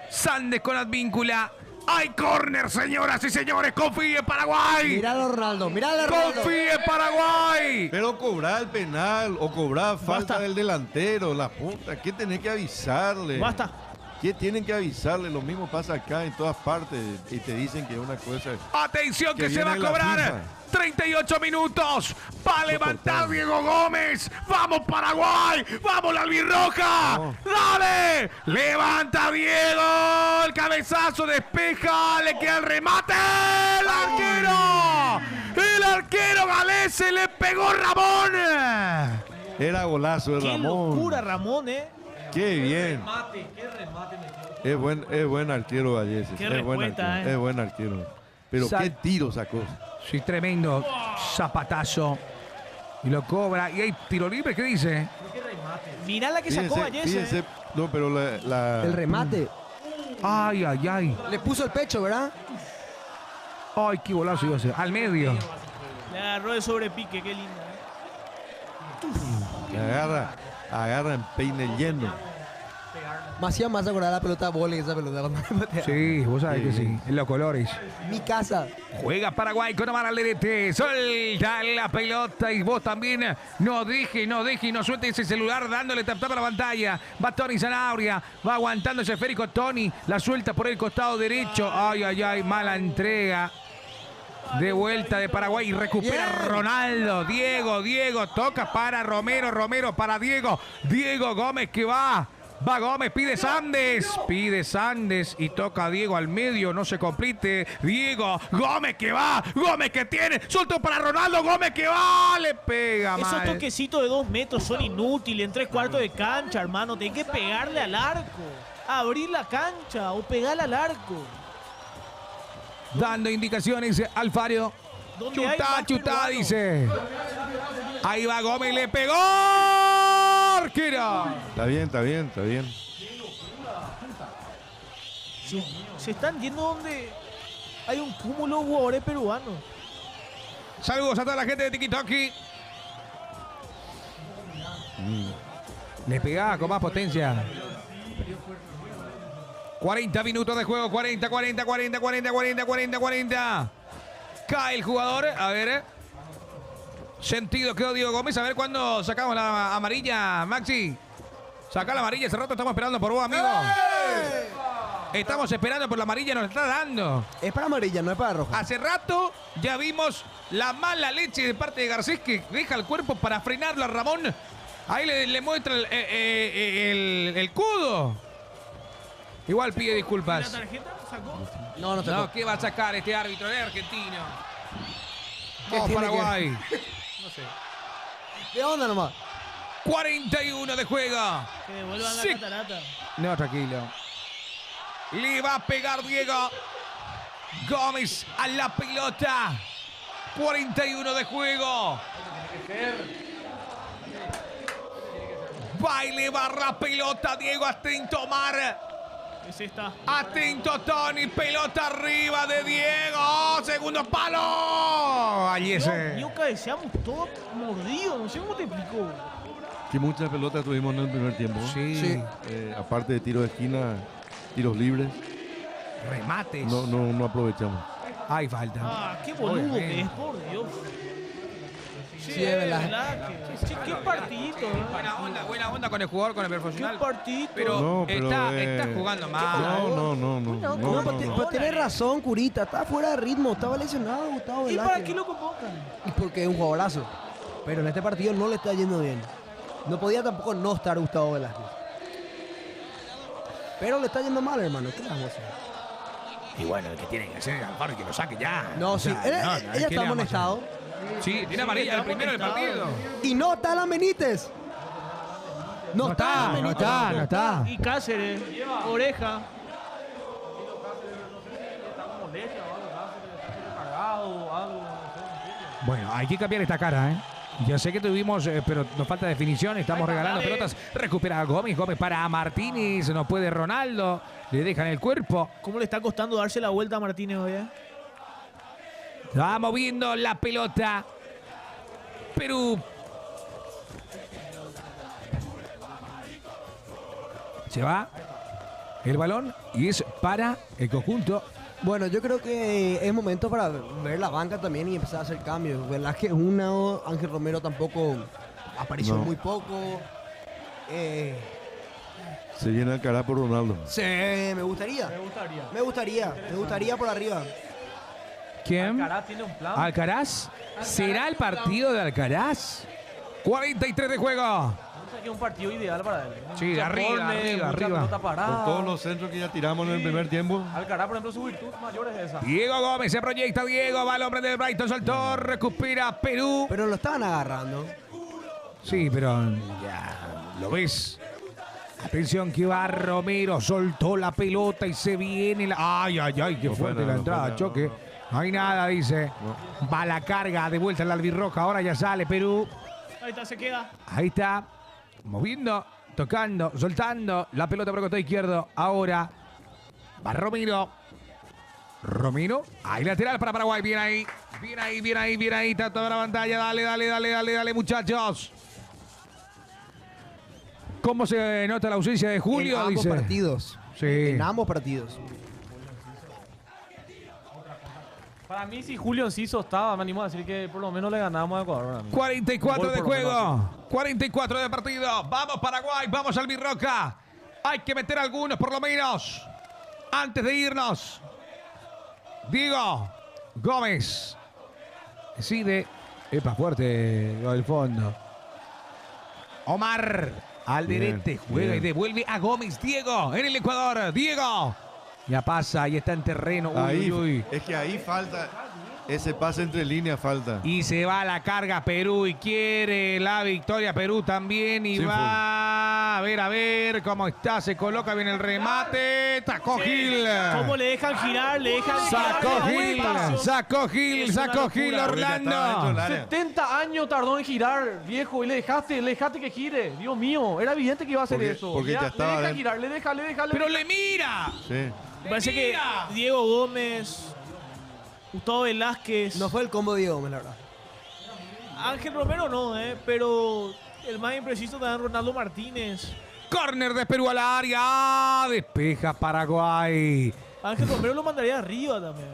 Sandes con Advíncula. ¡Hay córner, señoras y señores! ¡Confíe Paraguay! Míralo, Ronaldo. Míralo, Ronaldo. ¡Confíe Paraguay! Pero cobrar el penal o cobrar falta del delantero, la punta, ¿qué tenés que avisarle? Basta. ¿Qué tienen que avisarle? Lo mismo pasa acá en todas partes y te dicen que es una cosa. Atención que se va a viene la cobrar. FIFA. 38 minutos. Va a levantar Diego Gómez. ¡Vamos, Paraguay! ¡Vamos, la albirroja! No. ¡Dale! ¡Levanta Diego! El cabezazo despeja. Le queda el remate. ¡El arquero! ¡El arquero galese! ¡Le pegó Ramón! Era golazo de Qué Ramón. locura, Ramón, Qué bien. Qué remate metió. Es buen arquero Galleses. Qué Es buen respuesta, arquero. Es buen arquero. Pero qué tiro sacó. Sí, tremendo zapatazo. Y lo cobra. Y hay tiro libre, ¿qué dice? Mirá la que sacó Vallese. Fíjense, no, pero El remate. Ay, ay, ay. Le puso el pecho, ¿verdad? Ay, qué golazo iba a ser. Al medio. Le agarró de sobrepique, qué linda. agarra en peine lleno. Me hacía más acordar la pelota vóley, esa pelota. Sí, vos sabés que sí. En los colores. Mi casa. Juega Paraguay con Omar Alderete. Suelta la pelota y vos también no deje y no suelte ese celular dándole tap a la pantalla. Va Tony Zanabria. Va aguantando ese esférico Tony. La suelta por el costado derecho. Ay, ay, ay. Mala entrega. De vuelta de Paraguay y recupera Ronaldo. Diego toca para Romero para Diego Gómez que va Gómez, pide Sandes y toca a Diego al medio, no se complete. Gómez que va, Gómez que tiene, soltó para Ronaldo, Gómez que va, le pega mal. Esos toquecitos de 2 metros son inútiles en 3/4 de cancha, hermano. Tenés que pegarle al arco, abrir la cancha o pegarle al arco. Dando indicaciones Alfaro. Chutá, dice. Ahí va Gómez, le pegó. Arquero. Está bien. Se están yendo donde hay un cúmulo de jugadores peruanos. Saludos a toda la gente de TikToki. Le pegaba con más potencia. 40 minutos de juego, 40. Cae el jugador, a ver. Sentido quedó Diego Gómez, a ver cuándo sacamos la amarilla, Maxi. Saca la amarilla, ese rato estamos esperando por vos, amigo. Estamos esperando por la amarilla, nos está dando. Es para amarilla, no es para roja. Hace rato ya vimos la mala leche de parte de Garcés que deja el cuerpo para frenarlo a Ramón. Ahí le muestra el cudo. Igual pide disculpas. ¿La tarjeta sacó? No, ¿qué va a sacar este árbitro de argentino? ¿Qué Vamos tiene Paraguay. No sé. ¿Qué onda nomás? 41 de juego. Que devuelvan Sí. la catarata. No, tranquilo. Le va a pegar Diego Gómez a la pelota. 41 de juego. Baile barra pelota. Diego atento Omar. Ese está. Atento Tony. Pelota arriba de Diego. Segundo palo. Allí ese. Yo cabeceamos todos mordidos. No sé cómo te explico. Que muchas pelotas tuvimos en el primer tiempo. Sí. Aparte de tiros de esquina, tiros libres, Remates. no aprovechamos. Hay falta. Ah, qué boludo que es, por Dios. Sí, es verdad. Sí, qué partidito. Buena onda con el jugador, con el Qué profesional. partidito. Pero, está jugando mal. No, pero tenés razón, Curita. Está fuera de ritmo. Estaba lesionado Gustavo ¿Y Velázquez. para qué lo convocan? Y porque es un jugadorazo. Pero en este partido no le está yendo bien. No podía tampoco no estar Gustavo Velázquez. Pero le está yendo mal, hermano. ¿Qué le vamos a hacer? Y bueno, el que tiene que hacer es Alfaro y que lo saque ya. No, O sí. sea, Ella ¿qué le está vamos a amonestado. hacer? Sí, tiene amarilla el primero del partido. Y no está Alan Benítez. No está Alan Benítez. Y Cáceres, Oreja. Bueno, hay que cambiar esta cara, ¿eh? Ya sé que tuvimos, pero nos falta definición. Estamos regalando pelotas. Recupera a Gómez. Gómez para Martínez. No puede Ronaldo. Le dejan el cuerpo. ¿Cómo le está costando darse la vuelta a Martínez hoy? Va moviendo la pelota. Perú. Se va el balón y es para el conjunto. Bueno, yo creo que es momento para ver la banca también y empezar a hacer cambios. Velázquez Ángel Romero tampoco apareció No. muy poco. Se llena el cara por Ronaldo. Sí, me gustaría por arriba. ¿Quién? Alcaraz tiene un plan. Alcaraz. ¿Será el partido de Alcaraz? 43 de juego. Que es un partido ideal para él. Sí, Mucha arriba, córner, arriba, mucha arriba. pelota parada. Con todos los centros que ya tiramos en el primer tiempo. Alcaraz, por ejemplo, su virtud mayor es esa. Diego Gómez se proyecta. Diego va al hombre del Brighton. Soltó. Recupera Perú. Pero lo estaban agarrando. Sí, pero ya lo ves. Atención que va Romero. Soltó la pelota y se viene. Ay, qué No fue fuerte nada, la no entrada. fue nada, Choque. No hay nada, dice. Va la carga de vuelta en la albirroja. Ahora ya sale Perú. Ahí está, se queda. Ahí está. Moviendo, tocando, soltando. La pelota por el costado izquierdo. Ahora va Romero. Romero. Ahí lateral para Paraguay. Bien ahí. Bien ahí, bien ahí, bien ahí. Está toda la pantalla. Dale, dale, dale, dale, dale, muchachos. ¿Cómo se nota la ausencia de Julio? En ambos Dice. partidos. Sí. En ambos partidos. Para mí, si Julio Enciso estaba, me animo a decir que por lo menos le ganamos a Ecuador. Para mí. 44 Gol de por lo menos, juego. 44 de partido. Vamos Paraguay, vamos Albirroja. Hay que meter algunos por lo menos. Antes de irnos. Diego Gómez. Decide. Epa, fuerte. Al fondo. Omar. Alderete juega y devuelve a Gómez. Diego en el Ecuador. Diego. Ya pasa, ahí está en terreno. Uy, Ahí, uy, uy. es que ahí falta, ese pase entre líneas falta. Y se va a la carga Perú y quiere la victoria Perú también. Y Sí, va a ver cómo está. Se coloca bien el remate. Sacó Gil. ¿Cómo le dejan girar? Le dejan Sacó girar. Gil. Espacio. Sacó Gil. Es una Sacó Gil locura. Porque ya estaba dentro del Orlando. área. 70 años tardó en girar, viejo, y le dejaste que gire. Dios mío, era evidente que iba a hacer Porque- eso. porque ya estaba le deja dentro. girar, le deja. Pero le mira. Sí. Me parece que Diego Gómez, Gustavo Velázquez, No fue el combo de Diego Gómez, la verdad. Ángel Romero no, pero el más impreciso también Ronaldo Martínez. Corner de Perú a la área. Despeja Paraguay. Ángel Romero lo mandaría arriba también.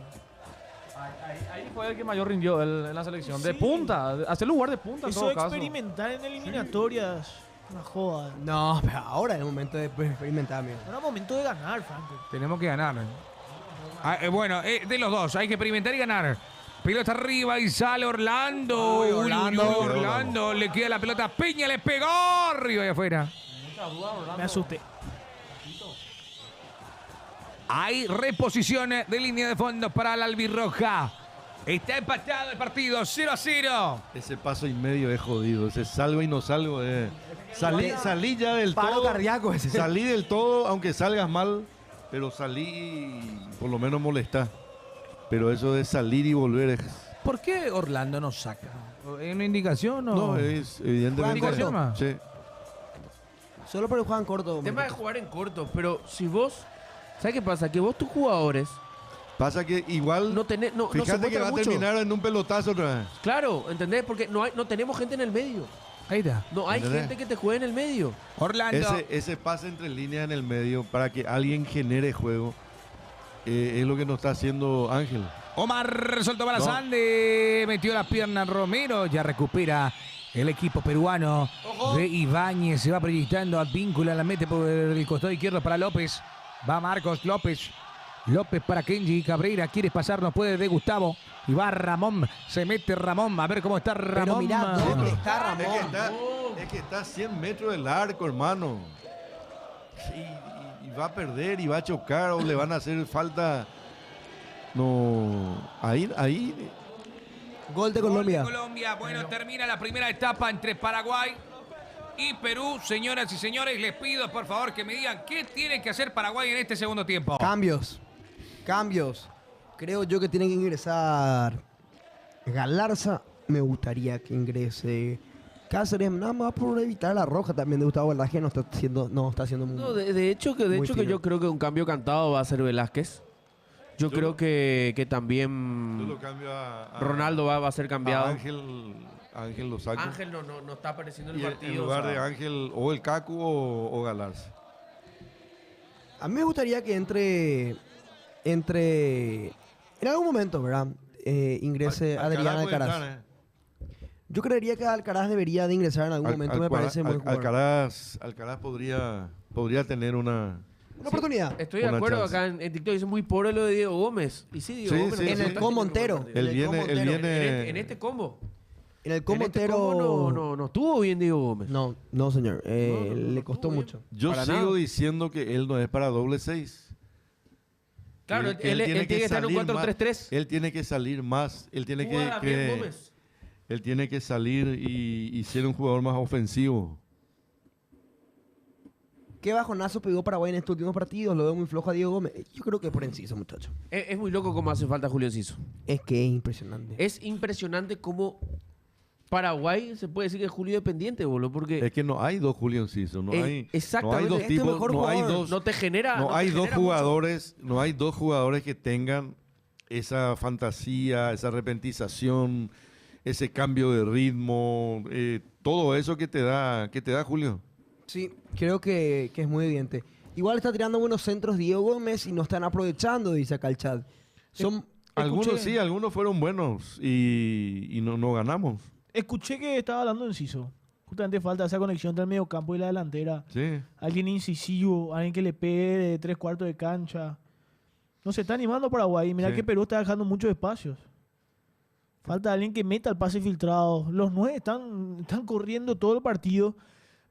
Ahí fue el que mayor rindió en la selección. De Sí. punta, hacer lugar de punta en Eso todo de caso. experimentar en eliminatorias, una joda. No, pero ahora es el momento de experimentar, amigo. Era momento de ganar, Franco. Tenemos que ganar. Bueno, de los dos, hay que experimentar y ganar. Pelota arriba y sale Orlando. Uy, Uy, Orlando. uy, uy, Orlando. Le queda la pelota. Peña le pegó arriba y afuera. Me asusté. Hay reposiciones de línea de fondo para la albirroja. Está empatado el partido, 0-0. Ese paso y medio es jodido. Ese salgo y no salgo. Salí ya del Paro todo. cardíaco ese. Salí del todo, aunque salgas mal. Pero salí y por lo menos molesta. Pero eso de salir y volver es. ¿Por qué Orlando no saca? ¿Es una indicación o...? No, es evidentemente. Juegan corto. Sí. Solo por el juegan corto. El tema de jugar en corto, pero si vos. ¿Sabes qué pasa? Que vos, tus jugadores, Pasa que igual. no tenés. No se fíjate que muestran va a mucho. terminar en un pelotazo otra vez. Claro, ¿entendés? Porque no tenemos gente en el medio. Ahí está. No hay ¿Entendés? gente que te juegue en el medio. Orlando. Ese pase entre líneas en el medio para que alguien genere juego es lo que nos está haciendo Ángel. Omar soltó para No. Sande, metió la pierna Romero, ya recupera el equipo peruano de Ibáñez, se va proyectando, Advíncula, la mete por el costado izquierdo para López, va Marcos López, López para Kenji Cabrera, quiere pasar, no puede de Gustavo, y va Ramón, se mete Ramón, a ver cómo está Pero Ramón. mirá, ¿dónde está Ramón? Es que está a 100 metros del arco, hermano. Y va a perder y va a chocar o le van a hacer falta. No. Ahí. Gol de Gol de Colombia. Colombia. Bueno, termina la primera etapa entre Paraguay y Perú. Señoras y señores, les pido por favor que me digan qué tiene que hacer Paraguay en este segundo tiempo. Cambios. Creo yo que tiene que ingresar Galarza. Me gustaría que ingrese Cáceres, nada más por evitar la roja también de Gustavo Velázquez. No está haciendo muy No, de hecho que Muy fino. yo creo que un cambio cantado va a ser Velázquez. Yo creo que Yo también lo cambio a Ronaldo va a ser a cambiado. Ángel lo saco. Ángel no está apareciendo en Y el en partido. lugar o sea, de Ángel o el Cacu o Galarza. A mí me gustaría que entre en algún momento, ¿verdad? Ingrese Adrián puede Alcaraz. entrar, Yo creería que Alcaraz debería de ingresar en algún momento, me parece muy jugador. Alcaraz podría tener una. Una oportunidad. Estoy de Una acuerdo chance. acá en TikTok. Dice muy pobre lo de Diego Gómez. Y sí, Diego Sí, Gómez. sí, no En sí. el está combo teniendo entero. un buen partido. Él viene. En este combo. En el combo En este entero. combo no estuvo bien Diego Gómez. No, señor. no Le costó estuvo bien. mucho. Yo Para sigo nada. diciendo que él no es para doble 6. Claro, él tiene que estar en un salir más. 4-3-3. Él tiene que salir más. Él tiene Jugaba bien Gómez. él tiene que salir y ser un jugador más ofensivo. ¿Qué bajonazo pegó Paraguay en estos últimos partidos? Lo veo muy flojo a Diego Gómez. Yo creo que por Enciso, muchacho. Es muy loco cómo hace falta Julio Enciso. Es que es impresionante. Es impresionante cómo Paraguay se puede decir que es Julio dependiente, boludo, porque Es que no hay dos Julio Enciso, no hay exactamente, dos este es tipos, mejor no hay jugador. dos, no te genera. no te hay dos genera mucho. jugadores, no hay dos jugadores que tengan esa fantasía, esa repentización, ese cambio de ritmo, todo eso que te da Julio. Sí, creo que es muy evidente. Igual está tirando buenos centros Diego Gómez y no están aprovechando, dice acá el chat. Son, Algunos Escuché- sí, algunos fueron buenos y no ganamos. Escuché que estaba hablando de Enciso. Justamente falta esa conexión entre el mediocampo y la delantera. Sí. Alguien incisivo, alguien que le pegue de 3/4 de cancha. No se está animando Paraguay. Mirá Sí. que Perú está dejando muchos espacios. Falta alguien que meta el pase filtrado. Los 9 están corriendo todo el partido.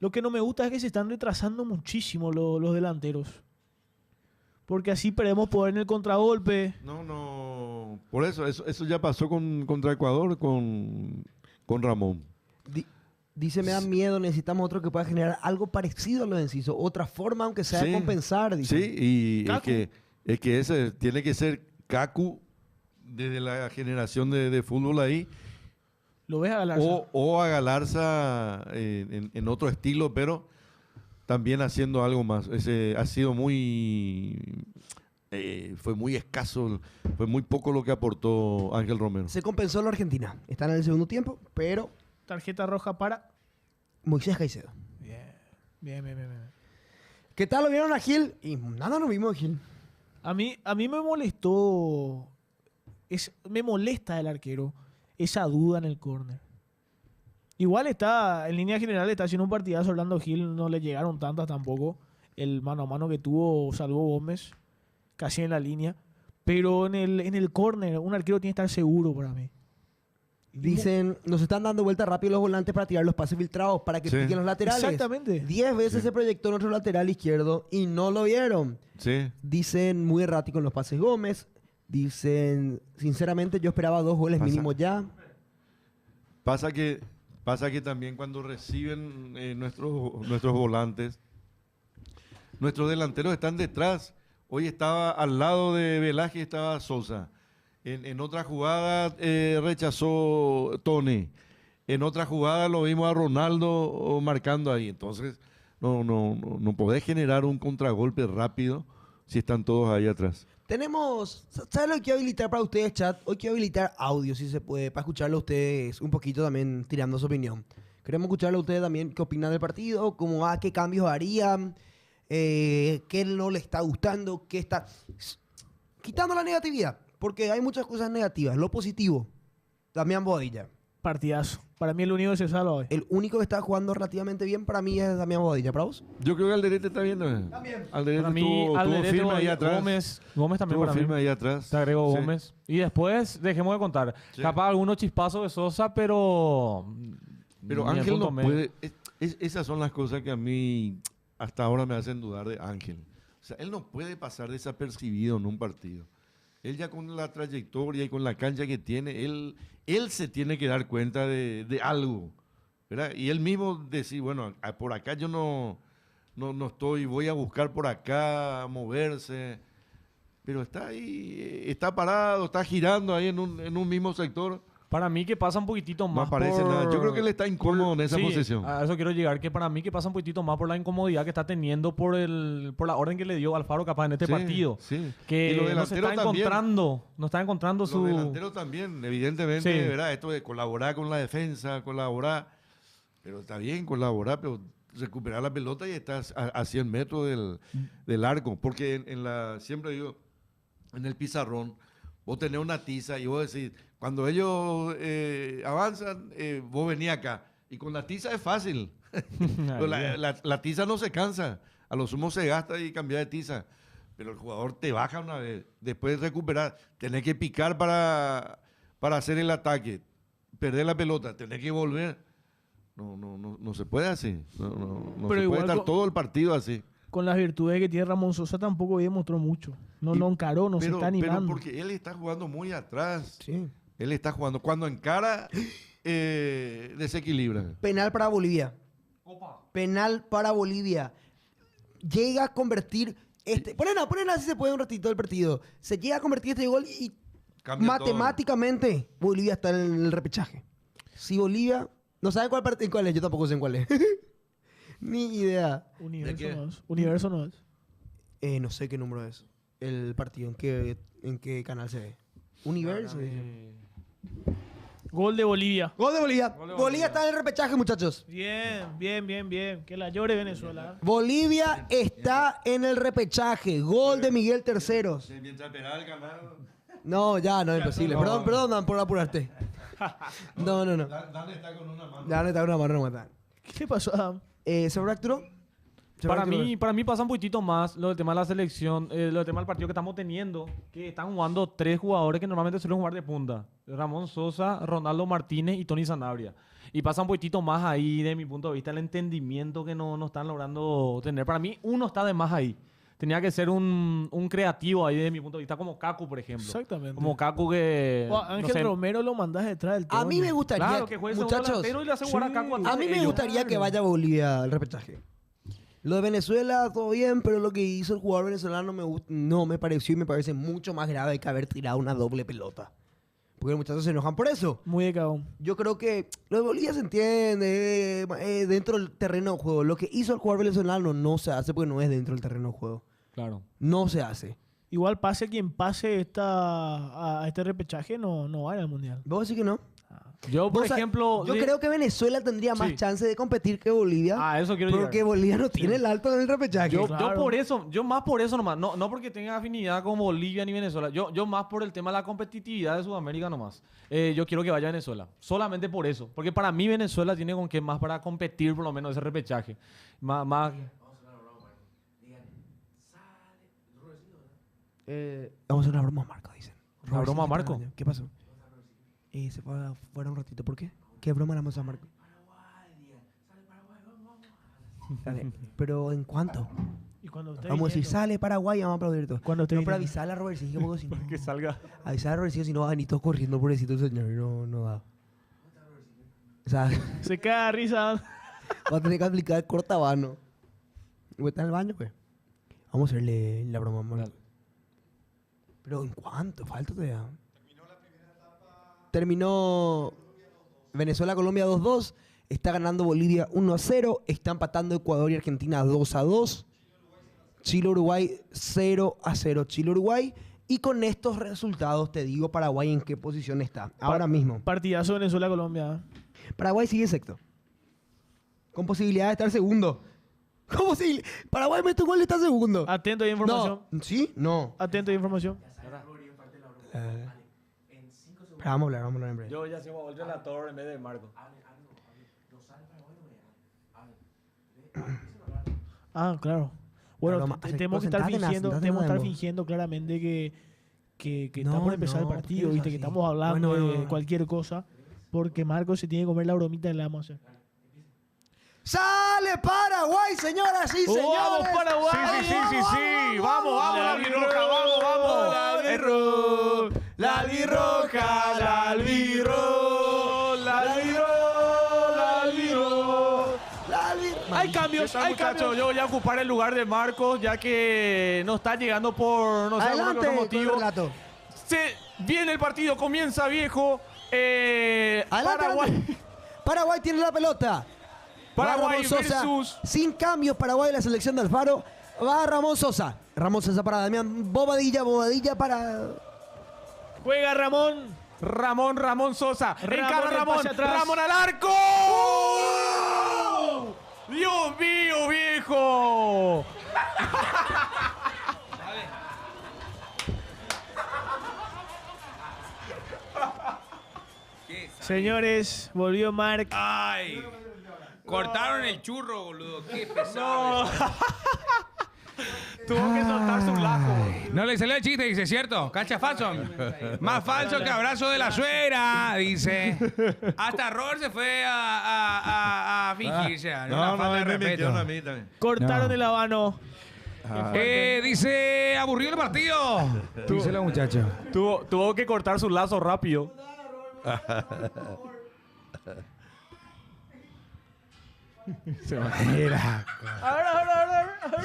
Lo que no me gusta es que se están retrasando muchísimo los delanteros. Porque así perdemos poder en el contragolpe. No. Por eso ya pasó contra Ecuador con Ramón. Dice, me da miedo, necesitamos otro que pueda generar algo parecido a lo de Enciso. Otra forma, aunque sea de Sí. compensar, dice. Sí, y Kaku. es que ese tiene que ser Kaku desde la generación de fútbol ahí, Lo ves a Galarza. o a Galarza en otro estilo, pero también haciendo algo más. Ese ha sido fue muy escaso, fue muy poco lo que aportó Ángel Romero. Se compensó la Argentina. Están en el segundo tiempo, pero Tarjeta roja para... Moisés Caicedo. Bien. ¿Qué tal? ¿Lo vieron a Gil? Y nada, no vimos a Gil. A mí me molestó... me molesta el arquero. Esa duda en el córner. Igual está, en línea general, está haciendo un partidazo. Orlando Gil no le llegaron tantas tampoco. El mano a mano que tuvo salvó Gómez, casi en la línea. Pero en el córner, un arquero tiene que estar seguro para mí. Dicen, nos están dando vuelta rápido los volantes para tirar los pases filtrados para que Sí. piquen los laterales. Exactamente. 10 veces se proyectó nuestro lateral izquierdo y no lo vieron. Sí. Dicen, muy errático en los pases Gómez. Dicen, sinceramente, yo esperaba 2 goles mínimo ya. Pasa que también cuando reciben nuestros volantes, nuestros delanteros están detrás. Hoy estaba al lado de Velázquez, estaba Sosa. En otra jugada rechazó Tony. En otra jugada lo vimos a Ronaldo marcando ahí. Entonces, no podés generar un contragolpe rápido si están todos ahí atrás. Tenemos, ¿sabes lo que quiero habilitar para ustedes, chat? Hoy quiero habilitar audio, si se puede, para escucharlo a ustedes un poquito también tirando su opinión. Queremos escucharlo a ustedes también, qué opinan del partido, cómo va, qué cambios harían, qué no le está gustando, qué está... Quitando la negatividad, porque hay muchas cosas negativas. Lo positivo, Damián Bobadilla. Partidazo. Para mí el único que se salva hoy. El único que está jugando relativamente bien para mí es Damián Bobadilla. ¿Para vos? Yo creo que Alderete está viendo. También. Alderete Para mí, estuvo Alderete, firme ahí atrás. Gómez también Estuvo para mí. firme ahí atrás. Te agrego Sí. Gómez. Y después, dejemos de contar. Sí. Capaz algunos chispazos de Sosa, pero... Pero ni el Ángel punto no medio. puede. Esas son las cosas que a mí hasta ahora me hacen dudar de Ángel. O sea, él no puede pasar desapercibido en un partido. Él ya con la trayectoria y con la cancha que tiene, él se tiene que dar cuenta de algo, ¿verdad? Y él mismo decir, bueno, por acá yo no estoy, voy a buscar por acá, moverse. Pero está ahí, está parado, está girando ahí en un mismo sector. Para mí que pasa un poquitito No más aparece por... nada. Yo creo que él está incómodo en esa Sí, posición. a eso quiero llegar, que para mí que pasa un poquitito más por la incomodidad que está teniendo por la orden que le dio Alfaro capaz en este Sí, partido. sí. Y Que los no se está delanteros también. encontrando Los su... delanteros también, evidentemente, Sí. ¿verdad? Esto de colaborar con la defensa, colaborar. Pero está bien colaborar, pero recuperar la pelota y estás a 100 metros del arco. Porque siempre digo, en el pizarrón, vos tenés una tiza y vos decís, cuando ellos avanzan, vos venís acá. Y con la tiza es fácil. Pero la tiza no se cansa. A lo sumo se gasta y cambia de tiza. Pero el jugador te baja una vez. Después de recuperar, tenés que picar para hacer el ataque. Perder la pelota, tenés que volver. No se puede así. No Pero se igual puede estar con- todo el partido así. Con las virtudes que tiene Ramón Sosa tampoco demostró mucho. No encaró, no se está Pero animando. porque él está jugando muy atrás. Sí. Él está jugando. Cuando encara, desequilibra. Penal para Bolivia. Penal para Bolivia. Llega a convertir ponen así se puede un ratito del partido. Se llega a convertir este gol y Cambia todo. matemáticamente Bolivia está en el repechaje. Si Bolivia... No saben cuál es, yo tampoco sé en cuál es. Ni idea. Universo no es. No sé qué número es el partido, en qué canal se ve. Universo. dice. Gol de Bolivia. Gol de Bolivia. Bolivia está en el repechaje, muchachos. Bien. Que la llore Venezuela. Bolivia está en el repechaje. Gol de Miguel Terceros. Mientras esperaba el canal. No, ya, no es imposible. Perdón, Dan, por apurarte. No. Dan está con una mano. Dan está con una mano, no matan. ¿Qué le pasó a Adam? ¿Se fracturó? Para mí pasa un poquitito más lo del tema de la selección, lo del tema del partido que estamos teniendo, que están jugando 3 jugadores que normalmente suelen jugar de punta. Ramón Sosa, Ronaldo Martínez y Tony Sanabria. Y pasa un poquitito más ahí, de mi punto de vista, el entendimiento que no están logrando tener. Para mí, uno está de más ahí. Tenía que ser un creativo ahí, de mi punto de vista, como Kaku, por ejemplo. Exactamente. Como Kaku que... Ángel Romero lo mandás detrás del A mí me gustaría, Claro, que juegue segundo muchachos, delantero y le hace jugar a Kaku atrás a mí de me ellos. gustaría que vaya Bolivia al repechaje. Lo de Venezuela, todo bien, pero lo que hizo el jugador venezolano no me pareció y me parece mucho más grave que haber tirado una doble pelota. Porque los muchachos se enojan por eso. Muy de cagón. Yo creo que lo de Bolivia se entiende dentro del terreno de juego. Lo que hizo el jugador venezolano no se hace porque no es dentro del terreno de juego. Claro. No se hace. Igual pase quien pase a este repechaje, no va al Mundial. ¿Vos decís que no? Yo, por Vos sa- ejemplo... Yo creo que Venezuela tendría más Sí. chance de competir que Bolivia. Eso quiero Porque llegar. Bolivia no tiene el alto en el repechaje. Yo Claro. por eso, yo más por eso nomás, no porque tenga afinidad con Bolivia ni Venezuela, yo más por el tema de la competitividad de Sudamérica nomás. Yo quiero que vaya a Venezuela, solamente por eso, porque para mí Venezuela tiene con qué más para competir por lo menos ese repechaje. Más Vamos a hacer una broma a Marco, dicen. ¿Una broma a Marco? ¿Qué pasó? Se fue fuera un ratito. ¿Por qué? ¿Qué broma le vamos a Marco? Dale. ¿Pero en cuánto? Y cuando esté Vamos a decir, viniendo- sale Paraguay y vamos a aplaudir todo. Cuando esté No, pero viniendo. avisarle a Robertcillo porque si no... que salga. Avisarle a Robertcillo si no va a venir todos corriendo, pobrecito el señor. No da. O sea, Se caga de risa. va a tener que aplicar el cortabano. ¿Está en el baño, pues? Vamos a hacerle la broma a Marco. ¿Pero en cuánto? Falta todavía. Terminó Venezuela-Colombia 2-2. Está ganando Bolivia 1-0. Está empatando Ecuador y Argentina 2-2. Chile-Uruguay 0-0. Chile-Uruguay. Y con estos resultados te digo Paraguay en qué posición está. Ahora mismo. Partidazo Venezuela-Colombia. Paraguay sigue sexto. Con posibilidad de estar segundo. ¿Cómo si Paraguay mete un gol y está segundo? Atento a información. No. ¿Sí? No. Atento a información. Pero vamos a hablar en breve. Yo ya sigo el relator en vez de Marco. Ah, claro. Bueno, Broma. tenemos que estar Sentate, Nas, fingiendo, sentate, tenemos que estar Nas. fingiendo claramente que No, está por empezar no, el partido, ¿por qué ¿viste? es Que así? estamos hablando Bueno. de cualquier cosa. Porque Marco se tiene que comer la bromita que le vamos a hacer. ¡Sale Paraguay, señoras y señores! ¡Vamos, Paraguay! Sí. Vamos, la albirroja, vamos. La albirroja, la albirroja, la albirroja, la albirroja, la albirroja. Hay cambios, hay Muchachos, cambios. yo voy a ocupar el lugar de Marcos, ya que no está llegando por no sé algún Adelante otro con el motivo. relato. Se viene el partido, comienza viejo. Adelante, Paraguay. adelante. Paraguay tiene la pelota. Paraguay Va Ramón Sosa. versus- Sin cambios, Paraguay, la selección de Alfaro. Va Ramón Sosa. Ramón Sosa para Damián. Bobadilla para... Juega Ramón. Ramón Sosa. Encara el Ramón. pase atrás. Ramón al arco. Dios mío, viejo. Señores, volvió Marc. Ay, cortaron el churro, boludo. Qué pesado. Tuvo que soltar su lajo. No le salió el chiste, dice, ¿cierto? Cacha falso. Más falso que abrazo de la suegra, dice. Hasta Robert se fue a fingirse. No, falta de me respeto. metieron a mí también. Cortaron No. el habano. Dice, aburrido el partido. Dice la muchacha. Tuvo que cortar su lazo rápido.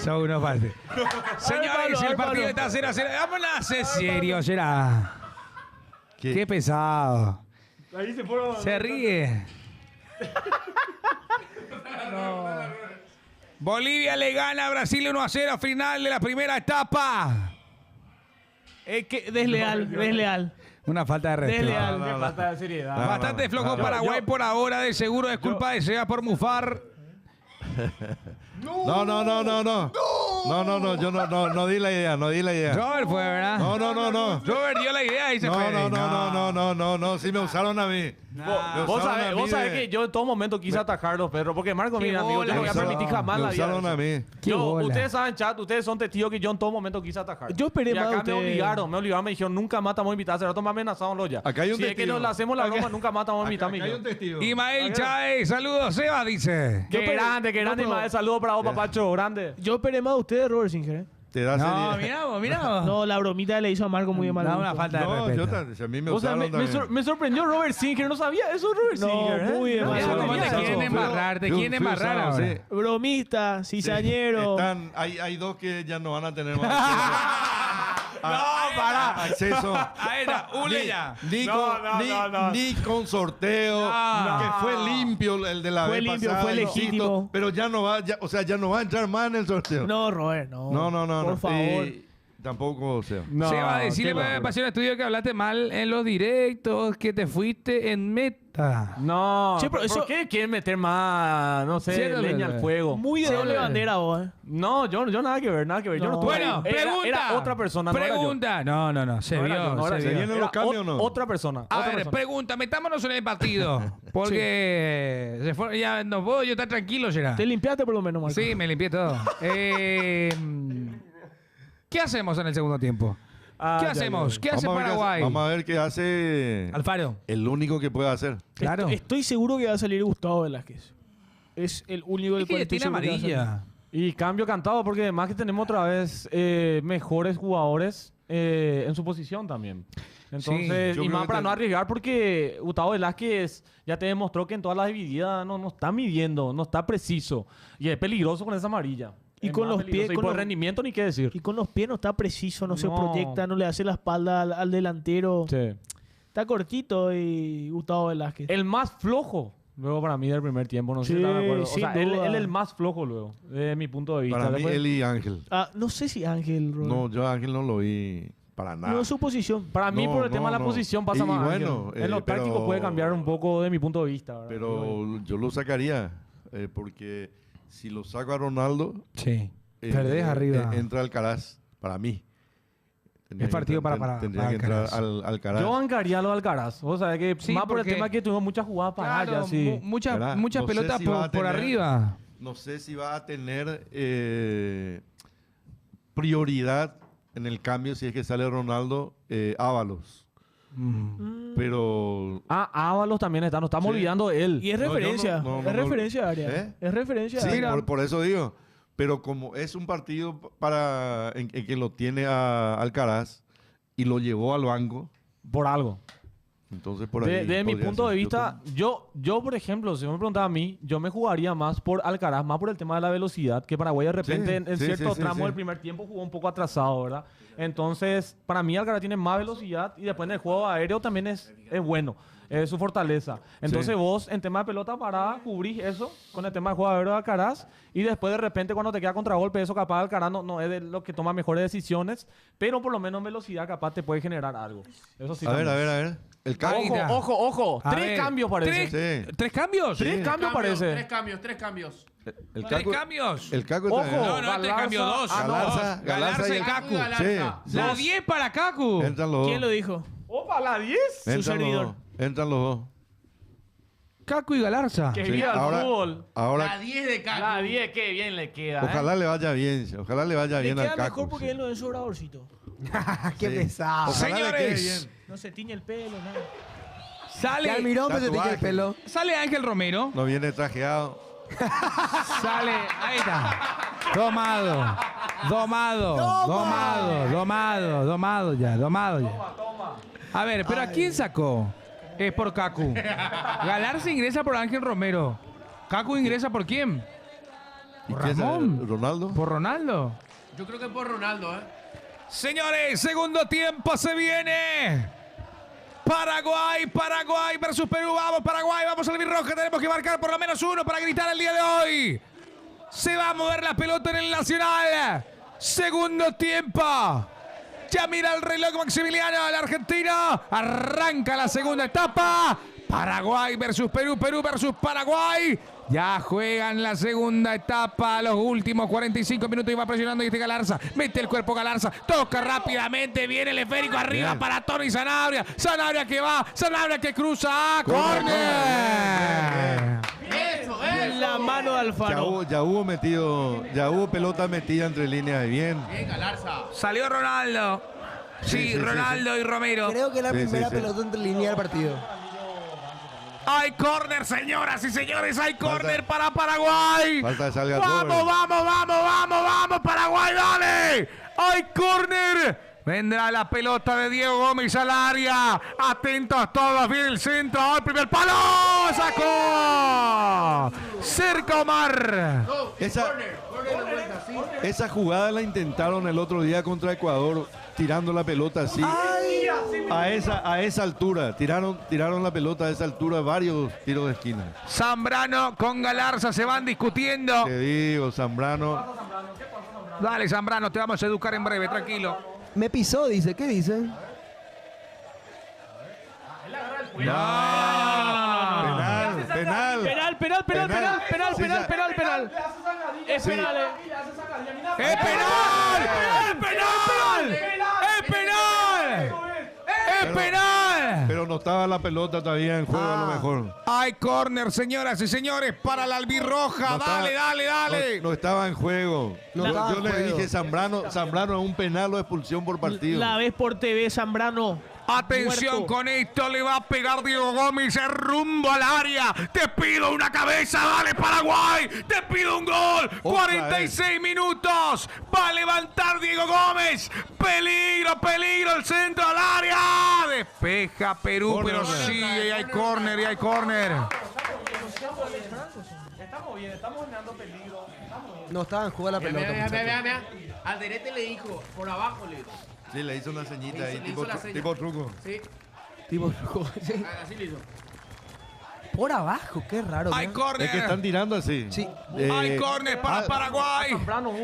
Son unos falsos. Señores, Pablo, el Pablo. partido está 0-0. Vámonos a ser serio, será. Qué pesado. Ahí se fueron. Se ríe. Bolivia le gana a Brasil 1-0, final de la primera etapa. Es que desleal. Una falta de respeto. Desleal. Qué falta de seriedad. Bastante flojo Paraguay por ahora, de seguro es culpa de Seba por mufar. No, yo no di la idea, Robert fue, ¿verdad? No. Robert dio la idea y se fue. No, sí me usaron a mí. Vos sabés que yo en todo momento quise atajarlos, Pedro, porque Marco, Qué mira, amigo, bola, yo no voy a permitir jamás Me la vida. usaron a mí. Qué bola. Ustedes saben, chat, ustedes son testigos que yo en todo momento quise atajar. Yo esperé y más de acá me ustedes. obligaron, me dijeron, nunca más te vamos a invitar. Hace rato me amenazaron los ya. Acá hay un si es que testigo. nos hacemos la broma, nunca más te vamos a invitar, Acá hay un amigo. testigo. Imael Chávez, saludos, Seba, dice. Qué grande, No, Imael. Saludos para vos, papacho, grande. Yo esperé más de ustedes, Robert Singer. Te da No, seriedad. mirá vos. No, la bromita le hizo a Marco muy de mal Da gusto. una falta de No, respeto. a mí me O sea, usaron también. me sorprendió Robert Singer, no sabía eso, Robert No, Singer. muy de mal Mira gusto. cómo te quieren embarrar, te quieren Fui embarrar usado, ahora. sí. Bromista, cizañero. Hay dos que ya no van a tener más acceso. Ahí está, une ya. Ni con sorteo, que fue limpio el de la Fue vez limpio, pasada, fue insisto, legítimo. pero ya no va, ya no va a entrar más en el sorteo. No, Robert, no. No. Por favor. Tampoco, o sea. Seba, decirle a Pasión Estudio que hablaste mal en los directos, que te fuiste en meta. No, Che, pero ¿por eso- qué quieren meter más, no sé, Sí, leña al fuego? Muy de Sí, doble sí. bandera vos, No, yo nada que ver. Yo no No. estuve Bueno, ahí. pregunta. Era otra persona, no era yo. Pregunta. No, se No era vio. yo, no era se yo. vio. ¿Vienen los Era cambios o no? Otra persona. A otra ver, persona. pregunta, metámonos en el partido. Porque se fue, ya no puedo yo estar tranquilo, Gerard. Te limpiaste por lo menos, Marco. Sí, me limpié todo. ¿Qué hacemos en el segundo tiempo? ¿Qué hacemos? ¿Qué hace Vamos a ver Paraguay? vamos a ver qué hace Alfaro. el único que puede hacer. Claro. Estoy seguro que va a salir Gustavo Velázquez. Es el único del Es que cual estoy tiene seguro que va a salir. amarilla. Y cambio cantado, porque además que tenemos otra vez mejores jugadores en su posición también. Entonces, yo y creo más que para no arriesgar, porque Gustavo Velázquez ya te demostró que en todas las divididas no está midiendo, no está preciso. Y es peligroso con esa amarilla. Y Es con más los peligroso. pies- Y con por los- rendimiento ni qué decir. Y con los pies no está preciso, no se No. proyecta, no le hace la espalda al delantero. Sí. Está cortito y Gustavo Velázquez. El más flojo, luego para mí del primer tiempo, no sé Sí, si están de acuerdo. O sin sea, él duda. es el más flojo luego, de mi punto de vista. Para mí, Después- él y Ángel. No sé si Ángel, Robert. No, yo a Ángel no lo vi para nada. No es su posición. Para mí, No, por el tema de la no. posición, pasa Y más. bueno, Ángel. En lo pero- táctico puede cambiar un poco de mi punto de vista. ¿verdad? Pero yo lo sacaría, porque si lo saco a Ronaldo, Sí. Perdés arriba. entra Alcaraz, para mí. Es partido para Tendría que entrar Alcaraz. Alcaraz. Yo bancaría lo de Alcaraz. O sea, que Sí, más por el porque- tema que tuvimos muchas jugadas para Claro, allá, sí. muchas ¿Verdad? muchas No sé pelotas si va a por tener- arriba. No sé si va a tener prioridad en el cambio si es que sale Ronaldo, Ábalos. Pero Ábalos también está, nos estamos Sí. olvidando de él. Y es No, yo referencia. no, es no, referencia área. ¿Eh? Es referencia sí, área. por eso digo. Pero como es un partido en que lo tiene a Alcaraz y lo llevó al banco, Por algo. entonces por ahí. De mi podría punto ser. de vista, yo, por ejemplo, si me preguntaba a mí, yo me jugaría más por Alcaraz, más por el tema de la velocidad, que Paraguay de repente Sí, en sí, ciertos sí, tramos sí. del primer tiempo jugó un poco atrasado, ¿verdad? Entonces, para mí Alcaraz tiene más velocidad y después en el juego aéreo también es bueno, es su fortaleza. Entonces Sí. vos en tema de pelota parada cubrís eso con el tema de juego aéreo de Alcaraz y después de repente cuando te queda contragolpe, eso capaz Alcaraz no es de lo que toma mejores decisiones, pero por lo menos en velocidad capaz te puede generar algo. Eso sí. A ver, también. a ver. El cambio. Ojo. A Tres ver, cambios parece. Sí. ¿Tres cambios? Sí. Tres cambios parece. Tres cambios. El ¿Tres Caco- cambios? El Caco está Ojo. bien. No, tres Galarza. cambios, dos. Ah, no. Galarza, Galarza y y- Cacu. Sí. La 10 para Cacu. Entran los dos. ¿Quién lo dijo? Opa, la 10. Su Entran los servidor. dos. Entran los dos. Cacu y Galarza. Que Sí, viva el ahora- fútbol. Ahora, 10 de Cacu. La 10, qué bien le queda. ojalá le vaya bien. Ojalá le vaya Le bien al queda Caco. mejor porque sí. él no es sobradorcito. Qué Sí. pesado. Ojalá le quede Señores. bien. No se tiñe el pelo, nada. Sale, Almirón, pero se te queda el Tatuaje. pelo. sale Ángel Romero. No viene trajeado. Sale. Ahí está. Domado ya. A ver, pero ¿a quién sacó? Es por Cacu. Galarza ingresa por Ángel Romero. ¿Cacu ingresa por quién? ¿Y ¿Por quién sabe? Ramón? ¿Ronaldo? ¿Por Ronaldo? Yo creo que por Ronaldo, ¿eh? Señores, segundo tiempo se viene. Paraguay versus Perú. Vamos, Paraguay, vamos al birroja. Tenemos que marcar por lo menos uno para gritar el día de hoy. Se va a mover la pelota en el Nacional. Segundo tiempo. Ya mira el reloj Maximiliano, el argentino. Arranca la segunda etapa. Paraguay versus Perú, Perú versus Paraguay. Ya juegan la segunda etapa, los últimos 45 minutos y va presionando y este Galarza. Mete el cuerpo Galarza, toca rápidamente, viene el esférico arriba Bien. para Tony Sanabria. Sanabria que va, Sanabria que cruza. ¡Córner! La mano de Alfaro. Ya hubo pelota metida entre líneas. Bien. Bien, Galarza. Salió Ronaldo. Sí, sí, Ronaldo y Romero. Creo que es la Sí, primera sí. pelota entre línea del partido. Hay córner, señoras y señores, hay córner para Paraguay. Falta que salga Vamos, todo. vamos, Paraguay, dale. Hay córner. Vendrá la pelota de Diego Gómez al área. Atentos todos, viene el centro. Al primer palo. Sacó. Cerca Omar. Esa jugada la intentaron el otro día contra Ecuador, tirando la pelota así. A esa altura. Tiraron la pelota a esa altura, varios tiros de esquina. Zambrano con Galarza se van discutiendo. Te digo, Zambrano. Dale, Zambrano, te vamos a educar en breve, tranquilo. Me pisó, dice. ¿Qué dice? No. Penal. ¡Es penal! Pero no estaba la pelota todavía en juego a lo mejor. Hay córner, señoras y señores, para la albirroja. No estaba- Dale. No estaba en juego. No estaba Yo en le juego. dije Zambrano es un penal o expulsión por partido. La ves por TV, Zambrano. Atención Muerto. con esto, le va a pegar Diego Gómez rumbo al área. Te pido una cabeza, dale Paraguay. Te pido un gol. 46 minutos. Va a levantar Diego Gómez. Peligro, el centro al área. Despeja Perú, Córner. pero sigue y hay córner. Estamos bien, estamos generando peligro. No estaba en juego la pelota. muchacho. Mira. Alderete le dijo, por abajo le dijo. Sí, le hizo una ceñita ahí, Le hizo la seña. tipo truco. Sí, Tipo, así le hizo. por abajo, qué raro. Hay ¿no? córner. Es que están tirando así. Sí. Hay córner para Paraguay.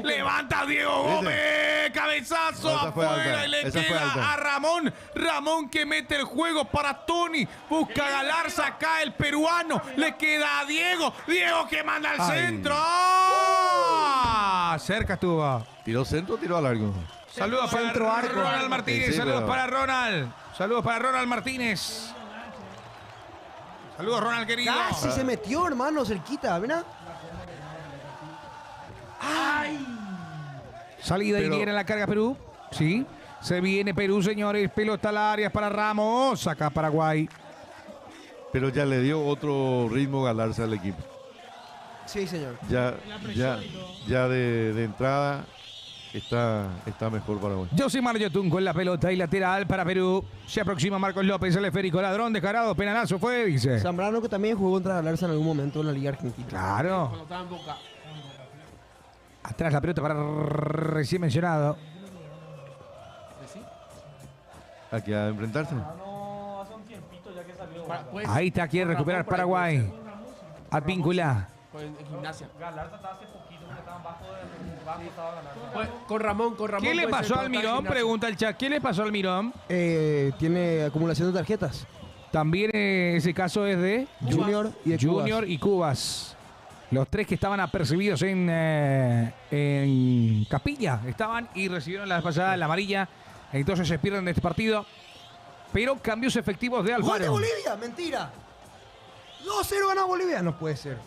Levanta Diego Gómez. Cabezazo Esa fue afuera alta. y le Esa fue queda alta. a Ramón. Ramón que mete el juego para Tony. Busca a Galarza acá el peruano. Le queda a Diego. Diego que manda al Ay. centro. ¡Ah! Cerca estuvo. ¿Tiró centro o tiró a largo? Saludos para Centro arco. Ronald Martínez. Sí, sí, Saludos pero- para Ronald. Saludos para Ronald Martínez. Saludos, Ronald querido. Casi se metió, hermano, cerquita, ¿verdad? Salida y Pero- viene la carga Perú. Sí. Se viene Perú, señores. Pelota al área para Ramos. Saca Paraguay. Pero ya le dio otro ritmo Galarza al equipo. Sí, señor. Ya de entrada está mejor Paraguay. Josimar Yotun con la pelota y lateral para Perú. Se aproxima Marcos López, el esférico ladrón descarado. Penalazo fue, dice. Zambrano que también jugó contra Galarza en algún momento en la Liga Argentina. Claro. Cuando estaba en Boca. Atrás la pelota para recién mencionado. Aquí a enfrentarse. Pues, Ahí está, quiere recuperar Paraguay. Advíncula. en gimnasia. Pues, con Ramón. ¿Qué le puede pasó ser, al pero está en Mirón? gimnasia. Pregunta el chat. ¿Qué le pasó al Mirón? Tiene acumulación de tarjetas. También ese caso es de Junior y de Cubas. Junior y Cubas. Los tres que estaban apercibidos en Capilla estaban y recibieron la vez pasada la amarilla. Entonces se pierden de este partido. Pero cambios efectivos de ¡Gol de Alfaro. Bolivia! ¡Mentira! 2-0 gana Bolivia. No puede ser.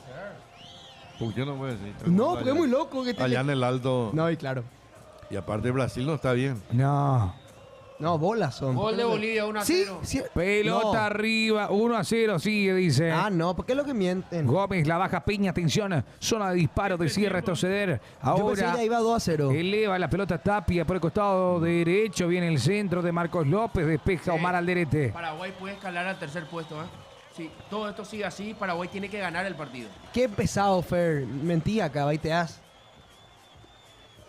¿Por qué no puede decir? No, porque es muy loco. Que Allá en el Alto. No, y claro. Y aparte Brasil no está bien. No. No, bolas son. Gol de Bolivia, 1-0. Sí, sí. Pelota No. arriba. 1-0 sigue, dice. Ah, no, porque es lo que mienten. Gómez la baja Peña. Atención. Zona de disparo. Decide retroceder. Yo pensé que Ahora ya iba 2-0. eleva la pelota Tapia por el costado derecho. Viene el centro de Marcos López. Despeja Omar Alderete. Paraguay puede escalar al tercer puesto, ¿eh? Si todo esto sigue así, Paraguay tiene que ganar el partido. Qué pesado, Fer. Mentí acá, baiteás.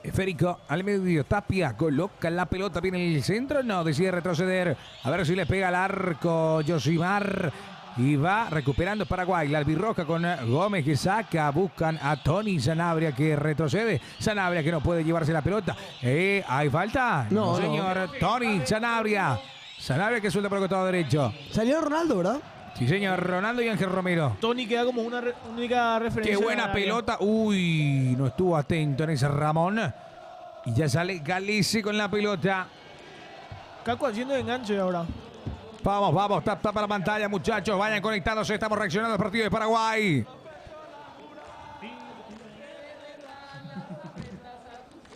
Esférico al medio, Tapia coloca la pelota, viene el centro, no, decide retroceder, a ver si le pega al arco Yosimar y va recuperando Paraguay, la albirroja con Gómez que saca, buscan a Tony Sanabria que retrocede, Sanabria que no puede llevarse la pelota, ¿hay falta? No, señor, Tony Sanabria que suelta por el costado derecho. Salió Ronaldo, ¿verdad? Sí, señor, Ronaldo y Ángel Romero. Tony queda como una única referencia. Qué buena pelota. Uy, no estuvo atento en ese Ramón. Y ya sale Galese con la pelota. Caco haciendo enganche ahora. Vamos, tapa la pantalla, muchachos. Vayan conectándose, estamos reaccionando al partido de Paraguay.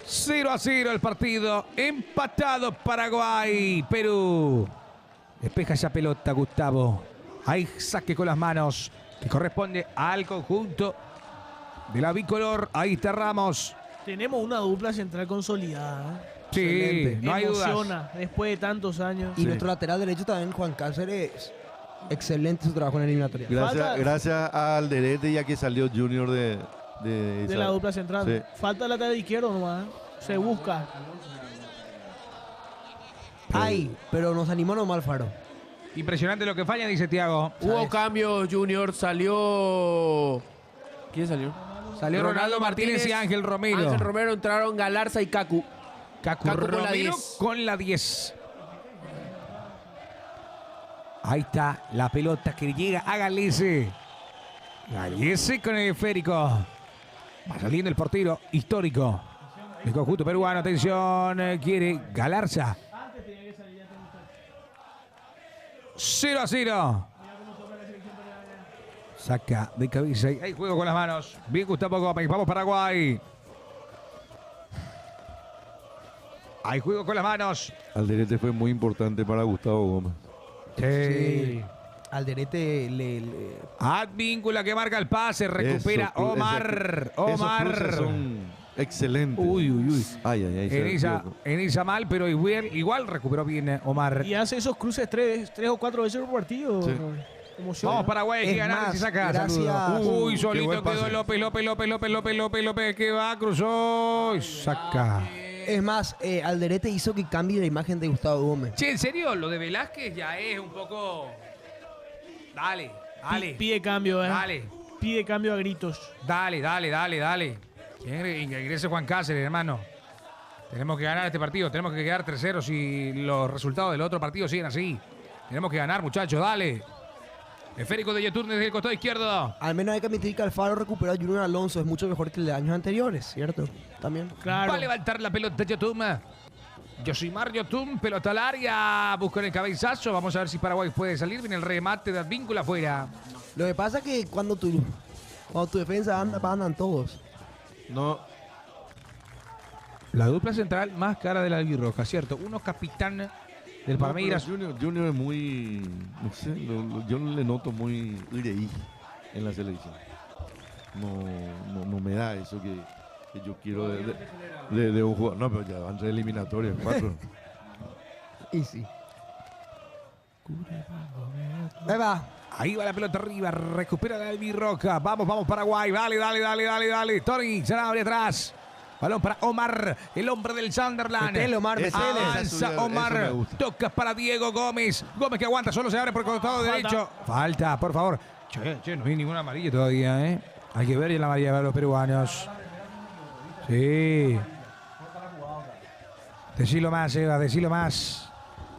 0-0 el partido. Empatado Paraguay. Perú. Despeja esa pelota, Gustavo. Hay saque con las manos que corresponde al conjunto de la bicolor. Ahí está Ramos. Tenemos una dupla central consolidada. Sí, Excelente. no hay dudas. Emociona después de tantos años. Y nuestro lateral derecho también, Juan Cáceres. Excelente su trabajo en la eliminatoria. Gracias a Alderete ya que salió Junior de la dupla central. Sí. Falta el lateral izquierdo nomás. Se busca. Ay, pero nos animó nomás Alfaro. Impresionante lo que falla, dice Thiago. Hubo cambios, Junior. Salió... ¿Quién salió? Salió Ronaldo Martínez y Ángel Romero. Ángel Romero, entraron Galarza y Cacu. Cacu con la Romero 10. con la 10. Ahí está la pelota que llega a Galese. Galese con el esférico. Va saliendo el portero histórico. El conjunto peruano, atención, quiere Galarza. 0-0. Saca de cabeza. Hay juego con las manos. Bien Gustavo Gómez. Vamos Paraguay. Hay juego con las manos. Alderete fue muy importante para Gustavo Gómez. Sí. Alderete Advíncula que marca el pase. Recupera Omar. Esos cruces son excelentes. Uy. Ay. En esa mal, pero igual recuperó bien Omar. Y hace esos cruces tres o cuatro veces por partido. Sí. Emociona. Vamos Paraguay, hay que Es ganar más, y saca. gracias. Saludos. Uy, Qué solito buen quedó pase. López que va, cruzó y saca. Es más, Alderete hizo que cambie la imagen de Gustavo Gómez. Che, en serio, lo de Velázquez ya es un poco... Dale. Pide cambio, Dale. Pide cambio a gritos. Dale. Que ingrese Juan Cáceres, hermano. Tenemos que ganar este partido. Tenemos que quedar 3-0 si los resultados del otro partido siguen así. Tenemos que ganar, muchachos. Dale. Esférico de Yotun desde el costado izquierdo. Al menos hay que admitir que Alfaro recuperó a Junior Alonso. Es mucho mejor que el de años anteriores, ¿cierto? También. Claro. Va a levantar la pelota Yotun. Yosimar Yotun, pelota al área. Busca el cabezazo. Vamos a ver si Paraguay puede salir. Viene el remate de Advíncula afuera. Lo que pasa es que cuando tu defensa andan todos. No, La dupla central más cara de la albirroja, ¿cierto? Uno capitán del Palmeiras. Junior es muy, no sé, yo le noto muy ireí en la selección. No me da eso que yo quiero de un jugador. No, pero ya van a ser eliminatorias, 4. Y sí. Ahí va. Ahí va la pelota arriba, recupera la albirroja. Vamos Paraguay, dale. Tony, Sanabria atrás. Balón para Omar, el hombre del Sunderland. Metele, Omar, metele. Avanza Omar, toca para Diego Gómez. Gómez que aguanta, solo se abre por el costado derecho. Falta, por favor. Che, no hay ninguna amarilla todavía, ¿eh? Hay que ver ya la amarilla para los peruanos. Sí. Decilo más, Eva, decilo más.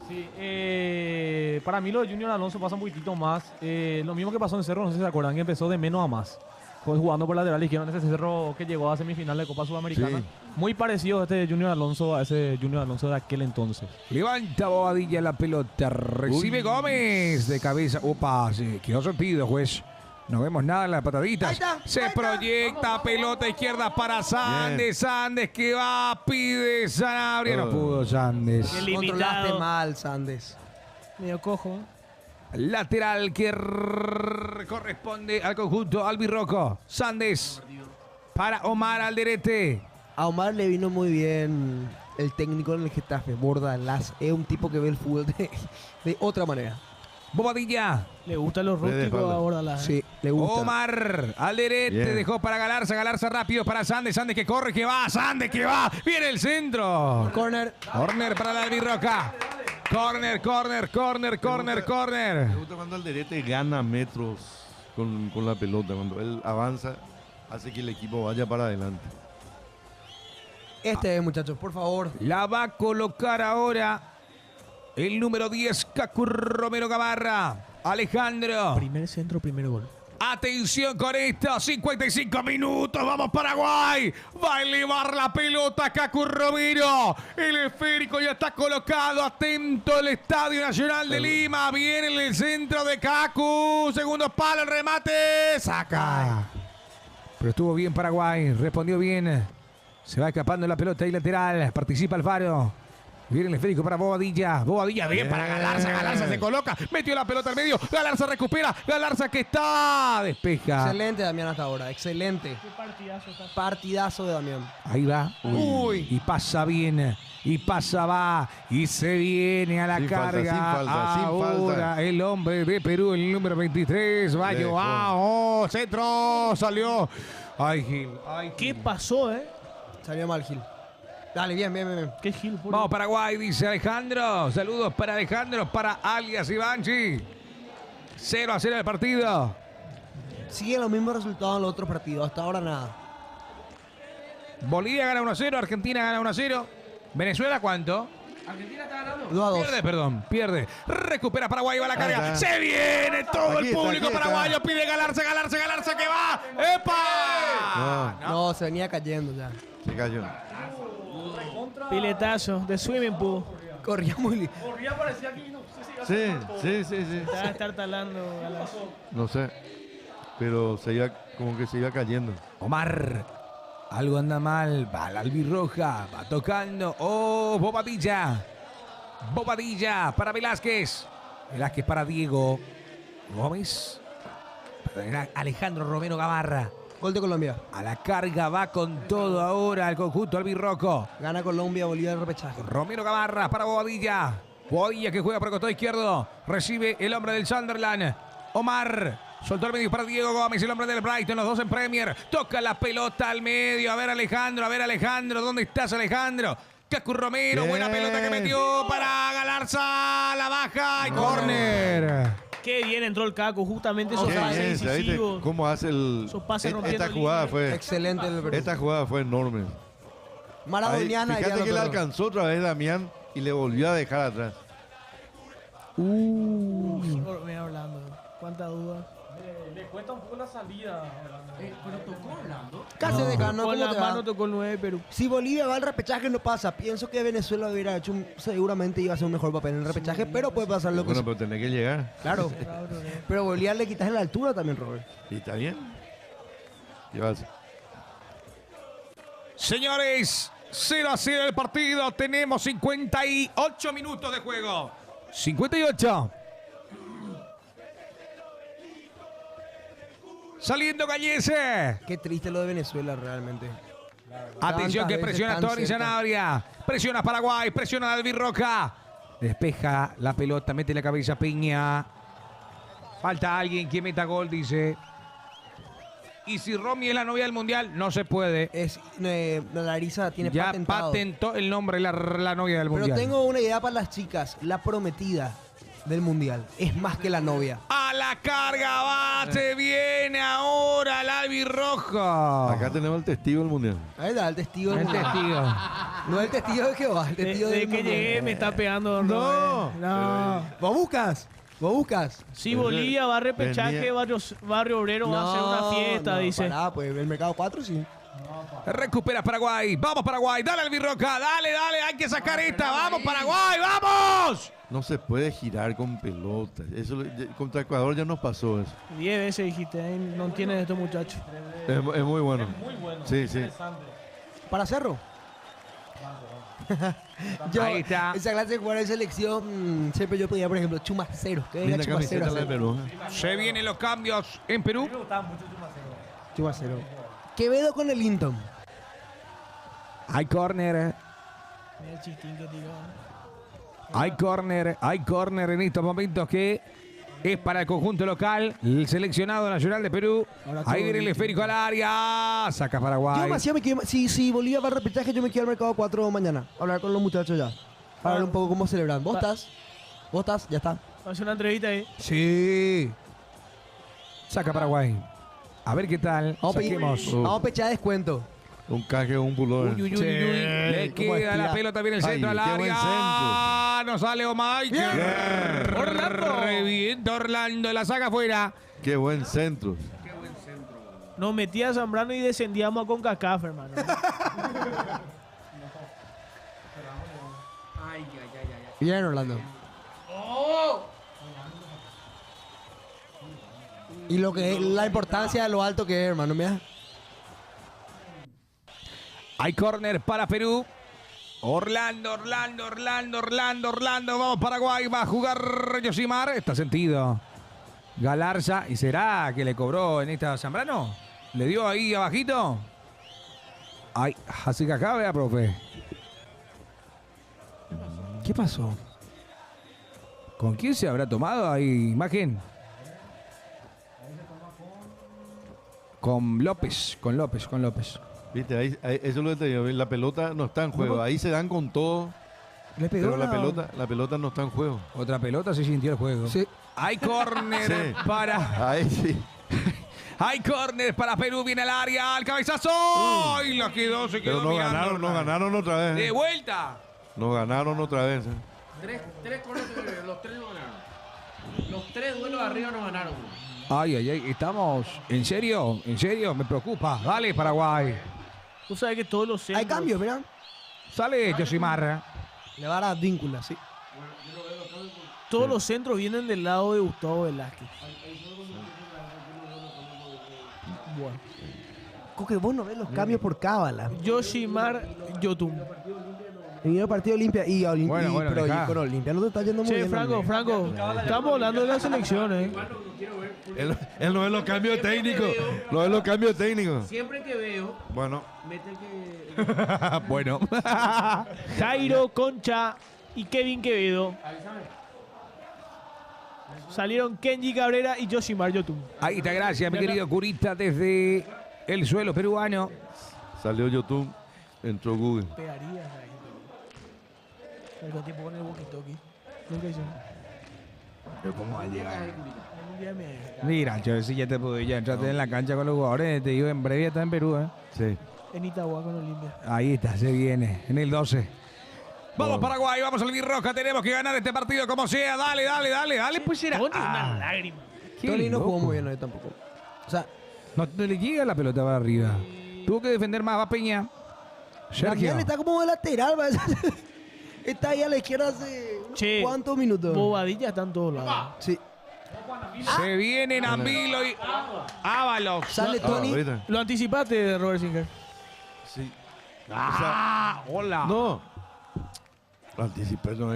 Sí, para mí lo de Junior Alonso pasa un poquitito más. Lo mismo que pasó en Cerro, no sé si se acuerdan, que empezó de menos a más. Fue jugando por lateral izquierdo en ese Cerro que llegó a semifinal de Copa Sudamericana. Sí. Muy parecido este Junior Alonso a ese Junior Alonso de aquel entonces. Levanta Bobadilla la pelota. Recibe Gómez de cabeza. Opa, se quedó sortido, juez. No vemos nada en las pataditas. Se proyecta pelota izquierda para Sandes. Sandes que va, pide Sanabria. No pudo Sandes. Qué limitado. Controlaste mal, Sandes. Medio cojo. Lateral que corresponde al conjunto albirrojo. Sandes para Omar Alderete. A Omar le vino muy bien el técnico en el Getafe, Bordalás. Es un tipo que ve el fútbol de otra manera. Bobadilla. Le gusta lo Le rústico falta. a Bordalás. Sí, le gusta. Omar al derecho, Bien. dejó para Galarza, Galarza rápido para Sandes, Sandes que corre, que va, Sandes que va, viene el centro. Corner. Corner para la albirroja. Corner, corner, corner, corner, corner. Me gusta cuando Alderete gana metros con la pelota. Cuando él avanza, hace que el equipo vaya para adelante. Este es, muchachos, por favor. La va a colocar ahora el número 10, Cacu Romero Gamarra. Alejandro. Primer centro, primer gol. Atención con esto, 55 minutos, vamos Paraguay, va a elevar la pelota Cacu Romero, el esférico ya está colocado, atento el Estadio Nacional de Lima, viene en el centro de Cacu, segundo palo, el remate, saca. Pero estuvo bien Paraguay, respondió bien, se va escapando la pelota ahí lateral, participa Alfaro. Viene el esférico para Bobadilla. Bobadilla bien para Galarza. Galarza se coloca. Metió la pelota al medio. Galarza recupera. Galarza que está. Despeja. Excelente, Damián, hasta ahora. Excelente. Qué partidazo está. Partidazo de Damián. Ahí va. Uy. Y pasa bien. Y pasa va. Y se viene a la Sin falta, carga. sin falta, sin Ahora falta. el hombre de Perú, el número 23. Va Lejos. Joao. Centro. Salió. Ay, Gil. Ay, ¿Qué Gil. pasó, Salió mal, Gil. Dale, bien, bien, bien. ¿Qué Gil? por- Vamos Paraguay, dice Alejandro. Saludos para Alejandro, para alias Ivanchi. 0-0 el partido. Siguen los mismos resultados en los otros partidos. Hasta ahora nada. Bolivia gana 1-0, Argentina gana 1-0. Venezuela, ¿cuánto? Argentina está ganando. 2-2. Pierde, perdón, pierde. Recupera Paraguay, va la carga. está. Se viene todo Aquí el está, público aquí está. paraguayo. Pide Galarza, Galarza, Galarza que va. ¡Epa! No, No, se venía cayendo ya. se cayó. Piletazo de swimming pool. Corría muy. Sí, sí, sí, sí. Está estar talando. Galas. No sé. Pero se iba, como que se iba cayendo. Omar. Algo anda mal. Va la albirroja. Va tocando. Oh, Bobadilla. Bobadilla para Velázquez. Velázquez para Diego Gómez. Para Alejandro Romero Gamarra. Gol de Colombia. A la carga va con todo ahora el conjunto albirrojo. Gana Colombia, Bolivia el repechaje. Romero Gamarra para Bobadilla. Bobadilla que juega por el costado izquierdo. Recibe el hombre del Sunderland. Omar. Soltó el medio para Diego Gómez, el hombre del Brighton, los dos en Premier. Toca la pelota al medio. A ver Alejandro. ¿Dónde estás, Alejandro? Cacu Romero, Bien. buena pelota que metió para Galarza. La baja y córner. Qué bien entró el Caco, justamente esos Qué pases bien, ¿sabes incisivos. cómo hace el. Esos pases rompiendo Esta jugada líneas. fue. Excelente el Perú. Esta jugada fue enorme. Ahí, Maradoniana. fíjate que le alcanzó otra vez Damián y le volvió a dejar atrás. Mira Orlando, cuánta duda. Le cuesta un poco la salida. Pero tocó Orlando. Casi de gano. Con ¿Cómo la te va? mano tocó el 9 de Perú. Si Bolivia va al repechaje no pasa. Pienso que Venezuela hubiera hecho seguramente iba a hacer un mejor papel en el repechaje, pero puede pasar lo que Bueno, pero tenés que llegar. Claro. Pero Bolivia le quitas en la altura también, Robert. Y está bien. ¿Qué vas? Señores, 0-0 el partido. Tenemos 58 minutos de juego. 58. Saliendo Gallese. Qué triste lo de Venezuela realmente. Atención que Tantas presiona veces tan Tony cerca. Sanabria. Presiona Paraguay. Presiona Albirroja. Despeja la pelota. Mete la cabeza Piña. Falta alguien que meta gol, dice. Y si Romy es la novia del mundial, no se puede. Es, la Larisa tiene Ya patentado. patentó el nombre la novia del Pero mundial. tengo una idea para las chicas. La prometida del mundial es más que la novia. A la carga va, se viene ahora el albirrojo. Acá tenemos el testigo del mundial. Ahí está, el testigo del El mundial. testigo. No el testigo de Jehová, el testigo Desde del que mundial. llegué me está pegando. No. No. ¿Vos buscas? ¿Vos buscas? Si Bolivia va a repechaje, Venía- Barrio Obrero va a hacer una fiesta, no, dice. Pará, pues el mercado 4 sí. Recupera Paraguay. Vamos Paraguay. Dale albirroja. Dale, dale. Hay que sacar esta. Vamos Paraguay. Vamos. No se puede girar con pelotas. Eso contra Ecuador ya nos pasó eso. 10 veces dijiste, no entiendes de estos muchachos. Es muy bueno. Sí, sí. ¿Para Cerro? Yo, Ahí está. Esa clase de jugar de selección, siempre yo pedía, por ejemplo, Chumacero. Que venga Linda Chumacero. camiseta la de Perú. Se vienen los cambios en Perú. Chumacero. Quevedo con el Linton. Hay córner. Mira el chistín que tiró. Hay córner en estos momentos que es para el conjunto local, el seleccionado nacional de Perú. Ahí viene el esférico al área. Saca Paraguay. Yo demasiado me quedo, si Bolivia va al repechaje, yo me quedo al mercado 4 mañana. Hablar con los muchachos ya. Para ver un poco cómo celebran. ¿Vos estás? ¿Vos estás? Ya está. Hace una entrevista ahí. Sí. Saca Paraguay. A ver qué tal. Vamos a pechar descuento. Un caje o un pullover. Sí, le queda la pelota, viene el centro al qué buen área. No sale Omar. Orlando. Revienta Orlando, la saca afuera. Qué buen centro. Nos metía a Zambrano y descendíamos a CONCACAF, hermano. Bien, Orlando. Y lo que es la importancia de lo alto que es, hermano, mira. Hay córner para Perú. Orlando. Vamos Paraguay. Va a jugar Yosimar. Está sentido. Galarza. ¿Y será que le cobró en esta Zambrano? ¿Le dio ahí abajito? Ay, así que acá vea, profe. ¿Qué pasó? ¿Con quién se habrá tomado ahí imagen? Con López. Viste, ahí, eso es lo que te digo. La pelota no está en juego. Ahí se dan con todo. Le pegó Pero la pelota no está en juego. Otra pelota se sintió el juego. Sí. Hay córner Sí. para... Ahí sí. Hay córner para Perú, viene al área, al cabezazo. Y la quedó, se quedó Pero mirando. nos ganaron otra vez. De vuelta. Nos ganaron otra vez. Tres corners, los tres no ganaron. Los tres duelos de arriba no ganaron. Ay, estamos. ¿En serio? Me preocupa. Dale, Paraguay. Tú sabes que todos los centros... Hay cambios, mira. Sale Yosimar. Le va a dar víncula, sí. Todos los centros vienen del lado de Gustavo Velázquez. Bueno. Coque, vos no ves los cambios por cábala. Yoshimar Yotun. En el partido Olimpia y Olimpia. Bueno, Pero dejá. con Olimpia no te está yendo muy Che, bien. Franco, estamos hablando de las selecciones. Él no es los cambios técnicos. No es los cambios técnicos. Siempre que veo, Bueno. mete que... Bueno. Jairo, Concha y Kevin Quevedo. Salieron Kenji Cabrera y Yoshimar Yotun. Ahí está, gracias, mi querido Curita, desde el suelo peruano. Salió YouTube. Entró Google. Pegaría. Al tiempo con el walkie-talkie. Nunca hizo. Pero ¿cómo va a llegar? Un día me... Mira, yo si ya te puedo ya entraste en la cancha con los jugadores, te digo, en breve está en Perú, ¿eh? Sí. En Itagua con Olimpia. Ahí está, se viene, en el 12. Vamos Paraguay, vamos al Roja, tenemos que ganar este partido como sea, dale, pues será. Tony, una lágrima. Qué Tony no loco. jugó muy bien hoy tampoco. O sea, No le llega la pelota para arriba. Tuvo que defender más, va Peña. Sergio. Damián está como de lateral, ¿va? Está ahí a la izquierda hace Che, ¿cuántos minutos? Bobadilla está en todos lados. Sí. Se vienen Ambilo y Ábalos. Sale Tony. ahorita. Lo anticipaste, Robert Singer. Sí. Hola. No. Lo anticipé, no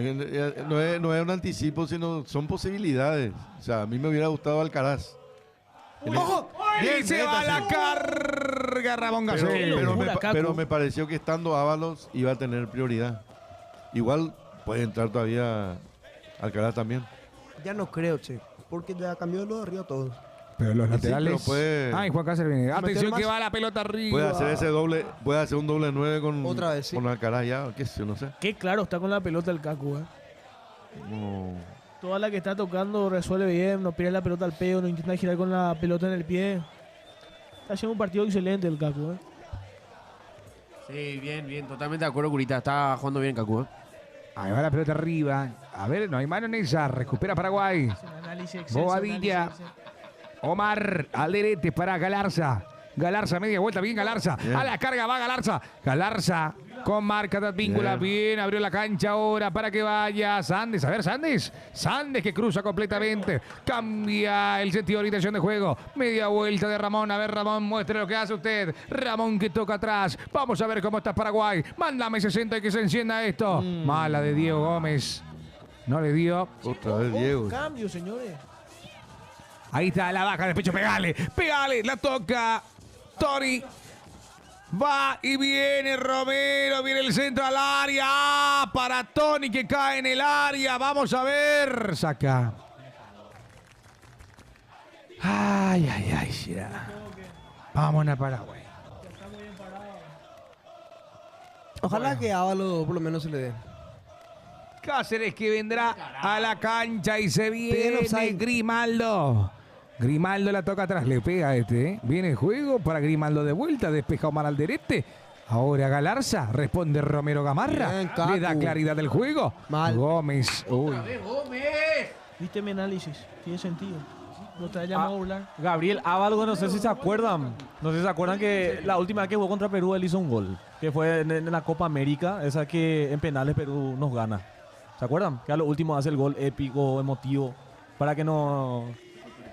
es un anticipo, sino son posibilidades. O sea, a mí me hubiera gustado Alcaraz. ¡Ojo! Y se va la carga Ramón Pero, Gasol. pero me pareció que estando Ábalos iba a tener prioridad. Igual puede entrar todavía Alcaraz también. Ya no creo, che. Porque ya cambió lo de arriba todos. Pero los Sí, laterales. pero puede- Ay, Juan Cáceres viene. Atención más. que va la pelota arriba. Puede hacer ese doble, puede hacer un doble 9 con, Otra vez, sí. con Alcaraz ya, qué sé yo, no sé. Qué claro está con la pelota el Cacu, No. Toda la que está tocando resuelve bien, no pierde la pelota al peo, no intenta girar con la pelota en el pie. Está haciendo un partido excelente el Cacu, Sí, bien, totalmente de acuerdo, Curita. Está jugando bien Cacu, Ahí va la pelota arriba. A ver, no hay mano en esa. Recupera Paraguay. Es un análisis excelso, Bobadilla. análisis excelso. Omar Alderete para Galarza. Galarza, media vuelta, bien Galarza. Bien. A la carga va Galarza. Galarza con marca de víncula. Bien, abrió la cancha ahora para que vaya Sandes. A ver, Sandes. Sandes que cruza completamente. Cambia el sentido de orientación de juego. Media vuelta de Ramón. A ver, Ramón, muestre lo que hace usted. Ramón que toca atrás. Vamos a ver cómo está Paraguay. Mándame 60 y que se encienda esto. Mala de Diego Gómez. No le dio. Otra vez Diego. Cambio, señores. Ahí está la baja de pecho. Pegale, la toca. Tony. Va y viene Romero. Viene el centro al área. Para Tony que cae en el área. Vamos a ver. Saca. Ay, ay, ay, ya. Vamos a Paraguay. Ojalá que Ávalo por lo menos se le dé. Cáceres que vendrá a la cancha y se Piden viene offside. Grimaldo. Grimaldo la toca atrás, le pega a este. Viene el juego para Grimaldo de vuelta, despeja Omar Alderete. Ahora Galarza, responde Romero Gamarra. Bien, Cacu. Le da claridad del juego. Mal. Gómez. Uy. Viste mi análisis, tiene sentido. No te haya llamado a burlar. Gabriel Ábalos, no sé si se acuerdan. No sé si se acuerdan que la última vez que jugó contra Perú él hizo un gol. Que fue en la Copa América, esa que en penales Perú nos gana. ¿Se acuerdan? Que a lo último hace el gol épico, emotivo. Para que no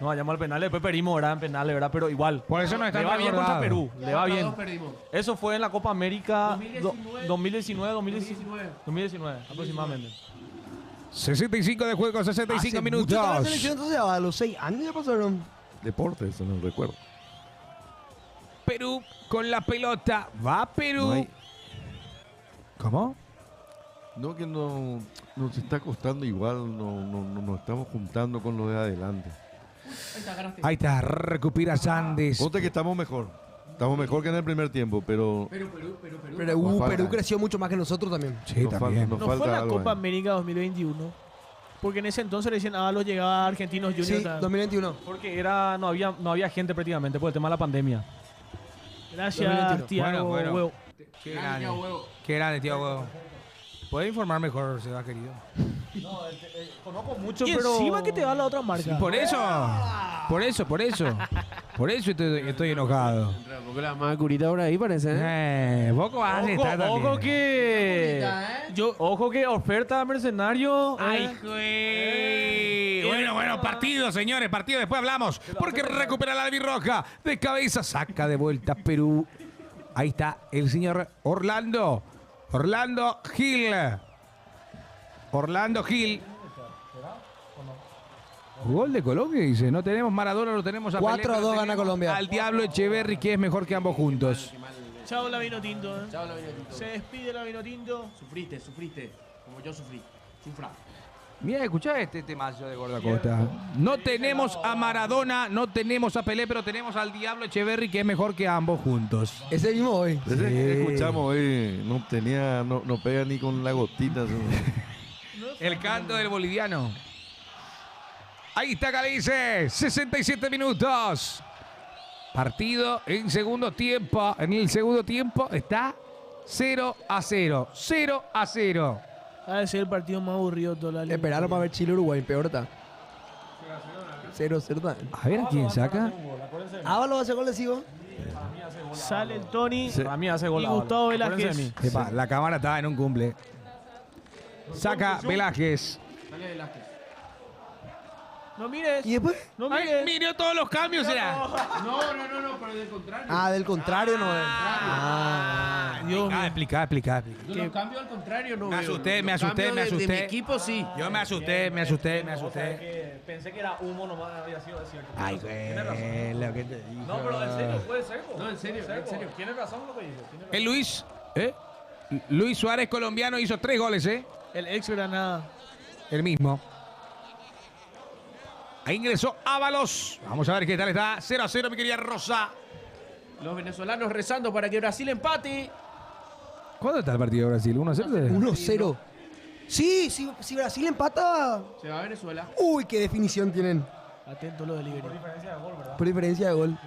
vayamos al penal. Después perdimos, ¿verdad? En penales, ¿verdad? Pero igual. Por eso no está Le va bien contra recordado. Perú. Le va bien. Perdimos. Eso fue en la Copa América 2019, 2019 aproximadamente. 65 de juego, 65 Hace mucho está la minutos. selección, entonces a los 6 años ya pasaron. Deporte, eso no recuerdo. Perú con la pelota. Va Perú. No hay- ¿Cómo? No, que no nos está costando igual, no nos estamos juntando con lo de adelante. Ahí está, recupera Sandes. Ponte que estamos mejor. Estamos mejor que en el primer tiempo, pero Pero Nos falta. Perú creció mucho más que nosotros también. Sí, nos también. nos No fue falta la algo Copa ahí. América 2021. Porque en ese entonces recién Ábalos llegaba a Argentinos Juniors. Sí, 2021. Porque no había gente prácticamente por el tema de la pandemia. Gracias, 2021. Tiago. Bueno. Huevo. Qué grande. Qué grande, tío huevo. ¿Puede informar mejor, Seba, querido? Conozco mucho, Y pero... encima que te va la otra marca. Por eso estoy enojado. Porque la más curita por ahí parece, ¿eh? Vos vas a estar Ojo también. que... Ojo que oferta mercenario. ¡Ay, güey! Bueno, partido, señores, partido. Después hablamos. Porque recupera la albirroja. De cabeza, saca de vuelta Perú. Ahí está el señor Orlando. Orlando Gil. Gol de Colombia, dice. No tenemos Maradona, no tenemos a 4-2 Pelé, pero gana tenemos Colombia. Al Diablo Echeverry, que es mejor que ambos juntos. Chao la vino tinto. Chao, la vino tinto. Se despide la vino tinto. Sufriste, como yo sufrí. Sufra. Mira, escuchá este temazo de Gordacosta. No tenemos a Maradona, no tenemos a Pelé, pero tenemos al Diablo Echeverry, que es mejor que ambos juntos. Ese mismo hoy. Ese Sí. que escuchamos hoy no pega ni con la gotita. eso. El canto del boliviano. Ahí está Galice, 67 minutos. Partido en segundo tiempo. En el segundo tiempo está 0-0. 0-0. Ha de ser el partido más aburrido de toda la liga. Esperaron para ver Chile-Uruguay, peor está. 0-0 también. A ver a quién saca. Ávalo hace gol lesivo. Sale el Tony. Sí. Para mí hace gol Y Ábalos. Gustavo Acuérdense de Velázquez. mí. Epa, la cámara estaba en un cumple. Saca Velázquez. Dale Velázquez. No mires. ¿Y después? No Ay, mires. miró todos los cambios, era. No, pero del contrario. Ah, del contrario no es. Dios mío. Explica. Los cambios al contrario no Me veo. asusté, Los me asusté, cambios me de asusté. mi equipo sí. Yo me asusté. Pensé que era humo nomás, había sido cierto. Ay, güey, lo que te digo. No, pero en serio, puede ser. No, en serio. Tienes razón lo que dice. El Luis Suárez, colombiano, hizo 3 goles, El ex Granada. El mismo. Ahí ingresó Ábalos. Vamos a ver qué tal está. 0-0, mi querida Rosa. Los venezolanos rezando para que Brasil empate. ¿Cuándo está el partido de Brasil? 1-0. 1-0. Sí, si Brasil empata. Se va a Venezuela. Uy, qué definición tienen. Atento lo de Liberia. Por diferencia de gol.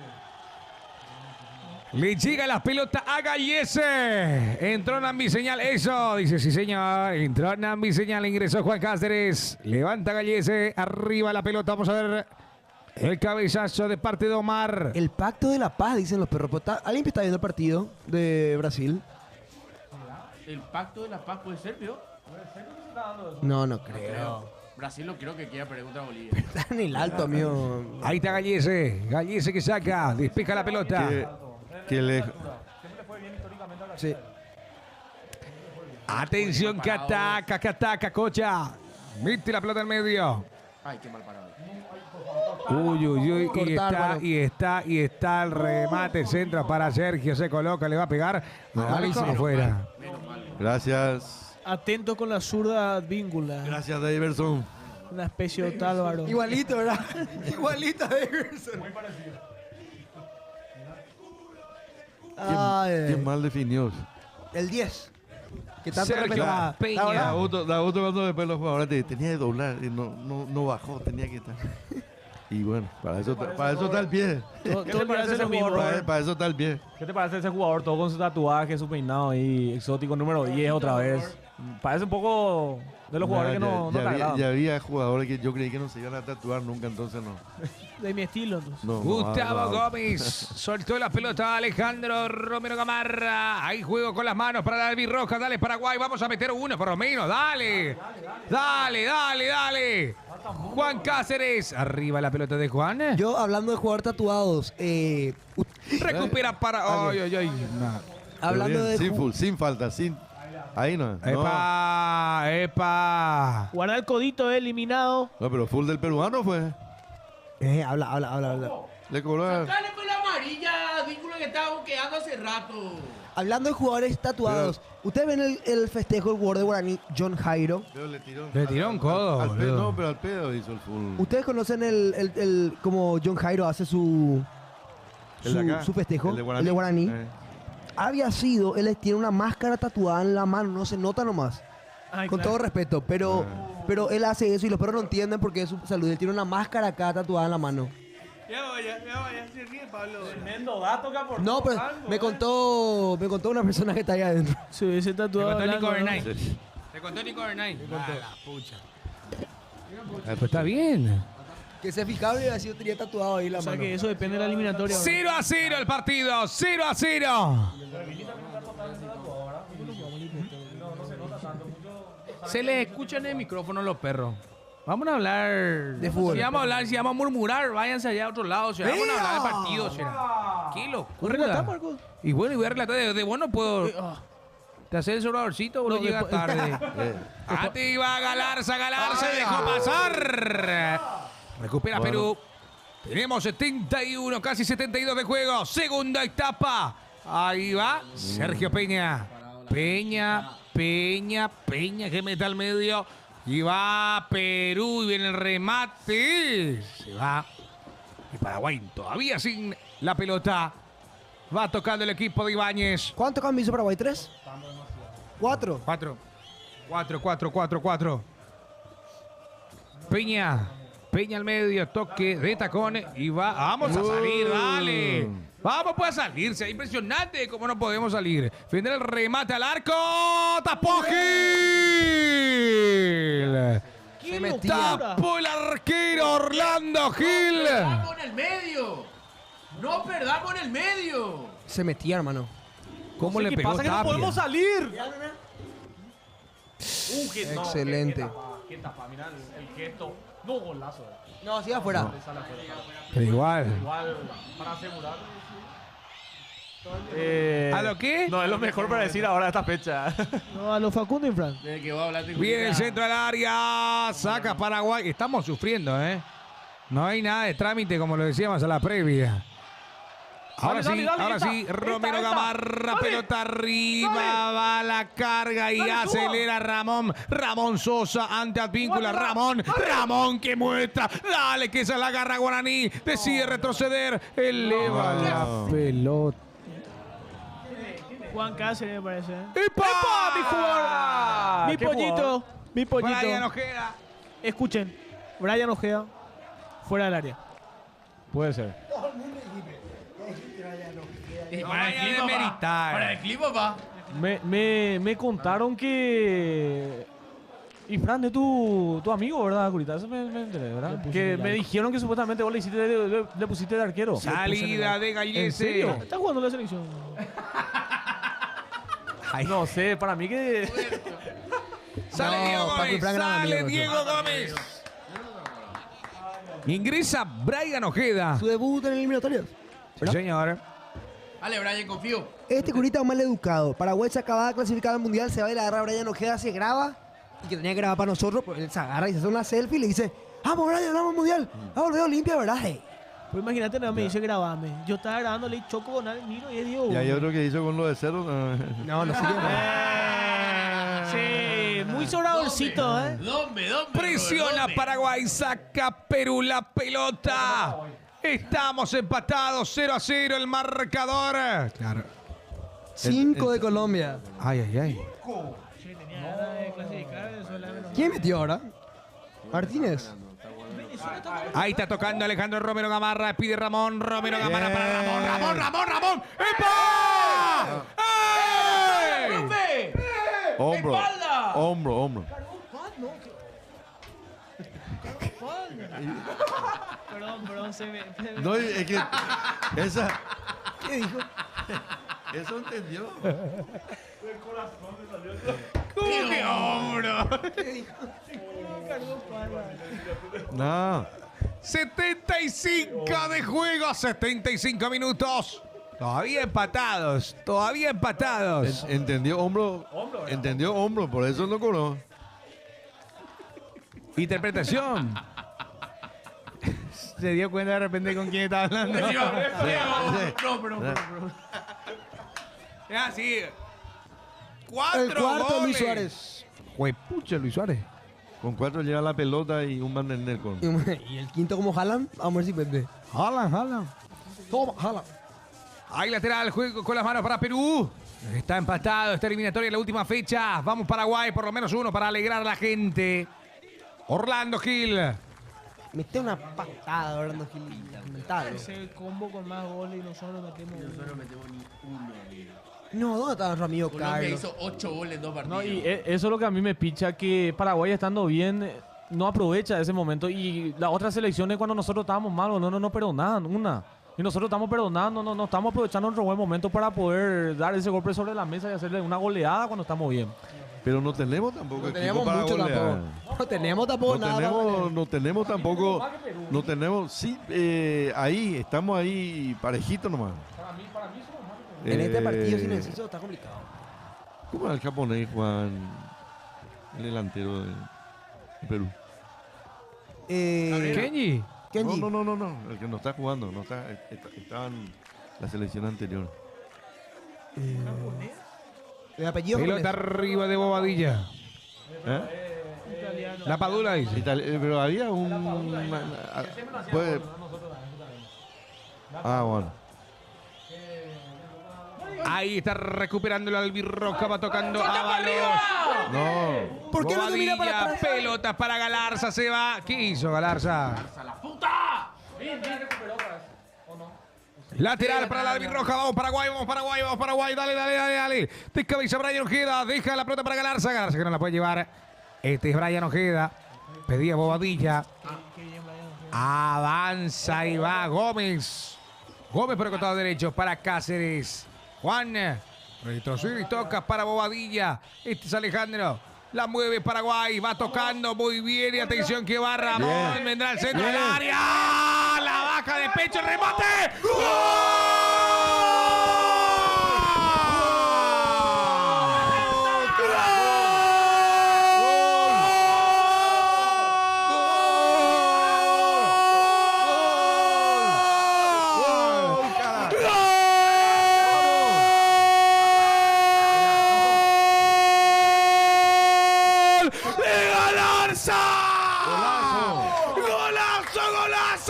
Le llega la pelota a Gallese. Entró Nambiseñal. Eso, dice sí, señor. Entró Nambiseñal. Ingresó Juan Cáceres. Levanta Gallese. Arriba la pelota. Vamos a ver el cabezazo de parte de Omar. El pacto de la paz, dicen los perros. Pero ¿alguien está viendo el partido de Brasil? El pacto de la paz puede ser, ¿vio? No creo. Brasil no creo que quiera preguntar a Bolivia. Está en el alto, amigo. Ahí está Gallese. Gallese que saca. Despeja la pelota. Que le, Sí. Atención que ataca, Cocha. Mete la pelota en medio. Ay, qué mal parado. Uy. Cortar, Y está el remate. Centro para Sergio. Se coloca, le va a pegar. Malísimo fuera. gracias. Atento con la zurda víncula. Gracias, Daverson. Una especie de Otálvaro. Igualito, ¿verdad? Igualito a Everson. Qué mal definió. El 10. Que tanto Sergio respetaba. Peña. La Da verdad, gusto cuando después los jugadores tenía que doblar y no bajó, tenía que estar. Y bueno, para eso está el pie. Todo ¿Qué el te día parece hace ese lo mismo. jugador? Para eso está el pie. ¿Qué te parece ese jugador todo con su tatuaje, su peinado ahí, exótico, número 10 otra vez? Parece un poco de los jugadores que no te agradan. Ya había jugadores que yo creí que no se iban a tatuar nunca, entonces no. De mi estilo, entonces. No, Gustavo no. Gómez soltó la pelota a Alejandro Romero Gamarra. Ahí juego con las manos para la albirroja. Dale, Paraguay. Vamos a meter uno por lo menos. Dale. Dale. Juan Cáceres. Arriba la pelota de Juan. yo hablando de jugadores tatuados, Recupera para. Ay. hablando Pero bien, de sin falta, sin. Ahí no. Epa. Guardar el codito eliminado. No, pero full del peruano fue. habla. Le cobró. Dale pues la amarilla, vínculo que estaba buqueando hace rato. Hablando de jugadores tatuados, ¿ustedes ven el festejo del jugador de Guaraní, John Jairo? Pero Le tiró un codo, Al pedo, boludo. no, pero al pedo hizo el full. ¿Ustedes conocen el como John Jairo hace su El de acá, su festejo? el de Guaraní. Había sido, él tiene una máscara tatuada en la mano, no se nota nomás. Ay, Con claro. todo respeto, pero él hace eso y los perros no entienden porque es su salud. Él tiene una máscara acá tatuada en la mano. Ya vaya, se ríe Pablo. Tremendo dato que aportó. No, pero me contó una persona que está ahí adentro. Se hubiese tatuado. Te contó Nico hablando, ¿no? Bernay. Te contó Nico Bernay. La pucha. Pues está bien. Que se fijaba y había sido tenía tatuado ahí en la O sea mano. que eso depende de la eliminatoria. 0-0 el partido. 0-0. Se les escucha en el micrófono a los perros. Vamos a hablar De fútbol. si vamos a murmurar, váyanse allá a otro lado. Si vamos a hablar de partidos, será. Qué ¿Relatás, locura. Marcos? Y bueno, y voy a relatar de bueno puedo. ¿Te haces el sobradorcito o no No, llegas después- tarde? Antes iba a Galarza, dejó pasar. Recupera Bueno. Perú. Tenemos 71, casi 72 de juego. Segunda etapa. Ahí va Sergio Peña. Peña que mete al medio. Y va Perú y viene el remate. Se va. Y Paraguay todavía sin la pelota. Va tocando el equipo de Ibáñez. ¿Cuántos cambios hizo Paraguay? ¿3? 4. 4. Peña al medio, toque de tacón y va. Vamos a salir, dale. Vamos pues a salirse. Impresionante cómo no podemos salir. Vendrá el remate al arco. ¡Tapó Gil! Se metía. Tapó el arquero Orlando Gil. Perdamos en el medio. No perdamos en el medio. Se metía, hermano. ¿Cómo le ¿Qué pegó pasa que no Tapia? podemos salir? Excelente. ¿Qué tapa? Mirá el gesto. No, golazo. No, sigue afuera. Pero igual. Igual, para asegurar. ¿A lo qué? No, es lo mejor para decir ahora esta fecha. No, a los Facundo y Fran. Desde que va a hablar de Viene el centro al área. Saca Paraguay. Estamos sufriendo, ¿eh? No hay nada de trámite, como lo decíamos a la previa. Ahora Dale, sí, dale, ahora esta, sí. Romero esta. Gamarra, Dale. pelota arriba, Dale. va la carga y Dale, suba. acelera Ramón. Ramón Sosa ante Advíncula. Guarda. Ramón, Dale. Ramón que muestra. Dale, que esa la agarra Guaraní. Decide retroceder. Eleva No. la pelota. Juan Cáceres, me parece. ¡Epa! ¡Mi jugador! Mi qué pollito. Mi pollito. Brian Ojeda. Escuchen. Brian Ojeda. Fuera del área. Puede ser. Para demeritar. Para el clip, papá. Me contaron que. Y Fran, de tu amigo, ¿verdad, Curita? Eso me enteré, ¿verdad? Que me dijeron que supuestamente vos le pusiste de arquero. Salida de ¿En Gallese. serio? Está jugando la selección. No sé, para mí que. Sale No, Diego Paco y Gómez. Fran eran Sale amigos, Diego Gómez. Ingresa Brian Ojeda. Su debut en eliminatorias. Sí, señor. Dale, Brian, confío. Este curita es mal educado. Paraguay se acaba de clasificar al mundial, se va a ir a agarrar a Brian Ojeda, se graba y que tenía que grabar para nosotros, pues él se agarra y se hace una selfie y le dice: vamos, Brian, vamos al mundial. Vamos, Leo, limpia, ¿verdad? Hey. Pues imagínate, no me dice grabame. Yo estaba grabando, le choco con él, miro y es Diego. Y hay otro que hizo con lo de cero. No, no sé qué. Sí, muy sobradorcito, ¿eh? Dombe, Presiona Paraguay, saca Perú la pelota. Estamos empatados 0-0 el marcador. Claro. 5 de Colombia. Ay, ay, ay. Sí, tenía ganas de clasificar, eso es la menos. ¿Quién metió ahora? Martínez. Ahí está tocando Alejandro Romero Gamarra. Pide Ramón. Romero Gamarra para Ramón. Ramón. ¡Epa! ¡Ey! Hombro. Perdón, se me... No, es que esa. ¿Qué dijo? Eso entendió. ¿Cómo que hombro? No. 75 de juego, 75 minutos. Todavía empatados. Entendió hombro. Entendió hombro, por eso lo cobró. Interpretación. Se dio cuenta de repente con quién estaba hablando. Ah, sí. El 4 cuarto, goles. Luis Suárez. Juepucha, Luis Suárez. Con 4 llega la pelota y un Van con. Y el quinto como Haaland. Vamos a ver si Pepe. Haaland. Toma, Haaland. Ahí lateral, juego con las manos para Perú. Está empatado, está eliminatoria en la última fecha. Vamos Paraguay, por lo menos uno para alegrar a la gente. Orlando Gil. Mete una patada, Orlando Gil. Mental. Ese combo con más goles y nosotros metemos. Nosotros metemos ni uno, amigo. No, ¿dónde está nuestro amigo Colombia Carlos? hizo 8 goles en 2 partidos. No, y eso es lo que a mí me picha, que Paraguay estando bien no aprovecha ese momento. Y las otras selecciones cuando nosotros estábamos mal, no perdonaban una. Y nosotros estamos perdonando, no estamos aprovechando nuestro buen momento para poder dar ese golpe sobre la mesa y hacerle una goleada cuando estamos bien. Pero no tenemos tampoco No equipo tenemos para mucho golear. tampoco. No tenemos tampoco nada. No tenemos, sí, ahí, estamos ahí parejitos nomás. En este partido sin Enciso está complicado. ¿Cómo era el japonés, Juan? El delantero de Perú. Kenji. Kenji. No, el que no está jugando, no está, estaba en la selección anterior. El apellido Pelota japonés. arriba de Bobadilla. ¿Eh? La Padula dice. Pero había bueno. Ahí está recuperando el Albirroja, va tocando Ábalos. No. ¿Por qué no te mira para Bobadilla, atrás? pelota para Galarza, se va. ¿Qué hizo Galarza? Lateral para la Albirroja, vamos Paraguay, dale. De cabeza Brian Ojeda, deja la pelota para Galarza que no la puede llevar. Este es Brian Ojeda, pedía Bobadilla. Avanza y va Gómez por el costado derecho para Cáceres. Juan, retrocede y toca para Bobadilla. Este es Alejandro. La mueve Paraguay, va tocando muy bien y atención que va Ramón, Bien. vendrá al centro Bien. del área. La baja de pecho, el remate.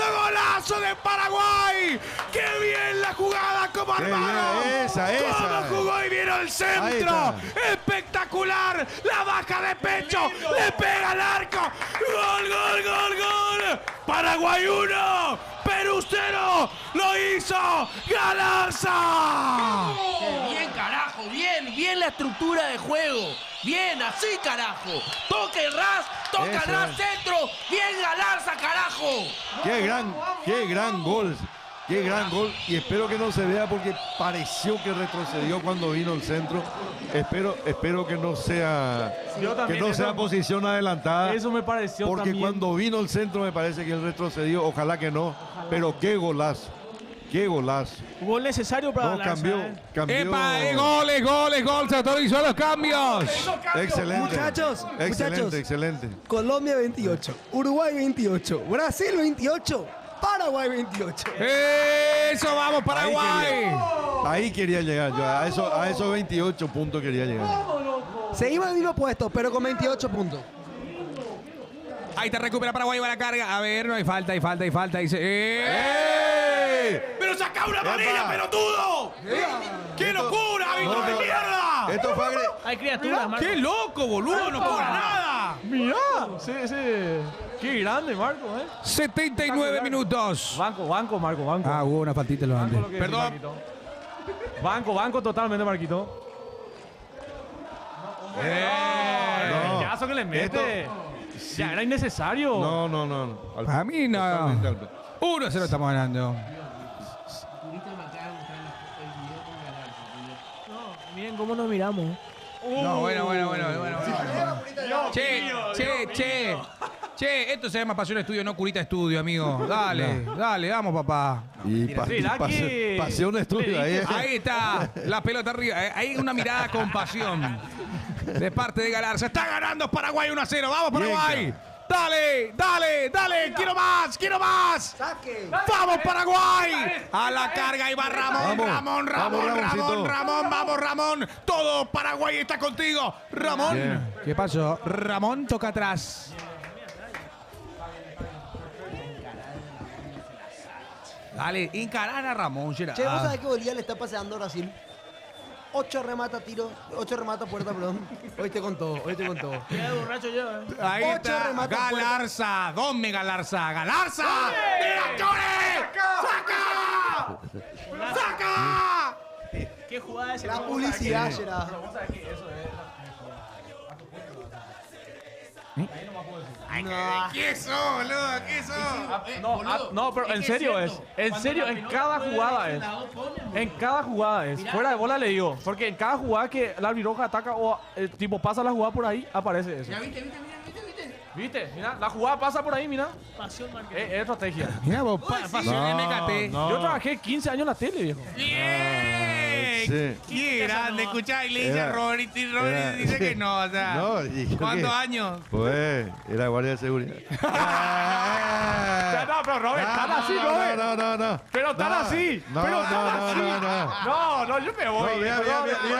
¡Golazo de Paraguay! ¡Qué bien la jugada como armaron! bien, esa. ¿Cómo jugó y vieron el Ahí centro? está. ¡Espectacular! La baja de pecho, le pega al arco. ¡Gol! Paraguay 1, Perú 0. ¡Lo hizo Galarza! Bien, carajo, bien la estructura de juego. Bien, así, carajo. Toca el ras, Eso. centro. Bien Galarza, carajo. Qué gran gol. Qué gran gol. Y espero que no se vea porque pareció que retrocedió cuando vino el centro. Espero que no sea Yo también, sea posición adelantada. Eso me pareció Porque también. cuando vino el centro me parece que él retrocedió. Ojalá que no. Pero qué golazo. Qué golazo. Gol necesario para No, Galarza, cambió. ¡Epa! ¡Gol! Se autorizó los cambios. Excelente. Muchachos, Excelente. Colombia 28, Uruguay 28, Brasil 28, Paraguay 28. ¡Eso, vamos, Paraguay! Ahí quería llegar yo. A esos 28 puntos quería llegar. Seguimos en el mismo puesto, pero con 28 puntos. Ahí te recupera Paraguay, va la carga. A ver, no hay falta, hay falta, hay falta. Dice, ¡Pero saca una amarilla, pelotudo! ¡Qué locura, árbitro de mierda! Esto fue Hay criaturas, Marco. ¡Qué loco, boludo! ¡No cobra nada! Mirá, qué grande, Marco, 79 minutos. Banco, Marco, banco. Ah, hubo una faltita en los Banco antes. lo que Perdón. dice Marquito. Banco totalmente, Marquito. No. El pillazo que le mete. Ya era innecesario. No. A mí no. Totalmente alto. 1-0 estamos ganando. Miren cómo nos miramos. No, bueno. Che, esto se llama Pasión Estudio, no Curita Estudio, amigo. Dale, vamos, papá. Y ¿Será que pasión estudio ahí. Ahí está, la pelota arriba. Hay una mirada con pasión de parte de Galarza. Está ganando Paraguay 1-0. ¡Vamos, Paraguay! Dale, quiero más. ¡Saque! ¡Vamos, Paraguay! A la carga y va Ramón. Vamos, Ramón. Todo Paraguay está contigo. Ramón. Bien. ¿Qué pasó? Ramón toca atrás. Dale, encarar a Ramón, Gerard. Che, ¿vos sabés que Bolivia le está paseando a Brasil? 8 remata puerta, perdón. Hoy te contó. Ya de borracho ya, Ahí 8 está remata Galarza. ¿Dónde Galarza? ¡Galarza! ¡Saca! ¿Qué jugada es esa? La publicidad, Gerard. ¿Qué eso, boludo? ¿Qué eso? No, pero en serio en cada jugada es. En cada jugada es. Fuera de bola le digo. Porque en cada jugada que el albirroja ataca o tipo pasa la jugada por ahí, aparece eso. Ya viste. ¿Viste? Mira, la jugada pasa por ahí, mira. Pasión, Marco. Es estrategia. Mira vos, pasión MKT. No. Yo trabajé 15 años en la tele, viejo. ¡Bien! Sí. ¡Qué grande! Escuchá, y le dice a Era- Robert y Robert era- dice que no, o sea. No, y- ¿Cuántos ¿qué? años? Pues, era guardia de seguridad. No, pero Robert, tan así, Robert. No. Pero tan así. No, Pero tan no, así. No, yo me voy.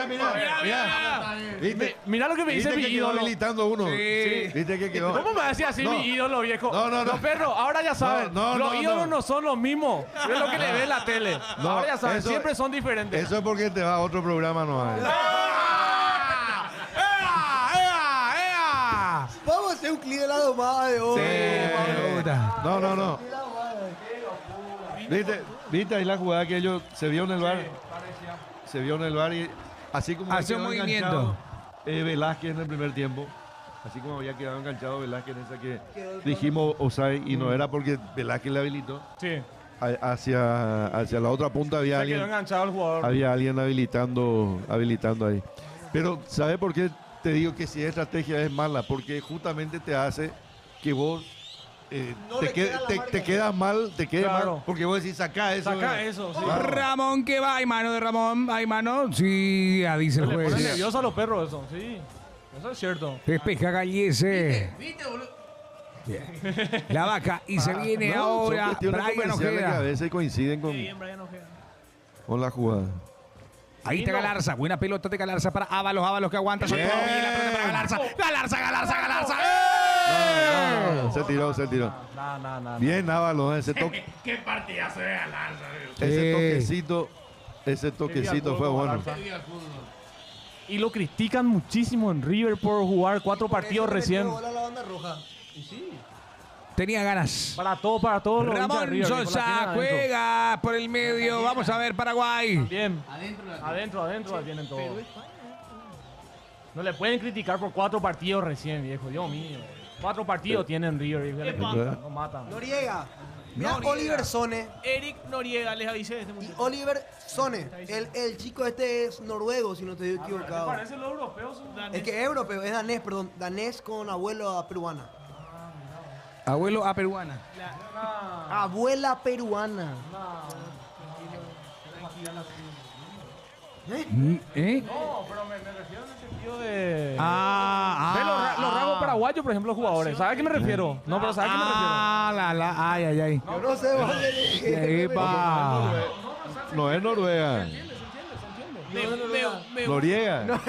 Mira. ¿Viste? Mira lo que me dice ¿Viste mi que quedó ídolo. habilitando uno? Sí. ¿Viste que quedó? ¿Cómo me decía así No. mi ídolo, viejo? No. Los perros, ahora ya saben. No, los ídolos no. no son los mismos. Es lo que le ve en la tele. No, ahora ya saben, eso- siempre son diferentes. Eso es porque te va a otro programa, no hay. ¡Ea! Vamos a hacer un clip de la domada de hoy. Me gusta. No. ¿Viste ahí la jugada que ellos se vio en el bar? Se vio en el bar y así como Hace había un quedado movimiento. enganchado, Velázquez en el primer tiempo. Así como había quedado enganchado Velázquez en esa que dijimos Osai y no era porque Velázquez le habilitó. Sí. Hacia la otra punta había Se quedó alguien. enganchado el jugador. Había alguien habilitando ahí. Pero, ¿sabes por qué te digo que si es estrategia es mala? Porque justamente te hace que vos te quedas mal, Claro. mal. Porque vos decís, saca eso. Saca eso, sí. Ramón, que va. Hay mano de Ramón. Hay mano. Sí, ya dice el Le pone juez. nervioso a los perros eso, sí. Eso es cierto. Despeja Gallese. ¿Viste, boludo? La vaca. Y se viene No, son ahora cuestiones Brian comerciales que a Ojeda. veces coinciden Qué bien, Brian Ojeda. con la jugada. Ahí está Galarza. Buena pelota de Galarza para Ábalos que aguanta. Soltó bien la pelota para Galarza. ¡Eh! Se tiró. No. Bien, Ábalos, ese toque. ¿Qué partidazo de Galarza? Ese toquecito fue bueno. Y lo critican muchísimo en River por jugar 4 partidos recién. Bola a la banda roja. Tenía ganas. Para todos los hinchas de Ramón River, que la Sosa tienen adentro. juega por el medio. Vamos a ver Paraguay. Bien. Adentro la tienen todos. No le pueden criticar por 4 partidos recién, viejo. Dios mío. 4 partidos tienen River, viejo. No matan. Noriega. Mira, Oliver Sone Eric Noriega, les avisé de este y muchacho. Oliver Sone. El chico este es noruego, si no estoy equivocado. Parece los europeos. Es que es europeo, es danés, perdón. Danés con abuela peruana. Abuelo a peruana. Abuela peruana. ¿Eh? No, pero me refiero en el sentido de... Ve los rasgos paraguayos, por ejemplo, los jugadores. ¿Sabes a qué me refiero? No, pero ¿sabes a qué me refiero? Ay. Yo no sé, vale. Epa. No es Noruega. Me Noriega.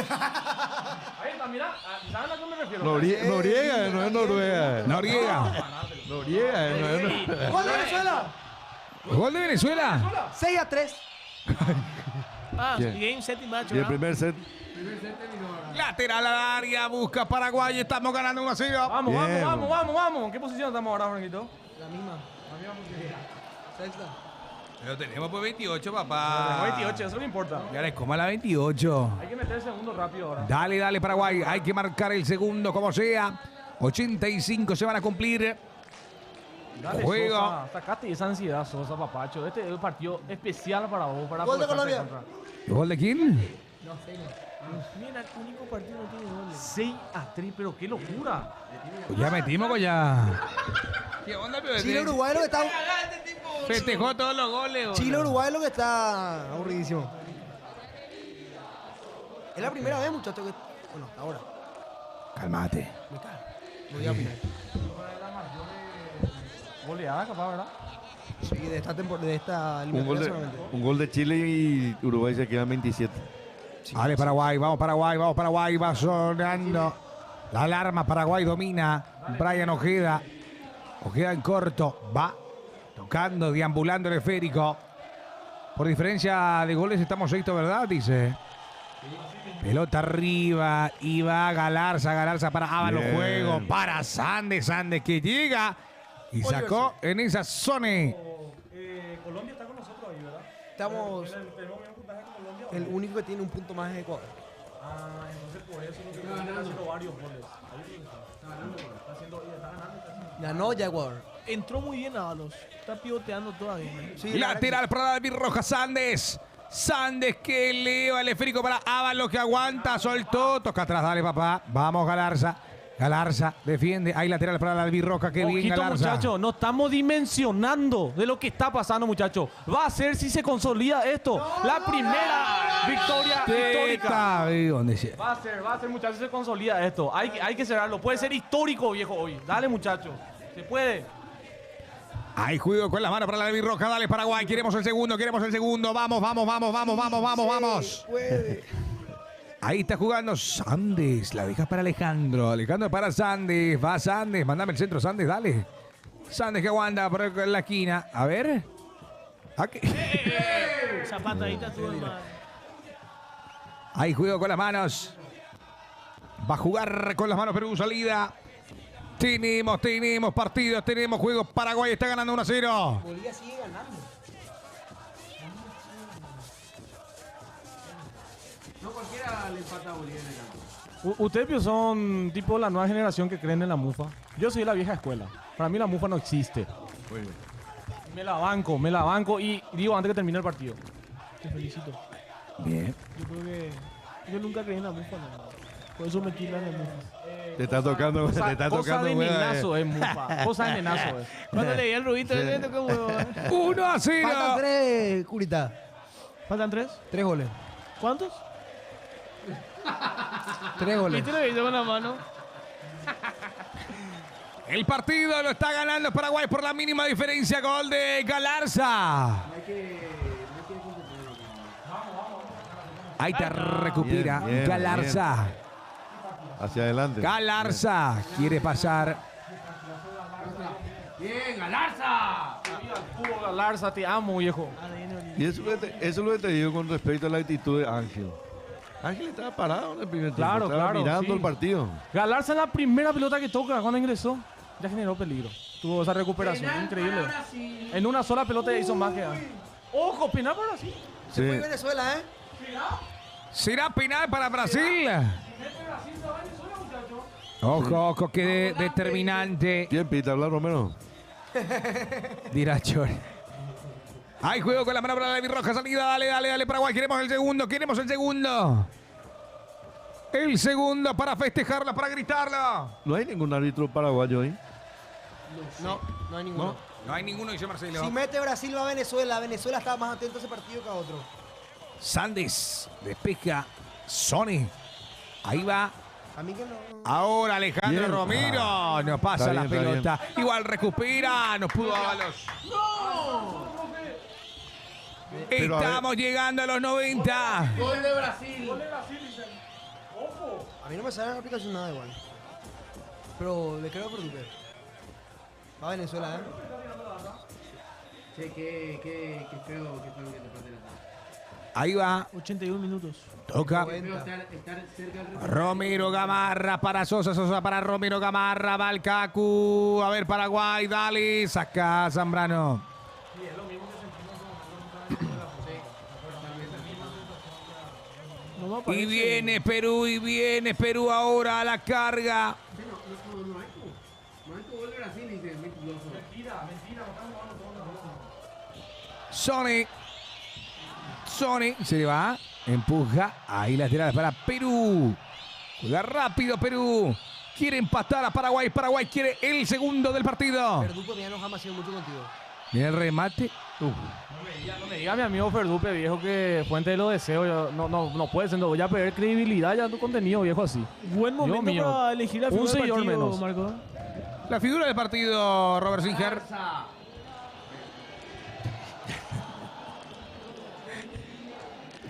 Ahí está, mira. ¿Saben a qué me refiero? Noriega, no es Noruega. Noriega. Noriega, no es Noruega. ¡Gol de Venezuela! Gol de Venezuela. 6-3. Ah, ¿Quién? game, set y match. Y el ¿verdad? primer set. Lateral al área, busca Paraguay. Estamos ganando 1-0. Vamos, Bien. vamos. ¿En qué posición estamos ahora, Franquito? La misma. Sexta. Pero tenemos pues 28, papá. 28, eso es lo que importa. Ya les coma la 28. Hay que meter el segundo rápido ahora. Dale, dale, Paraguay. Hay que marcar el segundo como sea. 85 se van a cumplir. Dale, Juego. Sosa. Sacate esa ansiedad, Sosa, papacho. Este es un partido especial para vos. Para Gol de aprovecharte Colombia. contra. ¿Gol de quién? Mira, el único partido no tiene goles. 6-3, pero qué locura. Pues ya metimos con ya. ¿Qué onda, Chile-Uruguay lo que está... Festejó todos los goles. Chile-Uruguay lo que está aburridísimo. Es la primera vez, muchachos, que... Bueno, ahora. Calmate. Me cago. No voy a opinar. Goleada, capaz, ¿verdad? Sí, de esta temporada, de esta Un eliminatoria solamente. gol de Chile y Uruguay se quedan 27. Dale, Paraguay, vamos Paraguay, va sonando. La alarma, Paraguay domina. Brian Ojeda. Ojeda en corto, va tocando, deambulando el esférico. Por diferencia de goles estamos sexto, ¿verdad? Dice. Pelota arriba y va Galarza para Ábalos, Bien. juego para Sandes que llega y sacó en esa zona. Colombia está con nosotros ahí, ¿verdad? Estamos... ¿Tenemos un puntaje con Colombia? El único que tiene un punto más es Ecuador. Ah, entonces por eso no está haciendo varios goles. Está haciendo, está ganando. Ganó ya Ecuador. Entró muy bien Ábalos. Está pivoteando todavía. Sí, la Lateral para David Rojas, Sandes que eleva el esférico para Ábalos que aguanta, soltó, toca atrás, dale papá, vamos Galarza defiende, hay lateral para David Rojas, que bien Ojito, Galarza. muchachos, no estamos dimensionando de lo que está pasando, muchachos. Va a ser si se consolida esto. La primera victoria histórica. ¿Dónde se? Va a ser, muchachos, se consolida esto. Hay que cerrarlo. Puede ser histórico, viejo, hoy. Dale, muchachos. Se puede. Hay juego con las manos para David Rojas, dale Paraguay, queremos el segundo, vamos. puede. Ahí está jugando Sandes, la deja para Alejandro para Sandes, va Sandes, mándame el centro Sandes, dale. Sandes que aguanta por la esquina, a ver. Aquí. Esa patadita estuvo mal. Hay juego con las manos. Va a jugar con las manos Perú, salida. Tenemos partidos, tenemos juegos. Paraguay está ganando 1-0. Bolivia sigue ganando. No cualquiera le empata a Bolivia en el campo. Ustedes pues, son tipo la nueva generación que creen en la mufa. Yo soy la vieja escuela. Para mí la mufa no existe. Muy bien. Me la banco y digo antes que termine el partido. Te felicito. Bien. Yo creo que... Yo nunca creí en la mufa, no. Por eso me tiran de mufa. Te está tocando, Cosa de wea, nenazo es mufa. Cosa de nenazo es. Cuando leí el rubito, le toqué huevo. 1-0. Faltan 3, Curita. ¿Faltan 3? 3 goles. ¿Cuántos? 3 goles. ¿Viste lo que hizo con la mano? El partido lo está ganando Paraguay por la mínima diferencia. Gol de Galarza. Ahí te recupera Bien, Galarza. Hacia adelante. Galarza quiere pasar. ¡Bien, Galarza! Puro Galarza, te amo, viejo. Y eso es lo que te digo con respecto a la actitud de Ángel. Ángel estaba parado en el primer tiempo. Claro, estaba claro, mirando sí. el partido. Galarza en la primera pelota que toca cuando ingresó. Ya generó peligro. Tuvo esa recuperación increíble. En una sola pelota hizo más que... ¡Ojo, penal para Brasil! Sí. Fue Venezuela, ¿eh? ¿Será penal para Brasil? Ojo, que determinante. ¿Quién pita? ¿Habla Romero? Dirá Chor. Hay juego con la mano para David Rojas. Salida, dale, Paraguay. Queremos el segundo. El segundo para festejarla, para gritarla. No hay ningún árbitro paraguayo ahí. No, no hay ninguno. No hay ninguno, dice Marcelo. Si mete Brasil va a Venezuela. Venezuela está más atento a ese partido que a otro. Sandes despeja. Sony. Ahí va. A mí que no. Ahora Alejandro Bien. Romero. Nos pasa Está la bien, está pelota. Igual recupera. Nos pudo Ábalos. Estamos llegando a los 90. Gol de Brasil. mí no me sale en la aplicación nada igual. Pero le creo por Duper. Va a Venezuela, Che, qué feo que te parte Ahí va. 81 minutos. Toca. estar cerca del Romero Gamarra para Sosa, Sosa para Romero Gamarra, va el Cacu, a ver Paraguay, dale, saca Zambrano. No me Y parece- viene Perú ahora a la carga. Sony se va, empuja, ahí lateral para Perú. Juega rápido Perú. Quiere empatar a Paraguay. Paraguay quiere el segundo del partido. Perdupo ya no jamás ha sido mucho contigo. Viene el remate. No me diga mi amigo Ferdupe, viejo, que fuente de los deseos. No puede ser, no voy a perder credibilidad ya en tu contenido, viejo, así. Buen Dios momento mío. para elegir la Un figura del seguidor partido, menos. Marco. La figura del partido, Robert Singer.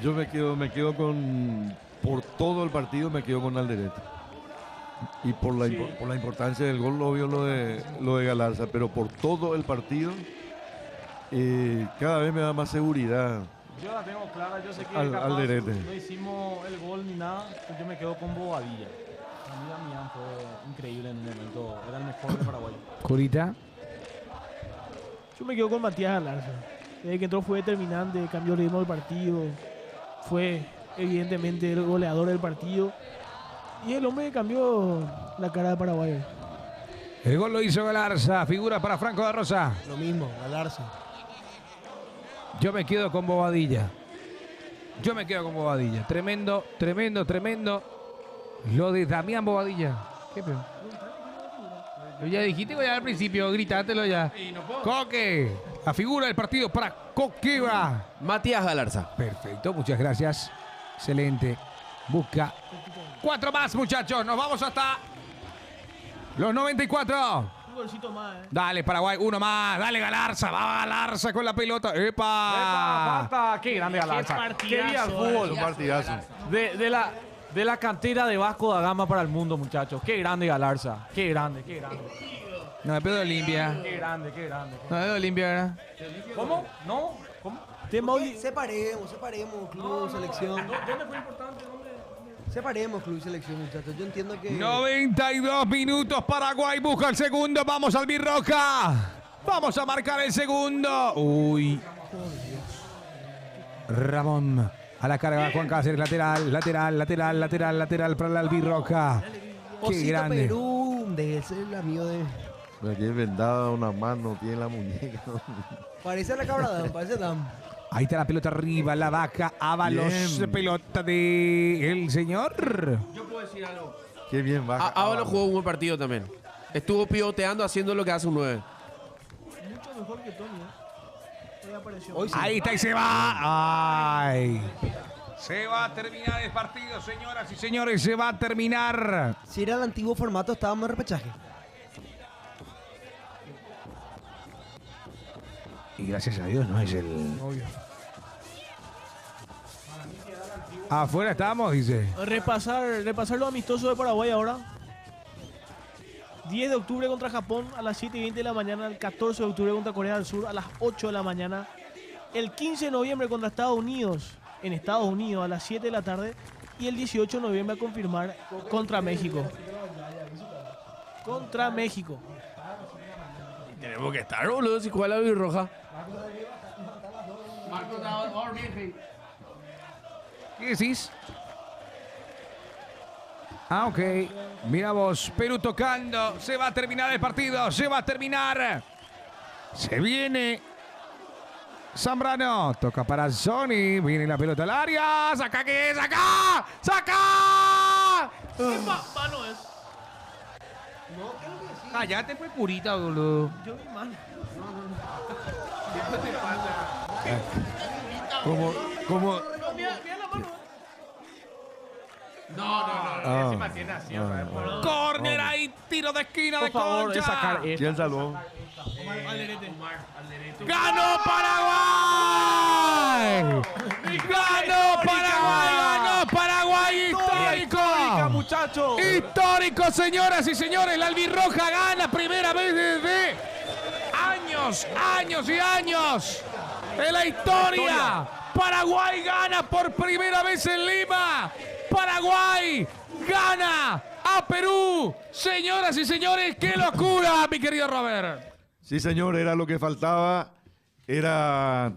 Yo me quedo con, por todo el partido me quedo con Alderete. Y por la importancia del gol, obvio lo de Galarza, pero por todo el partido, cada vez me da más seguridad. Yo la tengo clara, yo sé que Al capaz Derete. no hicimos el gol ni nada, pero yo me quedo con Bobadilla. A mí Damián fue increíble en un momento, era el mejor de Paraguay. Curita. Yo me quedo con Matías Galarza. Desde que entró fue determinante, cambió el ritmo del partido. Fue evidentemente el goleador del partido. Y el hombre que cambió la cara de Paraguay. El gol lo hizo Galarza. Figura para Franco de Rosa. Lo mismo, Galarza. Yo me quedo con Bobadilla. Tremendo. Lo de Damián Bobadilla. ¿Qué peor? Ya dijiste ya al principio, gritátelo ya. Coque. La figura del partido para Coqueva. Matías Galarza. Perfecto, muchas gracias. Excelente. Busca 4 más, muchachos. Nos vamos hasta los 94. Un golcito más, Dale, Paraguay, uno más. Dale, Galarza. Va Galarza con la pelota. ¡Epa! ¡Epa! ¡Basta! ¡Qué grande Galarza! ¡Qué día el Es fútbol! un partidazo. De la cantera de Vasco da Gama para el mundo, muchachos. ¡Qué grande Galarza! ¡Qué grande! No, me pedo de Olimpia. ¡Qué grande! No, me pedo de Olimpia, ¿verdad? ¿Cómo? ¿No? ¿Cómo? Separemos club, selección. ¿Dónde fue importante? Separemos club y selección, muchachos. Yo entiendo que... 92 minutos. Paraguay busca el segundo. Vamos al Birroca. Vamos a marcar el segundo. Uy. Ramón. A la carga Juan Cáceres. Lateral para el Albirroca. Qué Osito grande. Perú. De ese es el amigo de... Me tiene vendada una mano, tiene la muñeca. Parece la cabra, parece Dam. Ahí está la pelota arriba. La vaca. Ábalos. Bien. Pelota de el señor. Yo puedo decir algo. Qué bien baja. Ábalos jugó un buen partido también. Estuvo pivoteando haciendo lo que hace un 9. Mucho mejor que Tony, Hoy apareció. Hoy sí. Ahí está y se va. Ay. Se va a terminar el partido, señoras y señores. Se va a terminar. Si era el antiguo formato, estábamos en repechaje. Y gracias a Dios no es el... Afuera estamos, dice. Repasar lo amistoso de Paraguay ahora. 10 de octubre contra Japón a las 7:20 de la mañana. El 14 de octubre contra Corea del Sur a las 8 de la mañana. El 15 de noviembre contra Estados Unidos, en Estados Unidos a las 7 de la tarde. Y el 18 de noviembre a confirmar contra México. Contra México. Tenemos que estar, boludo, si juega la birroja. ¿Qué decís? Ah, ok. Mira vos, Perú tocando. Se va a terminar el partido. Se va a terminar. Se viene. Zambrano. Toca para Sony. Viene la pelota al área. ¡Saca que! ¡Saca! ¡Saca! Mano es. Cállate, pues, purita, boludo. Yo vi mano. Como Mira la mano. Córner ahí, tiro de esquina de Por favor, Concha. es sacar ¿quién salvó? ¡Ganó Paraguay! ¡Ganó Paraguay! ¡Ganó Paraguay histórico! muchachos. Histórico, señoras y señores. La albirroja gana primera vez desde años, años y años. En la historia. Paraguay gana por primera vez en Lima. Paraguay gana a Perú. Señoras y señores, qué locura, mi querido Robert. Sí, señor, era lo que faltaba. Era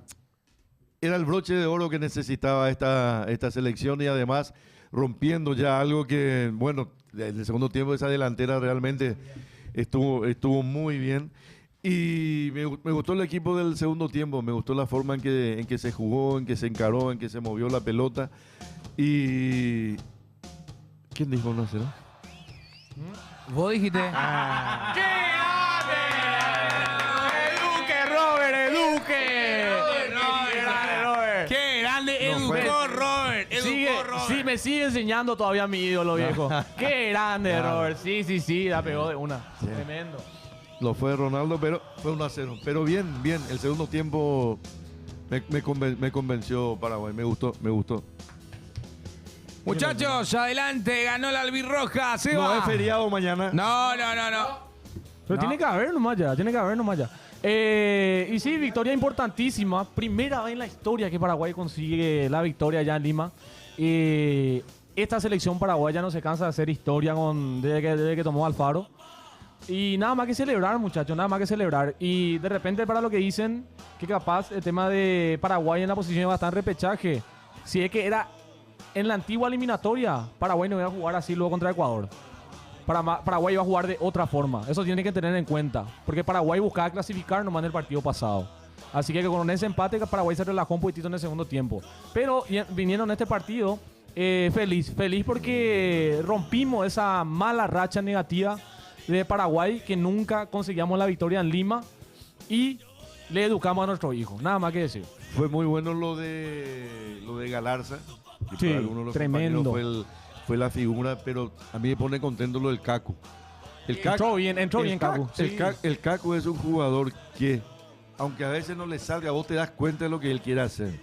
el broche de oro que necesitaba esta selección y además rompiendo ya algo que, bueno, en el segundo tiempo esa delantera realmente estuvo muy bien. Y me gustó el equipo del segundo tiempo, me gustó la forma en que se jugó, en que se encaró, en que se movió la pelota. Y... ¿Quién dijo 1-0? Vos dijiste. ¡Qué grande! ¡Eduque, Robert! ¡Eduque! ¡Qué grande! No fue. Educó Robert. Sí, me sigue enseñando todavía mi ídolo, viejo. ¡Qué grande, Robert! Sí, la pegó de una. Sí. Tremendo. Lo fue Ronaldo, pero fue 1-0. Pero bien, el segundo tiempo me convenció Paraguay, me gustó. Muchachos, adelante, ganó la albirroja. Se No va. es feriado mañana. No. Pero tiene que haber nomás ya. Y sí, victoria importantísima. Primera vez en la historia que Paraguay consigue la victoria allá en Lima. Esta selección paraguaya no se cansa de hacer historia desde que tomó Alfaro. Y nada más que celebrar, muchachos, nada más que celebrar. Y de repente para lo que dicen, que capaz el tema de Paraguay en la posición de bastante repechaje. Si es que era en la antigua eliminatoria, Paraguay no iba a jugar así luego contra Ecuador. Paraguay iba a jugar de otra forma. Eso tiene que tener en cuenta. Porque Paraguay buscaba clasificar nomás en el partido pasado. Así que con ese empate Paraguay se relajó un poquitito en el segundo tiempo. Pero viniendo en este partido, feliz porque rompimos esa mala racha negativa de Paraguay que nunca conseguíamos la victoria en Lima y le educamos a nuestro hijo. Nada más que decir. Fue muy bueno lo de Galarza. Que Sí, para algunos de los tremendo. compañeros fue la figura, pero a mí me pone contento lo del Cacu. Entró bien, Cacu. El Cacu es un jugador que, aunque a veces no le salga, vos te das cuenta de lo que él quiere hacer.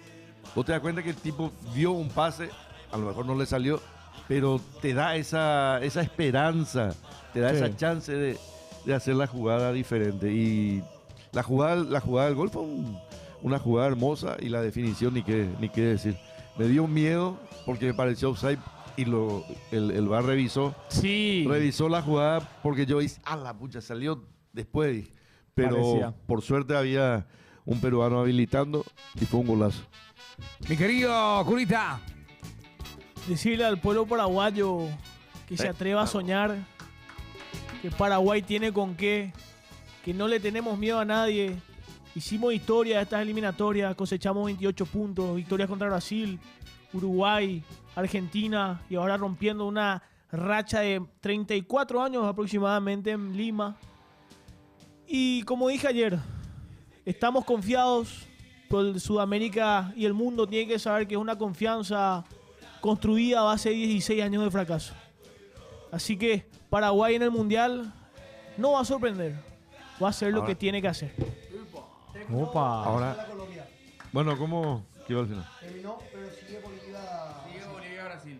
Vos te das cuenta que el tipo dio un pase, a lo mejor no le salió, pero te da esa esperanza, te da Sí. esa chance de hacer la jugada diferente. Y la jugada del gol fue una jugada hermosa y la definición ni qué decir. Me dio miedo porque me pareció offside y el VAR revisó la jugada porque yo dije, la pucha, salió después. Pero Parecía. por suerte había un peruano habilitando y fue un golazo. Mi querido Curita. Decirle al pueblo paraguayo que se atreva a soñar, que Paraguay tiene con qué, que no le tenemos miedo a nadie. Hicimos historia de estas eliminatorias, cosechamos 28 puntos, victorias contra Brasil, Uruguay, Argentina y ahora rompiendo una racha de 34 años aproximadamente en Lima. Y como dije ayer, estamos confiados, pero Sudamérica y el mundo tienen que saber que es una confianza construida a base de 16 años de fracaso. Así que Paraguay en el Mundial no va a sorprender, va a hacer lo que tiene que hacer. Opa. Ahora, bueno, ¿cómo quedó al final? Terminó, pero sigue Bolivia-Brasil.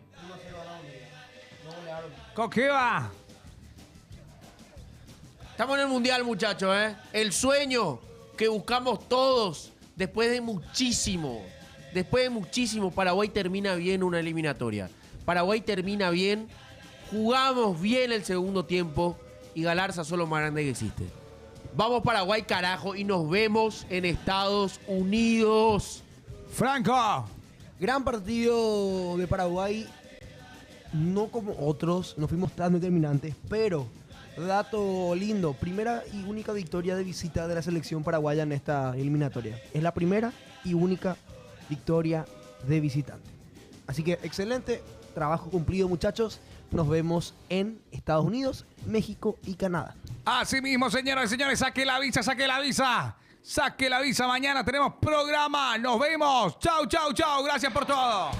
¿Con qué va? Estamos en el Mundial, muchachos, ¿eh? El sueño que buscamos todos después de muchísimo, Paraguay termina bien una eliminatoria. Paraguay termina bien, jugamos bien el segundo tiempo y Galarza son lo más grande que existe. Vamos Paraguay, carajo, y nos vemos en Estados Unidos. Franco. Gran partido de Paraguay, no como otros, no fuimos tan determinantes, pero dato lindo, primera y única victoria de visita de la selección paraguaya en esta eliminatoria. Es la primera y única victoria de visitante. Así que excelente, trabajo cumplido, muchachos. Nos vemos en Estados Unidos, México y Canadá. Así mismo, señoras y señores, saque la visa. Saque la visa, mañana tenemos programa. Nos vemos. Chau. Gracias por todo.